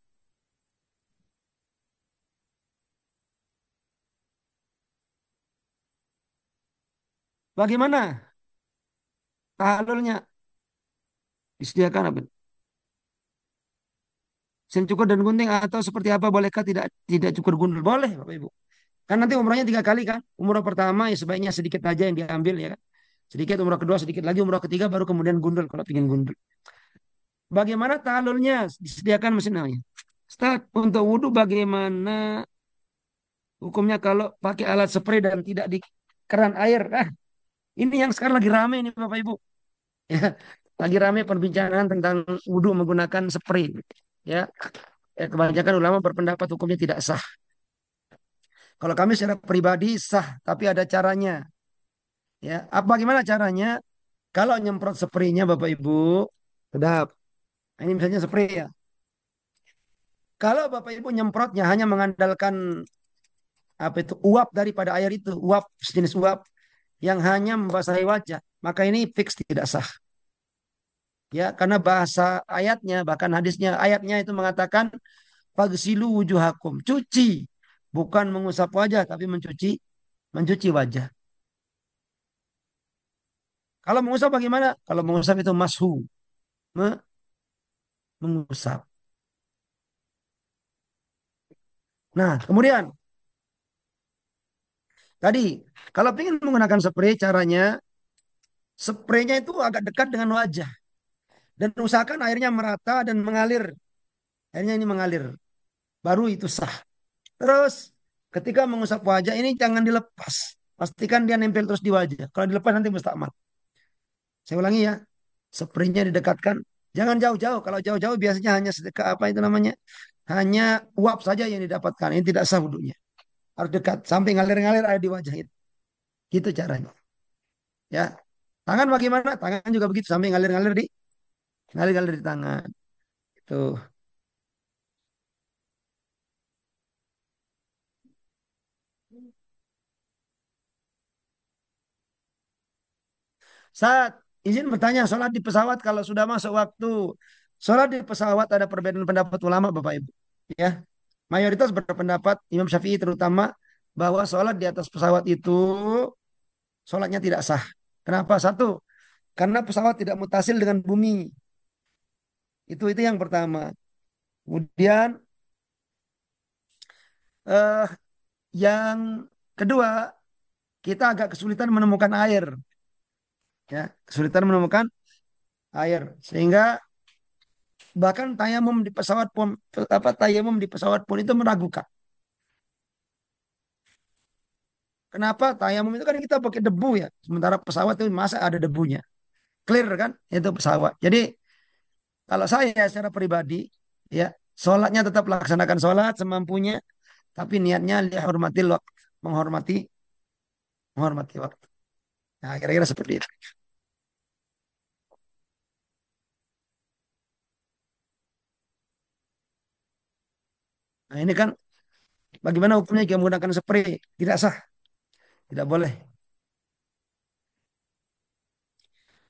Bagaimana tahalulnya disediakan apa? Sen cukur dan gunting atau seperti apa bolehkah tidak tidak cukur gundul? Boleh Bapak Ibu. Kan nanti umrahnya 3 kali kan. Umrah pertama ya sebaiknya sedikit aja yang diambil ya kan. Sedikit umrah kedua sedikit lagi umrah ketiga baru kemudian gundul kalau ingin gundul. Bagaimana talurnya disediakan mesin namanya. Start untuk wudhu bagaimana hukumnya kalau pakai alat spray dan tidak di keran air. Ini yang sekarang lagi rame ini Bapak Ibu. Ya, lagi rame perbincangan tentang wudhu menggunakan spray. Ya, kebanyakan ulama berpendapat hukumnya tidak sah. Kalau kami secara pribadi sah, tapi ada caranya. Ya, apa gimana caranya? Kalau nyemprot spraynya Bapak Ibu, sedap. Ini misalnya spray ya. Kalau Bapak Ibu nyemprotnya hanya mengandalkan apa itu uap daripada air itu, uap sejenis uap yang hanya membasahi wajah, maka ini fix tidak sah. Ya, karena bahasa ayatnya, bahkan hadisnya, ayatnya itu mengatakan fagsilu wujuhakum, cuci, bukan mengusap wajah, tapi mencuci wajah. Kalau mengusap bagaimana? Kalau mengusap itu mashu, me- mengusap. Nah, kemudian tadi kalau ingin menggunakan spray, caranya spraynya itu agak dekat dengan wajah dan usahakan airnya merata dan mengalir. Airnya ini mengalir, baru itu sah. Terus ketika mengusap wajah ini jangan dilepas. Pastikan dia nempel terus di wajah. Kalau dilepas nanti mustakmal. Saya ulangi ya. Spraynya didekatkan. Jangan jauh-jauh. Kalau jauh-jauh biasanya hanya sedekat apa itu namanya? Hanya uap saja yang didapatkan. Ini tidak sah wudunya. Harus dekat. Sampai ngalir-ngalir air di wajah itu. Gitu caranya. Ya. Tangan bagaimana? Tangan juga begitu. Sampai ngalir-ngalir di ngalir-ngalir di tangan. Itu. Saat izin bertanya, sholat di pesawat kalau sudah masuk waktu. Sholat di pesawat ada perbedaan pendapat ulama Bapak Ibu. Ya, mayoritas berpendapat Imam Syafi'i terutama bahwa sholat di atas pesawat itu sholatnya tidak sah. Kenapa? Satu, karena pesawat tidak mutasil dengan bumi. Itu yang pertama. Kemudian eh, yang kedua, kita agak kesulitan menemukan air. Ya, kesulitan menemukan air. Sehingga bahkan tayamum di pesawat pun tayamum di pesawat pun itu meragukan. Kenapa? Tayamum itu kan kita pakai debu ya. Sementara pesawat itu masa ada debunya. Clear kan? Itu pesawat. Jadi kalau saya secara pribadi ya sholatnya tetap laksanakan sholat semampunya. Tapi niatnya hormati waktu, menghormati menghormati waktu. Nah, kira-kira seperti itu. Nah, ini kan bagaimana hukumnya jika menggunakan spray? Tidak sah, tidak boleh.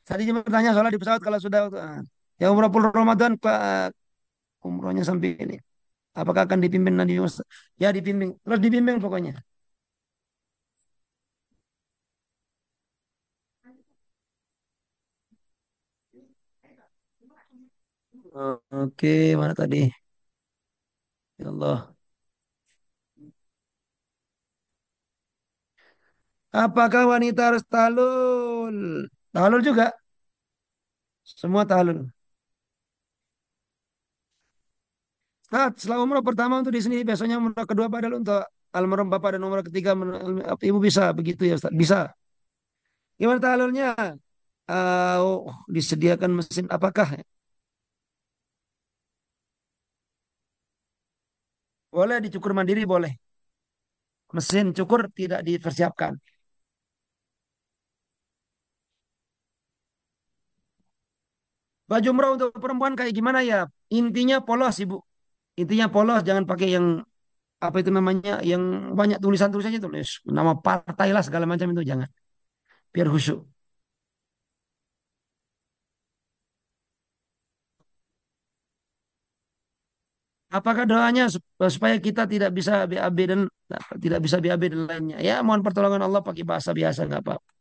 Tadi cuma bertanya sholat di pesawat kalau sudah ya umrah full Ramadan umrohnya sampai ini. Apakah akan dipimpin Nabi Musa? Ya dipimpin. Terus dibimbing pokoknya. Oke, mana tadi? Ya Allah. Apakah wanita harus talul? Talul juga. Semua talul. Nah, setelah umrah pertama untuk di sini, biasanya umrah kedua padahal untuk almarhum bapak dan umrah ketiga ibu bisa begitu ya Ustaz? Bisa. Gimana talulnya? Disediakan mesin apakah? Boleh dicukur mandiri boleh. Mesin cukur tidak dipersiapkan. Baju umrah untuk perempuan kayak gimana ya? Intinya polos Ibu. Intinya polos, jangan pakai yang apa itu namanya, yang banyak tulisan-tulisannya tulis nama partai lah segala macam itu jangan. Biar khusyuk. Apakah doanya supaya kita tidak bisa BAB dan tidak bisa BAB dan lainnya? Ya, mohon pertolongan Allah pakai bahasa biasa nggak apa-apa.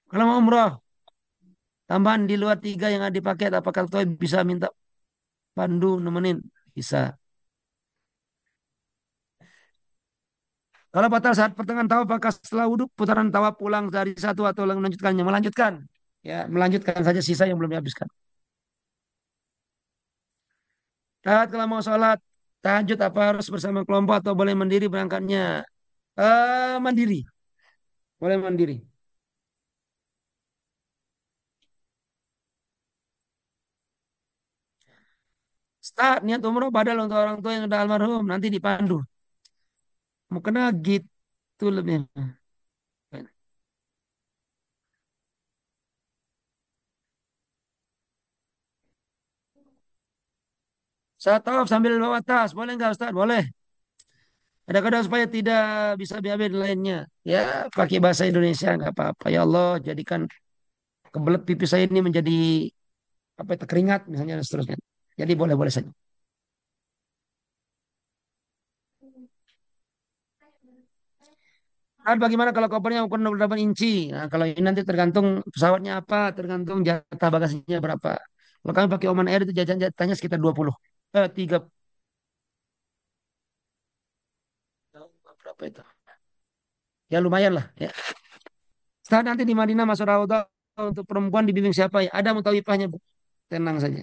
Kalau mau umroh, tambahan di luar tiga yang ada di paket, apakah tuh bisa minta pandu nemenin? Bisa. Kalau batal saat pertengahan tawaf, apakah setelah wudhu putaran tawaf pulang dari satu atau melanjutkannya? Melanjutkan. Ya, melanjutkan saja sisa yang belum dihabiskan. Saat kalau mau sholat tahajud apa harus bersama kelompok atau boleh mandiri berangkatnya? Mandiri, boleh mandiri. Start niat umroh padahal untuk orang tua yang udah almarhum nanti dipandu. Mau kena gitu lebih. Saya tawaf sambil bawa tas, boleh nggak Ustaz? Boleh. Kadang-kadang supaya tidak bisa BAB dan lainnya. Ya, pakai bahasa Indonesia nggak apa-apa. Ya Allah, jadikan kebelet pipi saya ini menjadi apa itu keringat misalnya dan seterusnya. Jadi boleh-boleh saja. Nah, bagaimana kalau kopernya ukuran 28 inci? Nah, kalau ini nanti tergantung pesawatnya apa, tergantung jatah bagasinya berapa. Kalau kami pakai Oman Air itu jajan jatahnya sekitar 20. 3 berapa itu? Ya lumayan lah ya. Setelah nanti di Madinah masuk Raudhah untuk perempuan dibimbing siapa ya? Ada mutawifahnya, Bu. Tenang saja.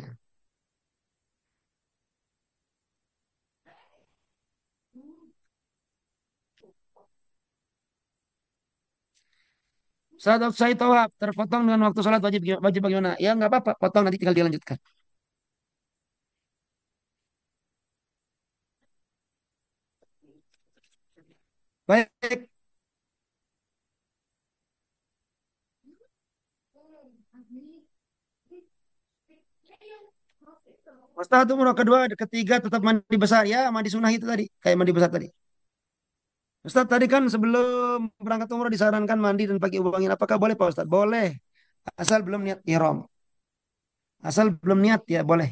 Saat saya tawaf terpotong dengan waktu sholat wajib wajib bagaimana? Ya nggak apa-apa, potong nanti tinggal dilanjutkan. Baik, Ustaz itu umroh kedua, ketiga tetap mandi besar ya, mandi sunnah itu tadi, kayak mandi besar tadi. Ustaz tadi kan sebelum berangkat umroh disarankan mandi dan pakai wangian. Apakah boleh Pak Ustaz? Boleh, asal belum niat ihram. Asal belum niat ya boleh.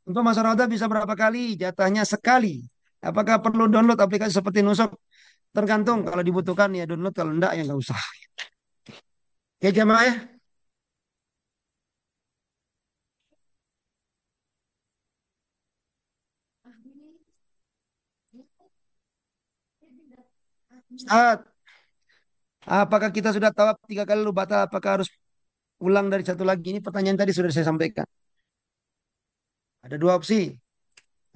Untuk masa roda bisa berapa kali? Jatahnya sekali. Apakah perlu download aplikasi seperti Nusuk? Tergantung kalau dibutuhkan ya download, kalau enggak ya nggak usah. Oke jamaah ya. Ustaz, apakah kita sudah tawaf 3 kali lalu batal? Apakah harus ulang dari satu lagi? Ini pertanyaan tadi sudah saya sampaikan. Ada dua opsi.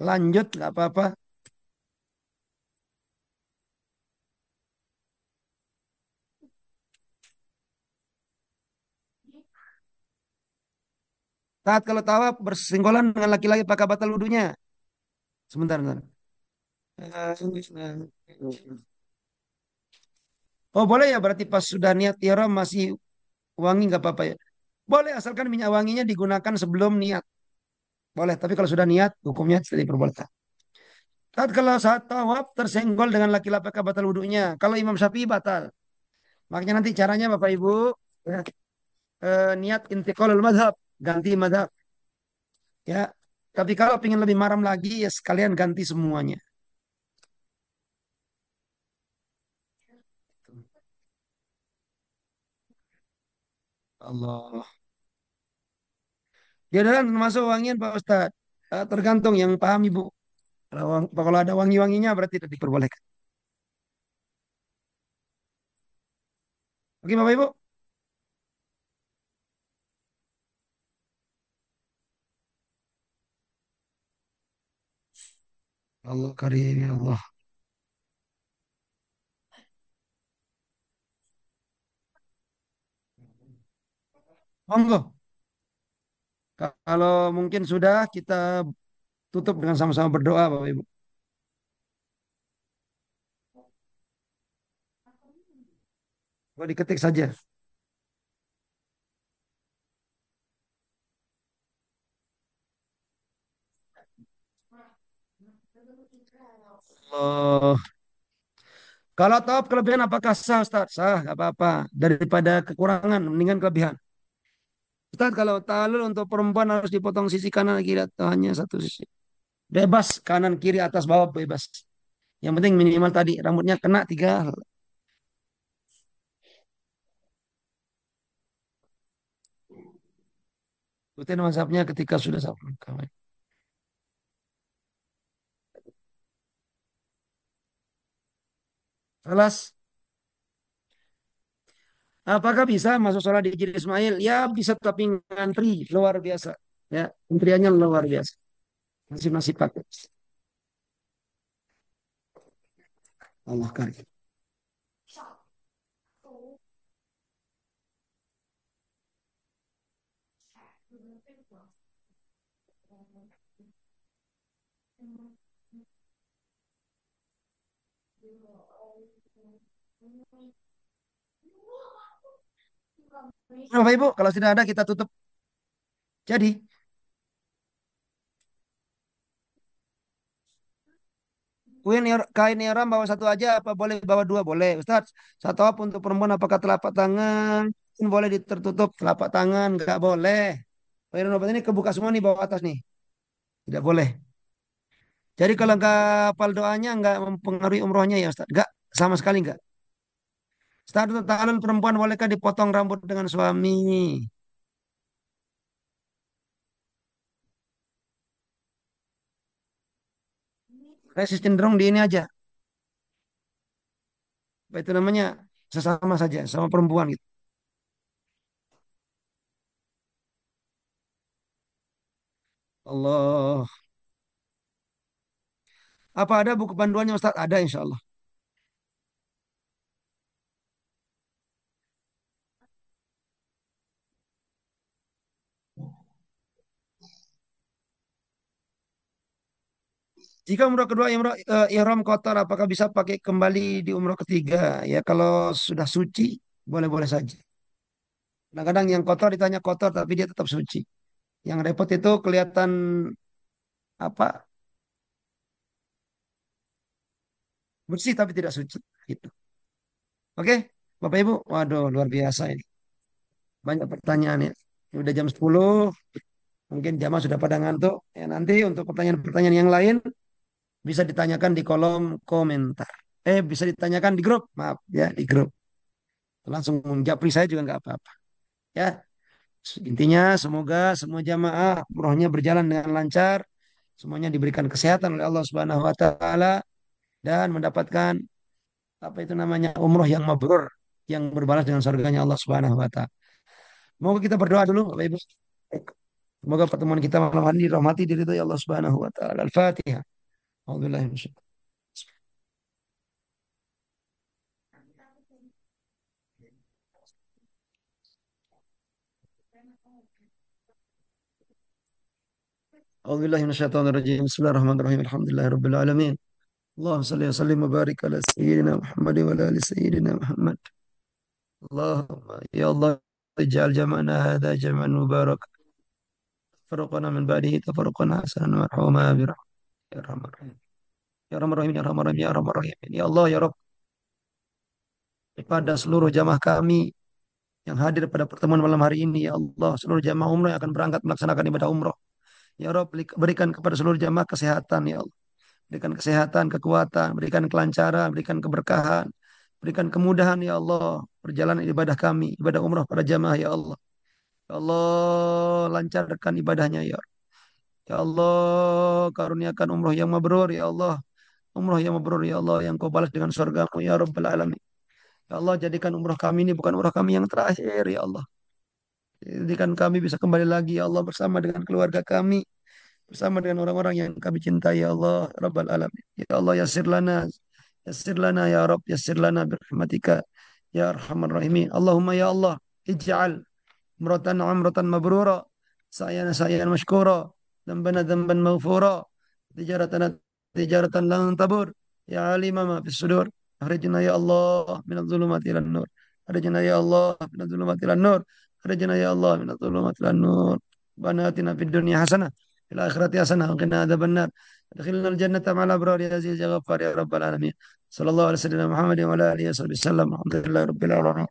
Lanjut nggak apa-apa. Saat kalau tawaf bersinggolan dengan laki-laki apakah batal wudhunya? Sebentar, sebentar. Oh boleh ya berarti pas sudah niat ihram masih wangi nggak apa-apa ya. Boleh asalkan minyak wanginya digunakan sebelum niat. Boleh, tapi kalau sudah niat hukumnya tidak diperbolehkan. Saat tawaf tersenggol dengan laki-laki apakah batal wudhunya? Kalau Imam Syafi'i batal. Makanya nanti caranya Bapak Ibu ya, niat intiqalul madhab, ganti madhab ya. Tapi kalau ingin lebih maram lagi ya sekalian ganti semuanya. Allah. Deodoran termasuk wangian Pak Ustadz. Tergantung yang paham Ibu. Kalau ada wangi-wanginya berarti tidak diperbolehkan. Oke Bapak Ibu. Allah karim ya Allah. Monggo. Kalau mungkin sudah kita tutup dengan sama-sama berdoa Bapak Ibu. Kalau diketik saja. Allah. Kalau tahu kelebihan apakah sah Ustaz? Sah, nggak apa-apa. Daripada kekurangan, mendingan kelebihan. Ustaz, kalau talul untuk perempuan harus dipotong sisi kanan kiri atau hanya satu sisi. Bebas, kanan kiri atas bawah bebas. Yang penting minimal tadi rambutnya kena 3. Ikutin mazhabnya ketika sudah sampai. Kelas, apakah bisa masuk sholat di Masjid Ismail? Ya bisa tapi ngantri luar biasa. Ya, antriannya luar biasa. Masih pakai. Allah karim. Nah, Bapak Ibu, kalau sudah ada kita tutup. Jadi, Kain ihram bawa satu aja apa boleh bawa dua? Boleh, Ustaz. Satu apa untuk perempuan apakah telapak tangan boleh tertutup telapak tangan? Nggak boleh. Kain ihram ini kebuka semua nih bawah atas nih. Tidak boleh. Jadi kalau nggak hafal doanya nggak mempengaruhi umrohnya ya Ustaz. Nggak, sama sekali nggak. Ustaz, untuk talon perempuan bolehkah dipotong rambut dengan suami? Saya cenderung di ini aja. Apa itu namanya? Sesama saja, sama perempuan gitu. Allah. Apa ada buku panduannya Ustaz? Ada insya Allah. Jika umroh kedua ihram kotor, apakah bisa pakai kembali di umroh ketiga? Ya kalau sudah suci, boleh-boleh saja. Kadang-kadang yang kotor ditanya kotor, tapi dia tetap suci. Yang repot itu kelihatan apa bersih tapi tidak suci. Gitu. Oke, Bapak Ibu. Waduh, luar biasa ini. Banyak pertanyaan ya. Ini udah jam 10, mungkin jamaah sudah pada ngantuk. Ya, nanti untuk pertanyaan-pertanyaan yang lain bisa ditanyakan di kolom komentar. Bisa ditanyakan di grup, maaf ya, di grup. Langsung japri saya juga nggak apa-apa. Ya, intinya semoga semua jamaah umrohnya berjalan dengan lancar, semuanya diberikan kesehatan oleh Allah Subhanahu wa taala dan mendapatkan apa itu namanya umroh yang mabrur yang berbalas dengan surganya Allah Subhanahu wa taala. Semoga kita berdoa dulu Bapak Ibu. Semoga pertemuan kita malam hari ini dirahmati diridhoi Allah Subhanahu wa taala. Al-Fatihah. A'udzubillahi minasyaitonir A'udzubillahi minasyaitonir rajim. Bismillahirrahmanirrahim. Alhamdulillahirabbil alamin. اللهم صل وسلم وبارك على سيدنا محمد وعلى ال سيدنا محمد. اللهم يا الله اجعل جمعنا هذا جمعا مباركا، فرقنا من بعده تفرقنا حسنا مرحوما برحمتك يا ارحم الراحمين. يا ارحم الراحمين، يا ارحم الراحمين، يا ارحم الراحمين. Ya Allah ya Rabb, kepada seluruh jamaah kami yang hadir pada pertemuan malam hari ini, ya Allah, seluruh jamaah umrah yang akan berangkat melaksanakan ibadah umrah. Ya Rabb, berikan kepada seluruh jamaah kesehatan, ya Allah. Berikan kesehatan, kekuatan, berikan kelancaran, berikan keberkahan, berikan kemudahan ya Allah perjalanan ibadah kami, ibadah umrah para jamaah ya Allah. Ya Allah, lancarkan ibadahnya ya. Ya Allah, karuniakan umrah yang mabrur ya Allah. Umrah yang mabrur ya Allah yang kau balas dengan surgamu ya Rabbal Alamin. Ya Allah, jadikan umrah kami ini bukan umrah kami yang terakhir ya Allah. Jadikan kami bisa kembali lagi ya Allah bersama dengan keluarga kami, bersama dengan orang-orang yang kami cintai ya Allah Rabbal Alamin. Ya Allah, yassir lana ya Rabb, yassir lana birahmatika ya arhamar rahimin. Allahumma ya Allah, ij'al عمرة مبرورة، سعينا سعيا مشكورا، ذنبنا ذنبا مغفورا، تجارتنا تجارة لن تبور، يا عليم ما في الصدور، أخرجنا يا الله من الظلمات إلى النور، أخرجنا يا الله من الظلمات إلى النور، أخرجنا يا الله من الظلمات إلى النور. ربنا آتنا في الدنيا حسنة، في الآخرة حسنة وقنا عذاب النار، ادخلنا الجنة مع الأبرار يا عزيز يا غفار يا رب العالمين. صلى الله على سيدنا محمد وعلى آله وصحبه وسلم. الحمد لله رب العالمين.